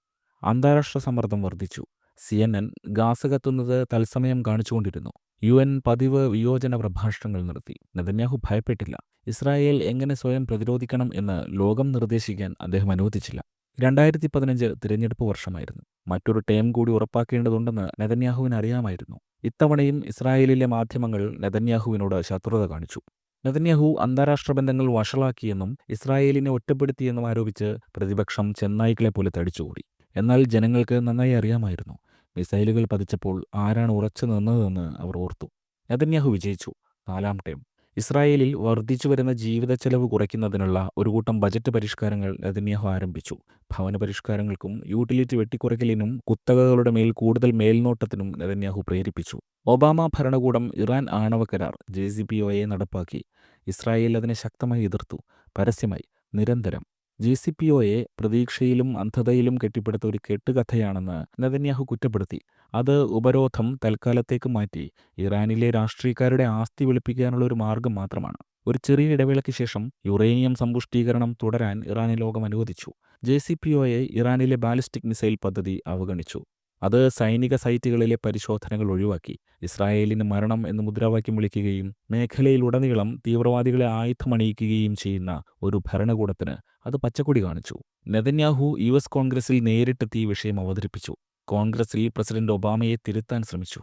അന്താരാഷ്ട്ര സമ്മർദ്ദം വർദ്ധിച്ചു. CNN ഗാസ കത്തുന്നത് തത്സമയം കാണിച്ചുകൊണ്ടിരുന്നു. UN പതിവ് വിയോജന പ്രഭാഷണങ്ങൾ നിർത്തി. നെതന്യാഹു ഭയപ്പെട്ടില്ല. ഇസ്രായേൽ എങ്ങനെ സ്വയം പ്രതിരോധിക്കണം എന്ന് ലോകം നിർദ്ദേശിക്കാൻ അദ്ദേഹം അനുവദിച്ചില്ല. 2015 തിരഞ്ഞെടുപ്പ് വർഷമായിരുന്നു. മറ്റൊരു ടേം കൂടി ഉറപ്പാക്കേണ്ടതുണ്ടെന്ന് നെതന്യാഹുവിന് അറിയാമായിരുന്നു. ഇത്തവണയും ഇസ്രായേലിലെ മാധ്യമങ്ങൾ നെതന്യാഹുവിനോട് ശത്രുത കാണിച്ചു. നെതന്യാഹു അന്താരാഷ്ട്ര ബന്ധങ്ങൾ വഷളാക്കിയെന്നും ഇസ്രായേലിനെ ഒറ്റപ്പെടുത്തിയെന്നും ആരോപിച്ച് പ്രതിപക്ഷം ചെന്നായ്ക്കളെപ്പോലെ തടിച്ചുകൂടി. എന്നാൽ ജനങ്ങൾക്ക് നന്നായി അറിയാമായിരുന്നു. മിസൈലുകൾ പതിച്ചപ്പോൾ ആരാണ് ഉറച്ചു നിന്നതെന്ന് അവർ ഓർത്തു. നെതന്യാഹു വിജയിച്ചു. 4ാം ടേം. ഇസ്രായേലിൽ വർദ്ധിച്ചുവരുന്ന ജീവിതച്ചെലവ് കുറയ്ക്കുന്നതിനുള്ള ഒരു കൂട്ടം ബജറ്റ് പരിഷ്കാരങ്ങൾ നെതന്യാഹു ആരംഭിച്ചു. ഭവന പരിഷ്കാരങ്ങൾക്കും യൂട്ടിലിറ്റി വെട്ടിക്കുറയ്ക്കലിനും കുത്തകകളുടെ മേൽ കൂടുതൽ മേൽനോട്ടത്തിനും നെതന്യാഹു പ്രേരിപ്പിച്ചു. ഒബാമ ഭരണകൂടം ഇറാൻ ആണവ കരാർ JCPOA നടപ്പാക്കി. ഇസ്രായേൽ അതിനെ ശക്തമായി എതിർത്തു. പരസ്യമായി, നിരന്തരം. JCPOA പ്രതീക്ഷയിലും അന്ധതയിലും കെട്ടിപ്പടുത്ത ഒരു കെട്ടുകഥയാണെന്ന് നെതന്യാഹു കുറ്റപ്പെടുത്തി. അത് ഉപരോധം തൽക്കാലത്തേക്ക് മാറ്റി ഇറാനിലെ രാഷ്ട്രീയക്കാരുടെ ആസ്തി വെളുപ്പിക്കാനുള്ള ഒരു മാർഗം മാത്രമാണ്. ഒരു ചെറിയ ഇടവേളയ്ക്ക് ശേഷം യുറേനിയം സമ്പുഷ്ടീകരണം തുടരാൻ ഇറാനെ ലോകം അനുവദിച്ചു. JCPOA ഇറാനിലെ ബാലിസ്റ്റിക് മിസൈൽ പദ്ധതി അവഗണിച്ചു. അത് സൈനിക സൈറ്റുകളിലെ പരിശോധനകൾ ഒഴിവാക്കി. ഇസ്രായേലിന് മരണം എന്ന് മുദ്രാവാക്യം വിളിക്കുകയും മേഖലയിലുടനീളം തീവ്രവാദികളെ ആയുധമണിയിക്കുകയും ചെയ്യുന്ന ഒരു ഭരണകൂടത്തിന് അത് പച്ചക്കൊടി കാണിച്ചു. നെതന്യാഹു US കോൺഗ്രസിൽ നേരിട്ടെത്തി ഈ വിഷയം അവതരിപ്പിച്ചു. കോൺഗ്രസിൽ പ്രസിഡന്റ് ഒബാമയെ തിരുത്താൻ ശ്രമിച്ചു.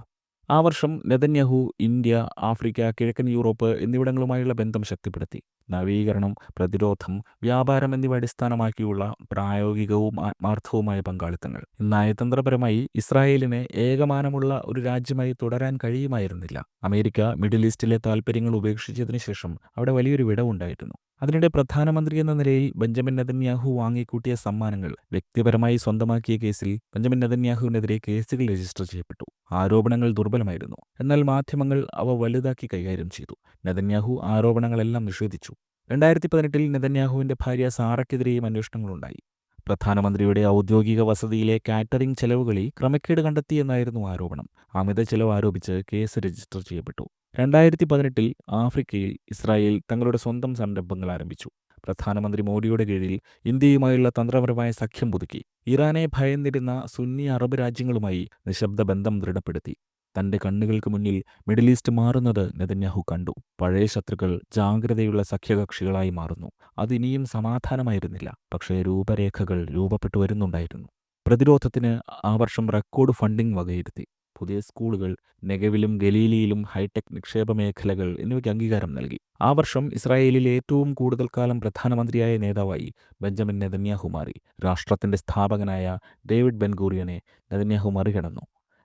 ആ വർഷം നെതന്യാഹു ഇന്ത്യ, ആഫ്രിക്ക, കിഴക്കൻ യൂറോപ്പ് എന്നിവിടങ്ങളുമായുള്ള ബന്ധം ശക്തിപ്പെടുത്തി. നവീകരണം, പ്രതിരോധം, വ്യാപാരം എന്നിവ അടിസ്ഥാനമാക്കിയുള്ള പ്രായോഗികവും ആത്മാർത്ഥവുമായ പങ്കാളിത്തങ്ങൾ. നയതന്ത്രപരമായി ഇസ്രായേലിനെ ഏകമാനമുള്ള ഒരു രാജ്യമായി തുടരാൻ കഴിയുമായിരുന്നില്ല. അമേരിക്ക മിഡിൽ ഈസ്റ്റിലെ താൽപ്പര്യങ്ങൾ ഉപേക്ഷിച്ചതിനു ശേഷം അവിടെ വലിയൊരു വിടവുണ്ടായിരുന്നു. അതിനിടെ പ്രധാനമന്ത്രി എന്ന നിലയിൽ ബെഞ്ചമിൻ നെതന്യാഹു വാങ്ങിക്കൂട്ടിയ സമ്മാനങ്ങൾ വ്യക്തിപരമായി സ്വന്തമാക്കിയ കേസിൽ ബെഞ്ചമിൻ നെതന്യാഹുവിനെതിരെ കേസുകൾ രജിസ്റ്റർ ചെയ്യപ്പെട്ടു. ആരോപണങ്ങൾ ദുർബലമായിരുന്നു. എന്നാൽ മാധ്യമങ്ങൾ അവ വലുതാക്കി കൈകാര്യം ചെയ്തു. നെതന്യാഹു ആരോപണങ്ങളെല്ലാം നിഷേധിച്ചു. 2018 നെതന്യാഹുവിന്റെ ഭാര്യ സാറയ്ക്കെതിരെയും അന്വേഷണങ്ങളുണ്ടായി. പ്രധാനമന്ത്രിയുടെ ഔദ്യോഗിക വസതിയിലെ കാറ്ററിംഗ് ചെലവുകളിൽ ക്രമക്കേട് കണ്ടെത്തിയെന്നായിരുന്നു ആരോപണം. അമിത ചെലവ് ആരോപിച്ച് കേസ് രജിസ്റ്റർ ചെയ്യപ്പെട്ടു. 2018 ആഫ്രിക്കയിൽ ഇസ്രായേൽ തങ്ങളുടെ സ്വന്തം സംരംഭങ്ങൾ ആരംഭിച്ചു. പ്രധാനമന്ത്രി മോഡിയുടെ കീഴിൽ ഇന്ത്യയുമായുള്ള തന്ത്രപരമായ സഖ്യം പുതുക്കി. ഇറാനെ ഭയന്നിരുന്ന സുന്നി അറബ് രാജ്യങ്ങളുമായി നിശബ്ദ ബന്ധം ദൃഢപ്പെടുത്തി. തന്റെ കണ്ണുകൾക്ക് മുന്നിൽ മിഡിൽ ഈസ്റ്റ് മാറുന്നത് നെതന്യാഹു കണ്ടു. പഴയ ശത്രുക്കൾ ജാഗ്രതയുള്ള സഖ്യകക്ഷികളായി മാറുന്നു. അതിനിയും സമാധാനമായിരുന്നില്ല. പക്ഷേ രൂപരേഖകൾ രൂപപ്പെട്ടു വരുന്നുണ്ടായിരുന്നു. പ്രതിരോധത്തിന് ആ വർഷം റെക്കോർഡ് ഫണ്ടിംഗ് വകയിരുത്തി. പുതിയ സ്കൂളുകൾ, നെഗവിലും ഗലീലിയിലും ഹൈടെക് നിക്ഷേപ മേഖലകൾ എന്നിവയ്ക്ക് അംഗീകാരം നൽകി. ആ വർഷം ഇസ്രായേലിൽ ഏറ്റവും കൂടുതൽ കാലം പ്രധാനമന്ത്രിയായ നേതാവായി ബെഞ്ചമിൻ നെതന്യാഹു മാറി. രാഷ്ട്രത്തിന്റെ സ്ഥാപകനായ ഡേവിഡ് ബെൻ ഗൂറിയനെ നെതന്യാഹു മറികടന്നു.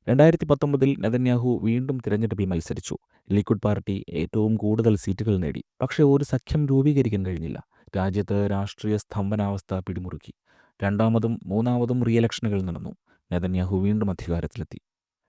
2019 നെതന്യാഹു വീണ്ടും തിരഞ്ഞെടുപ്പിൽ മത്സരിച്ചു. ലിക്വിഡ് പാർട്ടി ഏറ്റവും കൂടുതൽ സീറ്റുകൾ നേടി. പക്ഷേ ഒരു സഖ്യം രൂപീകരിക്കാൻ കഴിഞ്ഞില്ല. രാജ്യത്ത് രാഷ്ട്രീയ സ്തംഭനാവസ്ഥ പിടിമുറുക്കി. രണ്ടാമതും മൂന്നാമതും റീഇലക്ഷനുകൾ നടന്നു. നെതന്യാഹു വീണ്ടും അധികാരത്തിലെത്തി.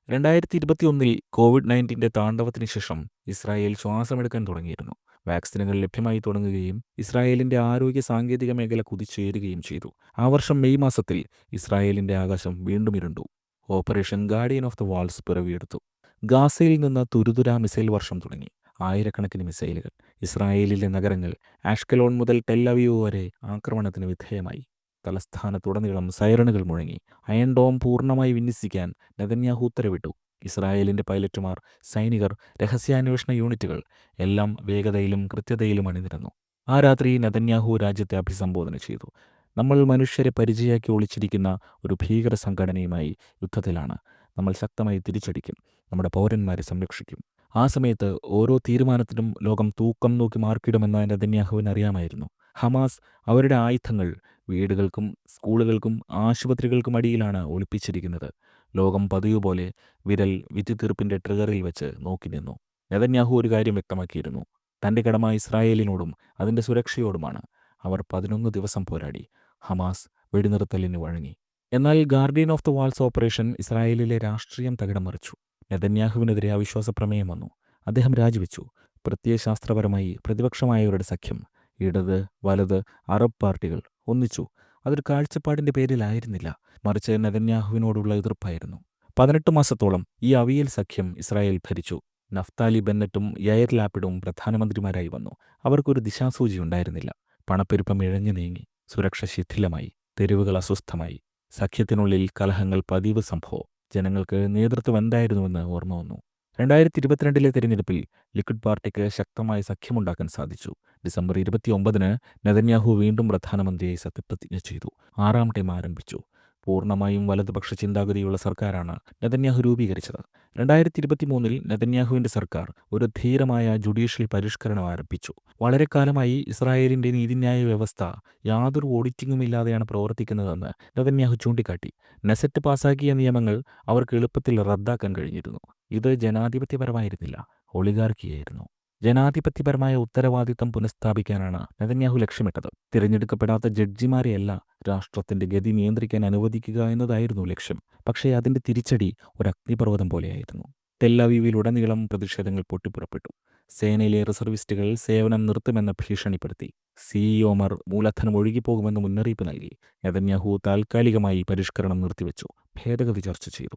2021 COVID-19 താണ്ഡവത്തിന് ശേഷം ഇസ്രായേൽ ശ്വാസമെടുക്കാൻ തുടങ്ങിയിരുന്നു. വാക്സിനുകൾ ലഭ്യമായി തുടങ്ങുകയും ഇസ്രായേലിന്റെ ആരോഗ്യ സാങ്കേതിക മേഖല കുതിച്ചുയരുകയും ചെയ്തു. ആ വർഷം മെയ് മാസത്തിൽ ഇസ്രായേലിന്റെ ആകാശം വീണ്ടും ഇരുണ്ടു. Operation guardian of the walls പിറവിയെടുത്തു. ഗാസയിൽ നിന്ന് തുരുതുരാ മിസൈൽ വർഷം തുടങ്ങി. ആയിരക്കണക്കിന് മിസൈലുകൾ. ഇസ്രായേലിലെ നഗരങ്ങൾ ആഷ്കലോൺ മുതൽ ടെൽ-അവീവ് വരെ ആക്രമണത്തിന് വിധേയമായി. തലസ്ഥാനത്തുടനീളം സൈറണുകൾ മുഴങ്ങി. അയൺ ഡോം പൂർണ്ണമായി വിന്യസിക്കാൻ നെതന്യാഹു ഉത്തരവിട്ടു. ഇസ്രായേലിന്റെ പൈലറ്റുമാർ, സൈനികർ, രഹസ്യാന്വേഷണ യൂണിറ്റുകൾ എല്ലാം വേഗതയിലും കൃത്യതയിലും അണിനിരന്നു. ആ രാത്രി നെതന്യാഹു രാജ്യത്തെ അഭിസംബോധന ചെയ്തു. നമ്മൾ മനുഷ്യരെ പരിചയാക്കി ഒളിച്ചിരിക്കുന്ന ഒരു ഭീകര സംഘടനയുമായി യുദ്ധത്തിലാണ്. നമ്മൾ ശക്തമായി തിരിച്ചടിക്കും. നമ്മുടെ പൗരന്മാരെ സംരക്ഷിക്കും. ആ സമയത്ത് ഓരോ തീരുമാനത്തിനും ലോകം തൂക്കം നോക്കി മാർക്കിടുമെന്ന് നെതന്യാഹുവിന് അറിയാമായിരുന്നു. ഹമാസ് അവരുടെ ആയുധങ്ങൾ വീടുകൾക്കും സ്കൂളുകൾക്കും ആശുപത്രികൾക്കും അടിയിലാണ് ഒളിപ്പിച്ചിരിക്കുന്നത്. ലോകം പതിവ് പോലെ വിരൽ വിധിതീർപ്പിന്റെ ട്രിഗറിൽ വെച്ച് നോക്കി നിന്നു. നെതന്യാഹു ഒരു കാര്യം വ്യക്തമാക്കിയിരുന്നു. തന്റെ കടമ ഇസ്രായേലിനോടും അതിന്റെ സുരക്ഷയോടുമാണ്. അവർ 11 ദിവസം പോരാടി. ഹമാസ് വെടിനിർത്തലിന് വഴങ്ങി. എന്നാൽ guardian of the walls operation ഇസ്രായേലിലെ രാഷ്ട്രീയം തകിടം മറിച്ചു. നെതന്യാഹുവിനെതിരെ അവിശ്വാസ പ്രമേയം വന്നു. അദ്ദേഹം രാജിവെച്ചു. പ്രത്യയശാസ്ത്രപരമായി പ്രതിപക്ഷമായവരുടെ സഖ്യം, ഇടത്, വലത്, അറബ് പാർട്ടികൾ ഒന്നിച്ചു. അതൊരു കാഴ്ചപ്പാടിന്റെ പേരിലായിരുന്നില്ല, മറിച്ച് നെതന്യാഹുവിനോടുള്ള എതിർപ്പായിരുന്നു. 18 മാസത്തോളം ഈ അവിയൽ സഖ്യം ഇസ്രായേൽ ഭരിച്ചു. നഫ്താലി ബെന്നറ്റും യൈർ ലാപിഡും പ്രധാനമന്ത്രിമാരായി വന്നു. അവർക്കൊരു ദിശാസൂചി ഉണ്ടായിരുന്നില്ല. പണപ്പെരുപ്പം ഇഴഞ്ഞു നീങ്ങി. സുരക്ഷ ശിഥിലമായി. തെരുവുകൾ അസ്വസ്ഥമായി. സഖ്യത്തിനുള്ളിൽ കലഹങ്ങൾ പതിവ് സംഭവം. ജനങ്ങൾക്ക് നേതൃത്വം എന്തായിരുന്നുവെന്ന് ഓർമ്മ വന്നു. 2022 തിരഞ്ഞെടുപ്പിൽ ലിക്വിഡ് പാർട്ടിക്ക് ശക്തമായ സഖ്യമുണ്ടാക്കാൻ സാധിച്ചു. ഡിസംബർ 29 നെതന്യാഹു വീണ്ടും പ്രധാനമന്ത്രിയായി സത്യപ്രതിജ്ഞ ചെയ്തു. 6ാം ടൈം ആരംഭിച്ചു. പൂർണ്ണമായും വലതുപക്ഷ ചിന്താഗതിയുള്ള സർക്കാരാണ് നെതന്യാഹു രൂപീകരിച്ചത്. 2023 നെതന്യാഹുവിന്റെ സർക്കാർ ഒരു ധീരമായ ജുഡീഷ്യൽ പരിഷ്കരണം ആരംഭിച്ചു. വളരെ കാലമായി ഇസ്രായേലിന്റെ നീതിന്യായ വ്യവസ്ഥ യാതൊരു ഓഡിറ്റിംഗുമില്ലാതെയാണ് പ്രവർത്തിക്കുന്നതെന്ന് നെതന്യാഹു ചൂണ്ടിക്കാട്ടി. നെസറ്റ് പാസാക്കിയ നിയമങ്ങൾ അവർക്ക് എളുപ്പത്തിൽ റദ്ദാക്കാൻ കഴിഞ്ഞിരുന്നു. ഇത് ജനാധിപത്യപരമായിരുന്നില്ല, ഒളിഗാർക്കിയായിരുന്നു. ജനാധിപത്യപരമായ ഉത്തരവാദിത്തം പുനഃസ്ഥാപിക്കാനാണ് നെതന്യാഹു ലക്ഷ്യമിട്ടത്. തിരഞ്ഞെടുക്കപ്പെടാത്ത ജഡ്ജിമാരെയല്ല രാഷ്ട്രത്തിന്റെ ഗതി നിയന്ത്രിക്കാൻ അനുവദിക്കുക എന്നതായിരുന്നു ലക്ഷ്യം. പക്ഷേ അതിന്റെ തിരിച്ചടി ഒരു അഗ്നിപർവ്വതം പോലെയായിരുന്നു. ടെല്ലവീവിലുടനീളം പ്രതിഷേധങ്ങൾ പൊട്ടിപ്പുറപ്പെട്ടു. സേനയിലെ റിസർവിസ്റ്റുകൾ സേവനം നിർത്തുമെന്ന് ഭീഷണിപ്പെടുത്തി. സിഇഒമാർ മൂലധനം ഒഴുകിപ്പോകുമെന്ന് മുന്നറിയിപ്പ് നൽകി. നെതന്യാഹു താൽക്കാലികമായി പരിഷ്കരണം നിർത്തിവെച്ചു. ഭേദഗതി ചർച്ച ചെയ്തു.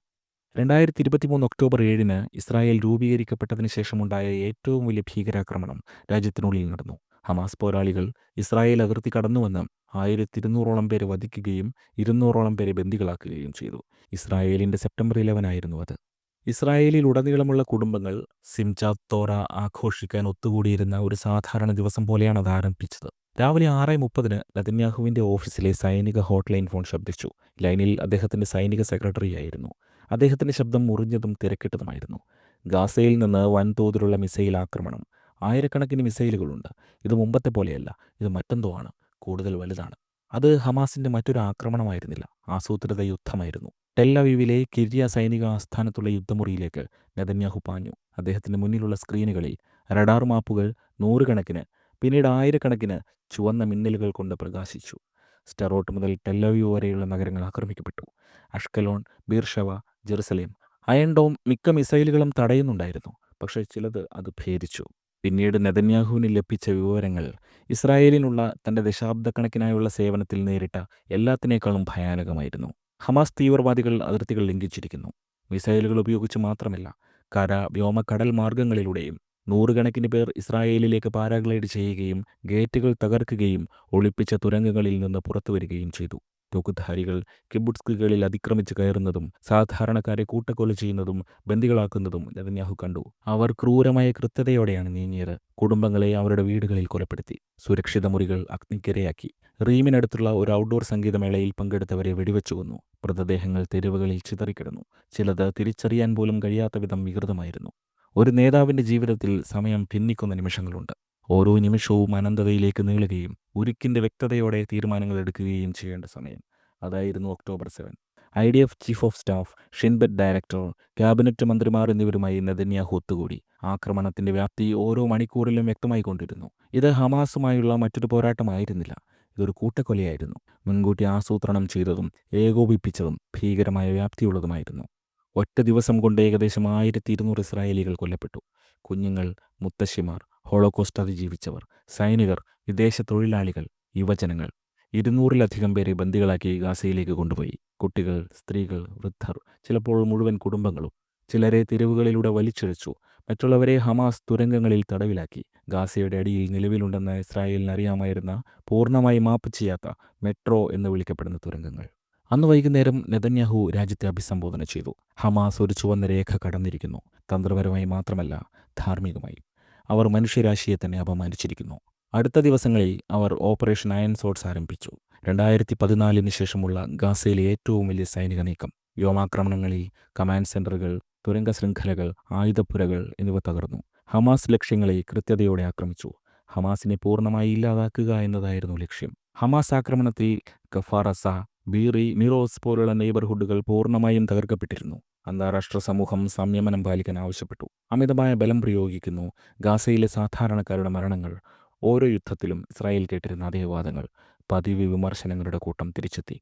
2023 ഒക്ടോബർ 7 ഇസ്രായേൽ രൂപീകരിക്കപ്പെട്ടതിന് ശേഷമുണ്ടായ ഏറ്റവും വലിയ ഭീകരാക്രമണം രാജ്യത്തിനുള്ളിൽ നടന്നു. ഹമാസ് പോരാളികൾ ഇസ്രായേൽ അതിർത്തി കടന്നുവന്ന് 1200ഓളം പേരെ വധിക്കുകയും 200ഓളം പേരെ ബന്ദികളാക്കുകയും ചെയ്തു. ഇസ്രായേലിന്റെ സെപ്റ്റംബർ 11 ആയിരുന്നു അത്. ഇസ്രായേലിലുടനീളമുള്ള കുടുംബങ്ങൾ സിംചാത്ത് തോറ ആഘോഷിക്കാൻ ഒത്തുകൂടിയിരുന്ന ഒരു സാധാരണ ദിവസം പോലെയാണ് അത് ആരംഭിച്ചത്. രാവിലെ 6:30 നെതന്യാഹുവിന്റെ ഓഫീസിലെ സൈനിക ഹോട്ട്ലൈൻ ഫോൺ ശബ്ദിച്ചു. ലൈനിൽ അദ്ദേഹത്തിന്റെ സൈനിക സെക്രട്ടറിയായിരുന്നു. അദ്ദേഹത്തിന്റെ ശബ്ദം മുറിഞ്ഞതും തിരക്കിട്ടതുമായിരുന്നു. ഗാസയിൽ നിന്ന് വൻതോതിലുള്ള മിസൈൽ ആക്രമണം. ആയിരക്കണക്കിന് മിസൈലുകളുണ്ട്. ഇത് മുമ്പത്തെ പോലെയല്ല. ഇത് മറ്റെന്തോ ആണ്. കൂടുതൽ വലുതാണ്. അത് ഹമാസിന്റെ മറ്റൊരു ആക്രമണമായിരുന്നില്ല. ആസൂത്രിത യുദ്ധമായിരുന്നു. ടെല്ലവീവിലെ കിര്യ സൈനിക ആസ്ഥാനത്തുള്ള യുദ്ധമുറിയിലേക്ക് നെതന്യാഹു പാഞ്ഞു. അദ്ദേഹത്തിന്റെ മുന്നിലുള്ള സ്ക്രീനുകളിൽ റഡാർ മാപ്പുകൾ നൂറുകണക്കിന്, പിന്നീട് ആയിരക്കണക്കിന് ചുവന്ന മിന്നലുകൾ കൊണ്ട് പ്രകാശിച്ചു. സ്റ്റെറോട്ട് മുതൽ ടെല്ലവീവ് വരെയുള്ള നഗരങ്ങൾ ആക്രമിക്കപ്പെട്ടു. അഷ്കലോൺ, ബീർഷവ, ജെറുസലേം, അയൺ ഡോം മിക്ക മിസൈലുകളും തടയുന്നുണ്ടായിരുന്നു. പക്ഷേ ചിലത് അത് ഭേദിച്ചു. പിന്നീട് നെതന്യാഹുവിന് ലഭിച്ച വിവരങ്ങൾ ഇസ്രായേലിനുള്ള തന്റെ ദശാബ്ദക്കണക്കിനായുള്ള സേവനത്തിൽ നേരിട്ട എല്ലാത്തിനേക്കാളും ഭയാനകമായിരുന്നു. ഹമാസ് തീവ്രവാദികൾ അതിർത്തികൾ ലംഘിച്ചിരിക്കുന്നു. മിസൈലുകൾ ഉപയോഗിച്ച് മാത്രമല്ല, കര, വ്യോമ, കടൽ മാർഗങ്ങളിലൂടെയും നൂറുകണക്കിന് പേർ ഇസ്രായേലിലേക്ക് പാരാഗ്ലൈഡ് ചെയ്യുകയും ഗേറ്റുകൾ തകർക്കുകയും ഒളിപ്പിച്ച തുരങ്കങ്ങളിൽ നിന്ന് പുറത്തുവരികയും ചെയ്തു. തോക്കുധാരികൾ കിബുട്സ്കുകളിൽ അതിക്രമിച്ച് കയറുന്നതും സാധാരണക്കാരെ കൂട്ടക്കൊല ചെയ്യുന്നതും ബന്ദികളാക്കുന്നതും നെതന്യാഹു കണ്ടു. അവർ ക്രൂരമായ കൃത്യതയോടെയാണ് നീങ്ങിയത്. കുടുംബങ്ങളെ അവരുടെ വീടുകളിൽ കൊലപ്പെടുത്തി. സുരക്ഷിത മുറികൾ അഗ്നിക്കിരയാക്കി. റീമിനടുത്തുള്ള ഒരു ഔട്ട്ഡോർ സംഗീതമേളയിൽ പങ്കെടുത്തവരെ വെടിവെച്ചു കൊന്നു. മൃതദേഹങ്ങൾ തെരുവുകളിൽ ചിതറിക്കിടന്നു. ചിലത് തിരിച്ചറിയാൻ പോലും കഴിയാത്ത വിധം വികൃതമായിരുന്നു. ഒരു നേതാവിന്റെ ജീവിതത്തിൽ സമയം ഭിന്നിക്കുന്ന നിമിഷങ്ങളുണ്ട്. ഓരോ നിമിഷവും അനന്തതയിലേക്ക് നീളുകയും ഉരുക്കിന്റെ വ്യക്തതയോടെ തീരുമാനങ്ങൾ എടുക്കുകയും ചെയ്യേണ്ട സമയം. അതായിരുന്നു October 7. IDF chief of staff, Shin Bet director, cabinet മന്ത്രിമാർ എന്നിവരുമായി നെതന്യാഹു ഒത്തുകൂടി. ആക്രമണത്തിന്റെ വ്യാപ്തി ഓരോ മണിക്കൂറിലും വ്യക്തമായിക്കൊണ്ടിരുന്നു. ഇത് ഹമാസുമായുള്ള മറ്റൊരു പോരാട്ടമായിരുന്നില്ല. ഇതൊരു കൂട്ടക്കൊലയായിരുന്നു. മുൻകൂട്ടി ആസൂത്രണം ചെയ്തതും ഏകോപിപ്പിച്ചതും ഭീകരമായ വ്യാപ്തിയുള്ളതുമായിരുന്നു. ഒറ്റ ദിവസം കൊണ്ട് ഏകദേശം 1200 ഇസ്രായേലികൾ കൊല്ലപ്പെട്ടു. കുഞ്ഞുങ്ങൾ, മുത്തശ്ശിമാർ, ഹോളോകോസ്റ്റ് അതിജീവിച്ചവർ, സൈനികർ, വിദേശ തൊഴിലാളികൾ, യുവജനങ്ങൾ. 200-ലധികം പേരെ ബന്ദികളാക്കി ഗാസയിലേക്ക് കൊണ്ടുപോയി. കുട്ടികൾ, സ്ത്രീകൾ, വൃദ്ധർ, ചിലപ്പോൾ മുഴുവൻ കുടുംബങ്ങളും. ചിലരെ തെരുവുകളിലൂടെ വലിച്ചിഴച്ചു. മറ്റുള്ളവരെ ഹമാസ് തുരങ്കങ്ങളിൽ തടവിലാക്കി. ഗാസയുടെ അടിയിൽ നിലവിലുണ്ടെന്ന് ഇസ്രായേലിന് അറിയാമായിരുന്ന, പൂർണ്ണമായി മാപ്പ് ചെയ്യാത്ത മെട്രോ എന്ന് വിളിക്കപ്പെടുന്ന തുരങ്കങ്ങൾ. അന്ന് വൈകുന്നേരം നെതന്യാഹു രാജ്യത്തെ അഭിസംബോധന ചെയ്തു. ഹമാസ് ഒരു ചുവന്ന രേഖ കടന്നിരിക്കുന്നു. തന്ത്രപരമായി മാത്രമല്ല, ധാർമ്മികമായി. അവർ മനുഷ്യരാശിയെ തന്നെ അപമാനിച്ചിരിക്കുന്നു. അടുത്ത ദിവസങ്ങളിൽ അവർ ഓപ്പറേഷൻ അയൺ സോഡ്സ് ആരംഭിച്ചു. 2014 ശേഷമുള്ള ഗാസയിലെ ഏറ്റവും വലിയ സൈനിക നീക്കം. വ്യോമാക്രമണങ്ങളിൽ കമാൻഡ് സെന്ററുകൾ, തുരങ്ക ശൃംഖലകൾ, ആയുധപ്പുരകൾ എന്നിവ തകർന്നു. ഹമാസ് ലക്ഷ്യങ്ങളെ കൃത്യതയോടെ ആക്രമിച്ചു. ഹമാസിനെ പൂർണ്ണമായി ഇല്ലാതാക്കുക എന്നതായിരുന്നു ലക്ഷ്യം. ഹമാസ് ആക്രമണത്തിൽ കഫാറസ, ബീറി, മിറോസ് പോലുള്ള നെയ്ബർഹുഡുകൾ പൂർണ്ണമായും തകർക്കപ്പെട്ടിരുന്നു. അന്താരാഷ്ട്ര സമൂഹം സംയമനം പാലിക്കാൻ ആവശ്യപ്പെട്ടു. അമിതമായ ബലം പ്രയോഗിക്കുന്നു. ഗാസയിലെ സാധാരണക്കാരുടെ മരണങ്ങൾ. ഓരോ യുദ്ധത്തിലും ഇസ്രായേൽ കേട്ടിരുന്ന അതേ വാദങ്ങൾ. പതിവ് വിമർശനങ്ങളുടെ കൂട്ടം തിരിച്ചെത്തി.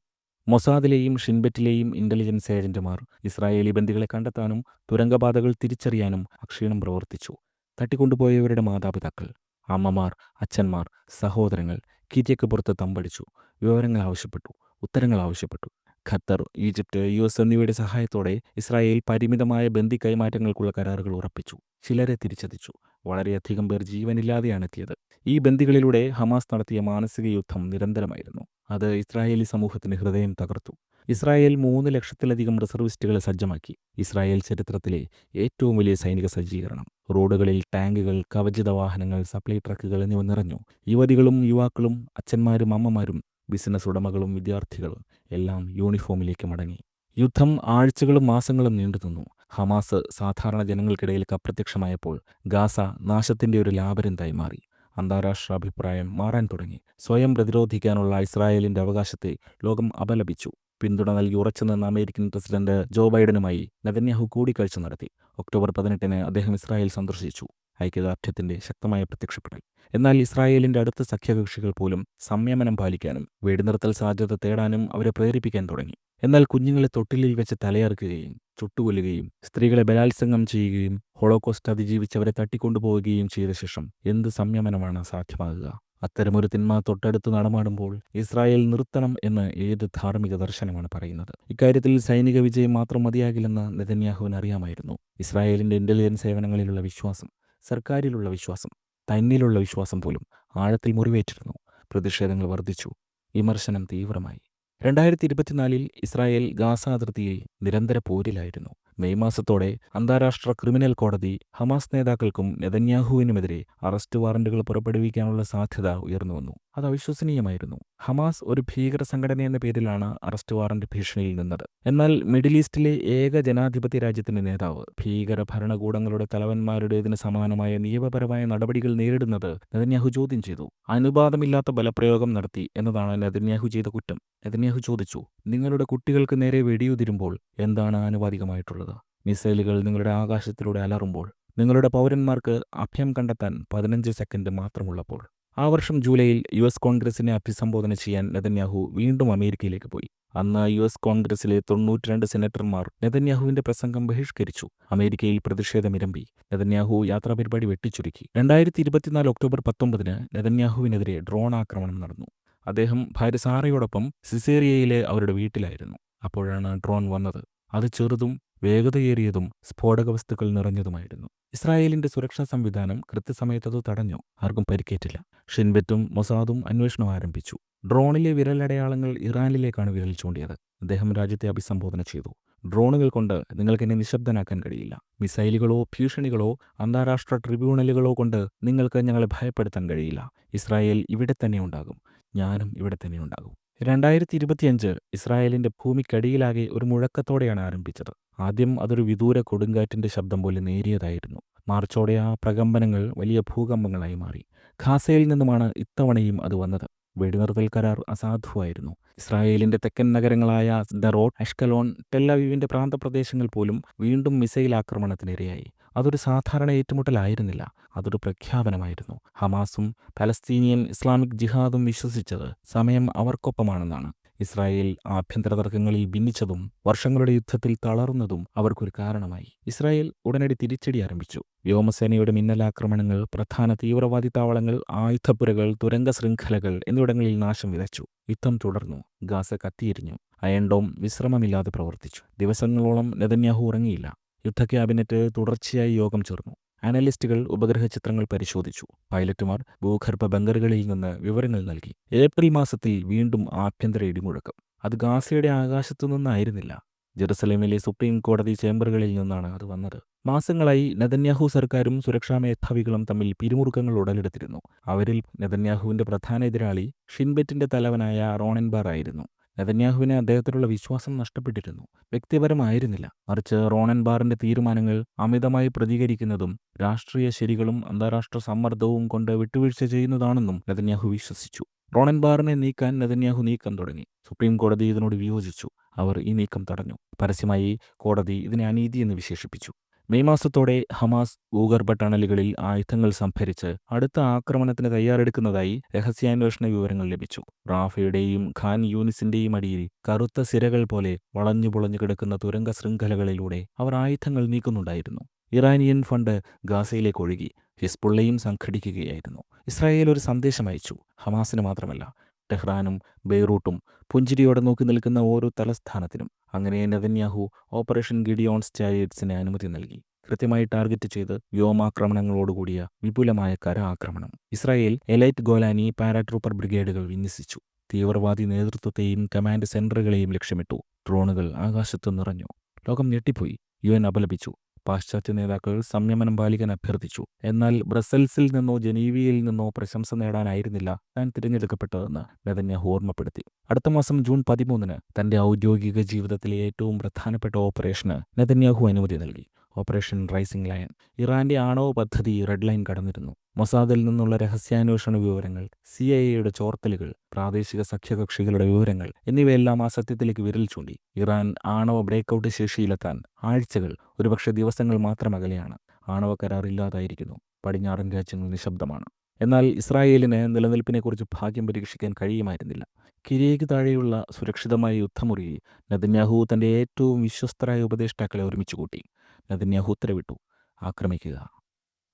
മൊസാദിലെയും ഷിൻബെറ്റിലെയും ഇന്റലിജൻസ് ഏജന്റുമാർ ഇസ്രായേലി ബന്ദികളെ കണ്ടെത്താനും തുരങ്കപാതകൾ തിരിച്ചറിയാനും അക്ഷീണം പ്രവർത്തിച്ചു. തട്ടിക്കൊണ്ടുപോയവരുടെ മാതാപിതാക്കൾ, അമ്മമാർ, അച്ഛന്മാർ, സഹോദരങ്ങൾ കിര്യയ്ക്ക് പുറത്ത് തമ്പടിച്ചു. വിവരങ്ങൾ ആവശ്യപ്പെട്ടു. ഉത്തരങ്ങൾ ആവശ്യപ്പെട്ടു. ഖത്തർ, ഈജിപ്റ്റ്, US എന്നിവയുടെ സഹായത്തോടെ ഇസ്രായേൽ പരിമിതമായ ബന്ദി കൈമാറ്റങ്ങൾക്കുള്ള കരാറുകൾ ഉറപ്പിച്ചു. ചിലരെ തിരിച്ചെത്തിച്ചു. വളരെയധികം പേർ ജീവനില്ലാതെയാണ് എത്തിയത്. ഈ ബന്ദികളിലൂടെ ഹമാസ് നടത്തിയ മാനസിക യുദ്ധം നിരന്തരമായിരുന്നു. അത് ഇസ്രായേലി സമൂഹത്തിന്റെ ഹൃദയം തകർത്തു. ഇസ്രായേൽ 3 ലക്ഷത്തിലധികം റിസർവിസ്റ്റുകളെ സജ്ജമാക്കി. ഇസ്രായേൽ ചരിത്രത്തിലെ ഏറ്റവും വലിയ സൈനിക സജ്ജീകരണം. റോഡുകളിൽ ടാങ്കുകൾ, കവചിത വാഹനങ്ങൾ, സപ്ലൈ ട്രക്കുകൾ എന്നിവ നിറഞ്ഞു. യുവതികളും യുവാക്കളും, അച്ഛന്മാരും അമ്മമാരും, ബിസിനസ് ഉടമകളും വിദ്യാർത്ഥികളും എല്ലാം യൂണിഫോമിലേക്ക് മടങ്ങി. യുദ്ധം ആഴ്ചകളും മാസങ്ങളും നീണ്ടുനിന്നു. ഹമാസ് സാധാരണ ജനങ്ങൾക്കിടയിലേക്ക് അപ്രത്യക്ഷമായപ്പോൾ ഗാസ നാശത്തിന്റെ ഒരു ലാബിരിന്തായി മാറി. അന്താരാഷ്ട്ര അഭിപ്രായം മാറാൻ തുടങ്ങി. സ്വയം പ്രതിരോധിക്കാനുള്ള ഇസ്രായേലിന്റെ അവകാശത്തെ ലോകം അപലപിച്ചു. പിന്തുണ നൽകി ഉറച്ചുനിന്ന അമേരിക്കൻ പ്രസിഡന്റ് ജോ ബൈഡനുമായി നെതന്യാഹു കൂടിക്കാഴ്ച നടത്തി. ഒക്ടോബർ 18 അദ്ദേഹം ഇസ്രായേൽ സന്ദർശിച്ചു. ഐക്യദാർഢ്യത്തിന്റെ ശക്തമായ പ്രത്യക്ഷപ്പെടൽ. എന്നാൽ ഇസ്രായേലിന്റെ അടുത്ത സഖ്യകക്ഷികൾ പോലും സംയമനം പാലിക്കാനും വെടിനിർത്തൽ സാധ്യത തേടാനും അവരെ പ്രേരിപ്പിക്കാൻ തുടങ്ങി. എന്നാൽ കുഞ്ഞുങ്ങളെ തൊട്ടിലിൽ വെച്ച് തലയറുക്കുകയും ചുട്ടുകൊല്ലുകയും സ്ത്രീകളെ ബലാത്സംഗം ചെയ്യുകയും ഹോളോകോസ്റ്റ് അതിജീവിച്ചവരെ തട്ടിക്കൊണ്ടുപോവുകയും ചെയ്ത ശേഷം എന്ത് സംയമനമാണ് സാധ്യമാകുക? അത്തരമൊരു തിന്മ തൊട്ടടുത്ത് നടമാടുമ്പോൾ ഇസ്രായേൽ നിർത്തണം എന്ന് ഏത് ധാർമ്മിക ദർശനമാണ് പറയുന്നത്? ഇക്കാര്യത്തിൽ സൈനിക വിജയം മാത്രം മതിയാകില്ലെന്ന് നെതന്യാഹുവിന് അറിയാമായിരുന്നു. ഇസ്രായേലിന്റെ ഇന്റലിജൻസ് സേവനങ്ങളിലുള്ള വിശ്വാസം, സർക്കാരിലുള്ള വിശ്വാസം, തന്നിലുള്ള വിശ്വാസം പോലും ആഴത്തിൽ മുറിവേറ്റിരുന്നു. പ്രതിഷേധങ്ങൾ വർദ്ധിച്ചു. വിമർശനം തീവ്രമായി. 2024 ഇസ്രായേൽ ഗാസ അതിർത്തിയിൽ നിരന്തര പോരിലായിരുന്നു. മെയ് മാസത്തോടെ അന്താരാഷ്ട്ര ക്രിമിനൽ കോടതി ഹമാസ് നേതാക്കൾക്കും നെതന്യാഹുവിനുമെതിരെ അറസ്റ്റ് വാറന്റുകൾ പുറപ്പെടുവിക്കാനുള്ള സാധ്യത ഉയർന്നുവന്നു. അത് അവിശ്വസനീയമായിരുന്നു. ഹമാസ് ഒരു ഭീകര സംഘടന എന്ന പേരിലാണ് അറസ്റ്റ് വാറന്റ് ഭീഷണിയിൽ നിന്നത്. എന്നാൽ മിഡിൽ ഈസ്റ്റിലെ ഏക ജനാധിപത്യ രാജ്യത്തിന്റെ നേതാവ് ഭീകര ഭരണകൂടങ്ങളുടെ തലവന്മാരുടേതിന് സമാനമായ നിയമപരമായ നടപടികൾ നേരിടുന്നത് നെതന്യാഹു ചോദ്യം ചെയ്തു. അനുപാതമില്ലാത്ത ബലപ്രയോഗം നടത്തി എന്നതാണ് നെതന്യാഹു ചെയ്ത കുറ്റം. നെതന്യാഹു ചോദിച്ചു, നിങ്ങളുടെ കുട്ടികൾക്ക് നേരെ വെടിയുതിരുമ്പോൾ എന്താണ് ആനുപാതികമായിട്ടുള്ളത്? മിസൈലുകൾ നിങ്ങളുടെ ആകാശത്തിലൂടെ അലറുമ്പോൾ, നിങ്ങളുടെ പൗരന്മാർക്ക് അഭയം കണ്ടെത്താൻ 15 സെക്കൻഡ് മാത്രമുള്ളപ്പോൾ. ആ വർഷം ജൂലൈയിൽ US കോൺഗ്രസിനെ അഭിസംബോധന ചെയ്യാൻ നെതന്യാഹു വീണ്ടും അമേരിക്കയിലേക്ക് പോയി. അന്ന് US കോൺഗ്രസിലെ 92 സെനറ്റർമാർ നെതന്യാഹുവിന്റെ പ്രസംഗം ബഹിഷ്കരിച്ചു. അമേരിക്കയിൽ പ്രതിഷേധമിരമ്പി. നെതന്യാഹു യാത്രാപരിപാടി വെട്ടിച്ചുരുക്കി. 2024 ഒക്ടോബർ 19 നെതന്യാഹുവിനെതിരെ ഡ്രോൺ ആക്രമണം നടന്നു. അദ്ദേഹം ഭാര്യ സാറയോടൊപ്പം സിസേറിയയിലെ അവരുടെ വീട്ടിലായിരുന്നു. അപ്പോഴാണ് ഡ്രോൺ വന്നത്. അത് ചെറുതും വേഗതയേറിയതും സ്ഫോടക വസ്തുക്കൾ നിറഞ്ഞതുമായിരുന്നു. ഇസ്രായേലിന്റെ സുരക്ഷാ സംവിധാനം കൃത്യസമയത്ത് അത് തടഞ്ഞു. ആർക്കും പരിക്കേറ്റില്ല. ഷിൻബെറ്റും മൊസാദും അന്വേഷണം ആരംഭിച്ചു. ഡ്രോണിലെ വിരലടയാളങ്ങൾ ഇറാനിലേക്കാണ് വിരൽ ചൂണ്ടിയത്. അദ്ദേഹം രാജ്യത്തെ അഭിസംബോധന ചെയ്തു. ഡ്രോണുകൾ കൊണ്ട് നിങ്ങൾക്കെന്നെ നിശബ്ദനാക്കാൻ കഴിയില്ല. മിസൈലുകളോ ഭീഷണികളോ അന്താരാഷ്ട്ര ട്രിബ്യൂണലുകളോ കൊണ്ട് നിങ്ങൾക്ക് ഞങ്ങളെ ഭയപ്പെടുത്താൻ കഴിയില്ല. ഇസ്രായേൽ ഇവിടെ തന്നെ ഉണ്ടാകും. ഞാനും ഇവിടെ തന്നെ ഉണ്ടാകും. 2025 ഇസ്രായേലിന്റെ ഭൂമിക്കടിയിലാകെ ഒരു മുഴക്കത്തോടെയാണ് ആരംഭിച്ചത്. ആദ്യം അതൊരു വിദൂര കൊടുങ്കാറ്റിന്റെ ശബ്ദം പോലെ നേരിയതായിരുന്നു. മാർച്ചോടെ ആ പ്രകമ്പനങ്ങൾ വലിയ ഭൂകമ്പങ്ങളായി മാറി. ഖാസയിൽ നിന്നുമാണ് ഇത്തവണയും അത് വന്നത്. വെടിനിർത്തൽ കരാർ അസാധുവായിരുന്നു. ഇസ്രായേലിന്റെ തെക്കൻ നഗരങ്ങളായ ദറോട്ട്, അഷ്കലോൺ, ടെല്ലവീവിന്റെ പ്രാന്തപ്രദേശങ്ങൾ പോലും വീണ്ടും മിസൈൽ ആക്രമണത്തിനിരയായി. അതൊരു സാധാരണ ഏറ്റുമുട്ടലായിരുന്നില്ല. അതൊരു പ്രഖ്യാപനമായിരുന്നു. ഹമാസും പലസ്തീനിയൻ ഇസ്ലാമിക് ജിഹാദും വിശ്വസിച്ചത് സമയം അവർക്കൊപ്പമാണെന്നാണ്. ഇസ്രായേൽ ആഭ്യന്തര തർക്കങ്ങളിൽ ഭിന്നിച്ചതും വർഷങ്ങളുടെ യുദ്ധത്തിൽ തളർന്നതും അവർക്കൊരു കാരണമായി. ഇസ്രായേൽ ഉടനടി തിരിച്ചടി ആരംഭിച്ചു. വ്യോമസേനയുടെ മിന്നലാക്രമണങ്ങൾ, പ്രധാന തീവ്രവാദി താവളങ്ങൾ, ആയുധപ്പുരകൾ, തുരങ്ക ശൃംഖലകൾ എന്നിവിടങ്ങളിൽ നാശം വിതച്ചു. യുദ്ധം തുടർന്നു. ഗാസ കത്തിയിരിഞ്ഞു. അയൺഡോം വിശ്രമമില്ലാതെ പ്രവർത്തിച്ചു. ദിവസങ്ങളോളം നെതന്യാഹു ഉറങ്ങിയില്ല. യുദ്ധ ക്യാബിനറ്റ് തുടർച്ചയായി യോഗം ചേർന്നു. അനലിസ്റ്റുകൾ ഉപഗ്രഹ ചിത്രങ്ങൾ പരിശോധിച്ചു. പൈലറ്റുമാർ ഭൂഗർഭ ബങ്കറുകളിൽ നിന്ന് വിവരങ്ങൾ നൽകി. ഏപ്രിൽ മാസത്തിൽ വീണ്ടും ആഭ്യന്തര ഇടിമുഴക്കം. അത് ഗാസയുടെ ആകാശത്തു നിന്നായിരുന്നില്ല. ജെറുസലേമിലെ സുപ്രീം കോടതി ചേംബറുകളിൽ നിന്നാണ് അത് വന്നത്. മാസങ്ങളായി നെതന്യാഹു സർക്കാരും സുരക്ഷാ മേധാവികളും തമ്മിൽ പിരിമുറുക്കങ്ങൾ ഉടലെടുത്തിരുന്നു. അവരിൽ നെതന്യാഹുവിന്റെ പ്രധാന എതിരാളി ഷിൻബെറ്റിന്റെ തലവനായ റോണൻ ബാർ ആയിരുന്നു. നെതന്യാഹുവിന് അദ്ദേഹത്തിലുള്ള വിശ്വാസം നഷ്ടപ്പെട്ടിരുന്നു. വ്യക്തിപരമായിരുന്നില്ല, മറിച്ച് റോണൻ ബാറിന്റെ തീരുമാനങ്ങൾ അമിതമായി പ്രതികരിക്കുന്നതും രാഷ്ട്രീയ ശരികളും അന്താരാഷ്ട്ര സമ്മർദ്ദവും കൊണ്ട് വിട്ടുവീഴ്ച ചെയ്യുന്നതാണെന്നും നെതന്യാഹു വിശ്വസിച്ചു. റോണൻ ബാറിനെ നീക്കാൻ നെതന്യാഹു നീക്കം തുടങ്ങി. സുപ്രീം കോടതി ഇതിനോട് വിയോജിച്ചു. അവർ ഈ നീക്കം തടഞ്ഞു. പരസ്യമായി കോടതി ഇതിനെ അനീതി എന്ന് വിശേഷിപ്പിച്ചു. മെയ് മാസത്തോടെ ഹമാസ് ഭൂഗർഭ ടണലുകളിൽ ആയുധങ്ങൾ സംഭരിച്ച് അടുത്ത ആക്രമണത്തിന് തയ്യാറെടുക്കുന്നതായി രഹസ്യാന്വേഷണ വിവരങ്ങൾ ലഭിച്ചു. റാഫയുടെയും ഖാൻ യൂനിസിന്റെയും അടിയിൽ കറുത്ത സിരകൾ പോലെ വളഞ്ഞു പൊളഞ്ഞു കിടക്കുന്ന തുരങ്ക ശൃംഖലകളിലൂടെ അവർ ആയുധങ്ങൾ നീക്കുന്നുണ്ടായിരുന്നു. ഇറാനിയൻ ഫണ്ട് ഗാസയിലേക്ക് ഒഴുകി. ഹിസ്ബുള്ളയും സംഘടിക്കുകയായിരുന്നു. ഇസ്രായേൽ ഒരു സന്ദേശം അയച്ചു. ഹമാസിന് മാത്രമല്ല, ടെഹ്റാനും ബെയ്റൂട്ടും പുഞ്ചിരിയോടെ നോക്കി നിൽക്കുന്ന ഓരോ തലസ്ഥാനത്തിനും. അങ്ങനെ നെതന്യാഹു ഓപ്പറേഷൻ ഗിഡിയോൺസ് ചാരിയറ്റ്സിന് അനുമതി നൽകി. കൃത്യമായി ടാർഗറ്റ് ചെയ്ത് വ്യോമാക്രമണങ്ങളോടുകൂടിയ വിപുലമായ കര ആക്രമണം. ഇസ്രായേൽ എലൈറ്റ് ഗോലാനി പാരാട്രൂപ്പർ ബ്രിഗേഡുകൾ വിന്യസിച്ചു. തീവ്രവാദി നേതൃത്വത്തെയും കമാൻഡ് സെന്ററുകളെയും ലക്ഷ്യമിട്ടു. ഡ്രോണുകൾ ആകാശത്ത് നിറഞ്ഞു. ലോകം ഞെട്ടിപ്പോയി. UN അപലപിച്ചു. പാശ്ചാത്യ നേതാക്കൾ സംയമനം പാലിക്കാൻ അഭ്യർത്ഥിച്ചു. എന്നാൽ ബ്രസൽസിൽ നിന്നോ ജനീവയിൽ നിന്നോ പ്രശംസ നേടാനായിരുന്നില്ല താൻ തിരഞ്ഞെടുക്കപ്പെട്ടതെന്ന് നെതന്യാഹു ഓർമ്മപ്പെടുത്തി. അടുത്ത മാസം ജൂൺ 13-ന് തന്റെ ഔദ്യോഗിക ജീവിതത്തിലെ ഏറ്റവും പ്രധാനപ്പെട്ട ഓപ്പറേഷന് നെതന്യാഹു അനുമതി നൽകി. Operation rising lion. ഇറാന്റെ ആണവ പദ്ധതി റെഡ് ലൈൻ കടന്നിരുന്നു. മൊസാദിൽ നിന്നുള്ള രഹസ്യാന്വേഷണ വിവരങ്ങൾ, CIA ചോർത്തലുകൾ, പ്രാദേശിക സഖ്യകക്ഷികളുടെ വിവരങ്ങൾ എന്നിവയെല്ലാം ആ സത്യത്തിലേക്ക് വിരൽ ചൂണ്ടി. ഇറാൻ ആണവ ബ്രേക്കൌട്ട് ശേഷിയിലെത്താൻ ആഴ്ചകൾ, ഒരുപക്ഷെ ദിവസങ്ങൾ മാത്രം അകലെയാണ്. ആണവ കരാർ ഇല്ലാതായിരിക്കുന്നു. പടിഞ്ഞാറൻ രാജ്യങ്ങൾ നിശബ്ദമാണ്. എന്നാൽ ഇസ്രായേലിന് നിലനിൽപ്പിനെക്കുറിച്ച് ഭാഗ്യം പരീക്ഷിക്കാൻ കഴിയുമായിരുന്നില്ല. കിരിയയ്ക്ക് താഴെയുള്ള സുരക്ഷിതമായ യുദ്ധമുറിയിൽ നെതന്യാഹു തന്റെ ഏറ്റവും വിശ്വസ്തരായ ഉപദേഷ്ടാക്കളെ ഒരുമിച്ച് കൂട്ടി. നെതന്യാഹു ഉത്തരവിട്ടു, ആക്രമിക്കുക.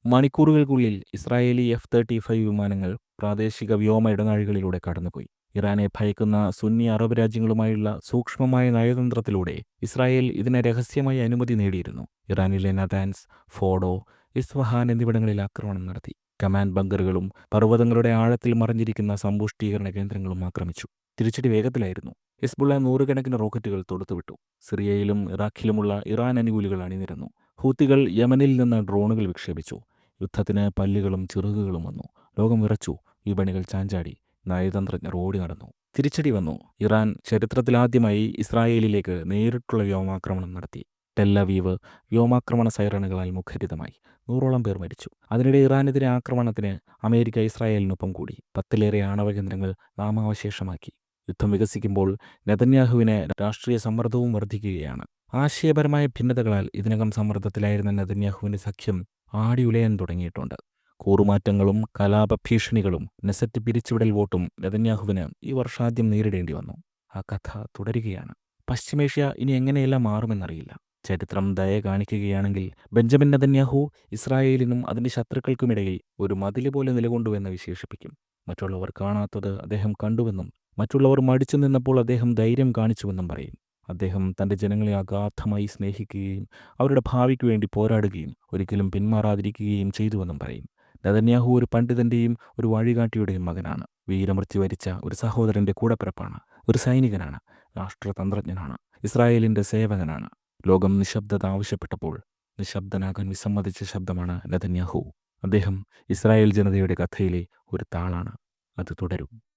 മണിക്കൂറുകൾക്കുള്ളിൽ ഇസ്രായേലി F-35 വിമാനങ്ങൾ പ്രാദേശിക വ്യോമ ഇടനാഴികളിലൂടെ കടന്നുപോയി. ഇറാനെ ഭയക്കുന്ന സുന്നി അറബ് രാജ്യങ്ങളുമായുള്ള സൂക്ഷ്മമായ നയതന്ത്രത്തിലൂടെ ഇസ്രായേൽ ഇതിനെ രഹസ്യമായി അനുമതി നേടിയിരുന്നു. ഇറാനിലെ നതാൻസ്, ഫോഡോ, ഇസ്ഫഹാൻ എന്നിവിടങ്ങളിൽ ആക്രമണം നടത്തി. കമാൻഡ് ബങ്കറുകളും പർവ്വതങ്ങളുടെ ആഴത്തിൽ മറഞ്ഞിരിക്കുന്ന സമ്പുഷ്ടീകരണ കേന്ദ്രങ്ങളും ആക്രമിച്ചു. തിരിച്ചടി വേഗത്തിലായിരുന്നു. ഹിസ്ബുള്ള നൂറുകണക്കിന് റോക്കറ്റുകൾ തൊടുത്തുവിട്ടു. സിറിയയിലും ഇറാഖിലുമുള്ള ഇറാൻ അനുകൂലികൾ അണിനിരന്നു. ഹൂത്തികൾ യമനിൽ നിന്ന് ഡ്രോണുകൾ വിക്ഷേപിച്ചു. യുദ്ധത്തിന് പല്ലുകളും ചിറകുകളും വന്നു. ലോകം വിറച്ചു. വിപണികൾ ചാഞ്ചാടി. നയതന്ത്രജ്ഞർ ഓടി നടന്നു. തിരിച്ചടി വന്നു. ഇറാൻ ചരിത്രത്തിലാദ്യമായി ഇസ്രായേലിലേക്ക് നേരിട്ടുള്ള വ്യോമാക്രമണം നടത്തി. ടെല്ലവീവ് വ്യോമാക്രമണ സൈറണുകളാൽ മുഖരിതമായി. 100ഓളം പേർ മരിച്ചു. അതിനിടെ ഇറാനെതിരെ ആക്രമണത്തിന് അമേരിക്ക ഇസ്രായേലിനൊപ്പം കൂടി. 10ലേറെ ആണവ കേന്ദ്രങ്ങൾ നാമാവശേഷമാക്കി. യുദ്ധം വികസിക്കുമ്പോൾ നെതന്യാഹുവിന് രാഷ്ട്രീയ സമ്മർദ്ദവും വർദ്ധിക്കുകയാണ്. ആശയപരമായ ഭിന്നതകളാൽ ഇതിനകം സമ്മർദ്ദത്തിലായിരുന്ന നെതന്യാഹുവിന്റെ സഖ്യം ആടിയുലയാൻ തുടങ്ങിയിട്ടുണ്ട്. കൂറുമാറ്റങ്ങളും കലാപഭീഷണികളും നെസറ്റ് പിരിച്ചുവിടൽ വോട്ടും നെതന്യാഹുവിന് ഈ വർഷാദ്യം നേരിടേണ്ടി വന്നു. ആ കഥ തുടരുകയാണ്. പശ്ചിമേഷ്യ ഇനി എങ്ങനെയെല്ലാം മാറുമെന്നറിയില്ല. ചരിത്രം ദയ കാണിക്കുകയാണെങ്കിൽ ബെഞ്ചമിൻ നെതന്യാഹു ഇസ്രായേലിനും അതിൻ്റെ ശത്രുക്കൾക്കുമിടയിൽ ഒരു മതില് പോലെ നിലകൊണ്ടുവെന്ന് വിശേഷിപ്പിക്കും. മറ്റുള്ളവർ കാണാത്തത് അദ്ദേഹം കണ്ടുവെന്നും മറ്റുള്ളവർ മടിച്ചു നിന്നപ്പോൾ അദ്ദേഹം ധൈര്യം കാണിച്ചുവെന്നും പറയും. അദ്ദേഹം തൻ്റെ ജനങ്ങളെ അഗാധമായി സ്നേഹിക്കുകയും അവരുടെ ഭാവിക്ക് വേണ്ടി പോരാടുകയും ഒരിക്കലും പിന്മാറാതിരിക്കുകയും ചെയ്തുവെന്നും പറയും. നെതന്യാഹു ഒരു പണ്ഡിതൻ്റെയും ഒരു വഴികാട്ടിയുടെയും മകനാണ്. വീരമൃത്യു വരിച്ച ഒരു സഹോദരൻ്റെ കൂടപ്പിറപ്പാണ്. ഒരു സൈനികനാണ്. രാഷ്ട്രതന്ത്രജ്ഞനാണ്. ഇസ്രായേലിൻ്റെ സേവകനാണ്. ലോകം നിശബ്ദത ആവശ്യപ്പെട്ടപ്പോൾ നിശബ്ദനാകാൻ വിസമ്മതിച്ച ശബ്ദമാണ് നെതന്യാഹു. അദ്ദേഹം ഇസ്രായേൽ ജനതയുടെ കഥയിലെ ഒരു താളാണ്. അത് തുടരും.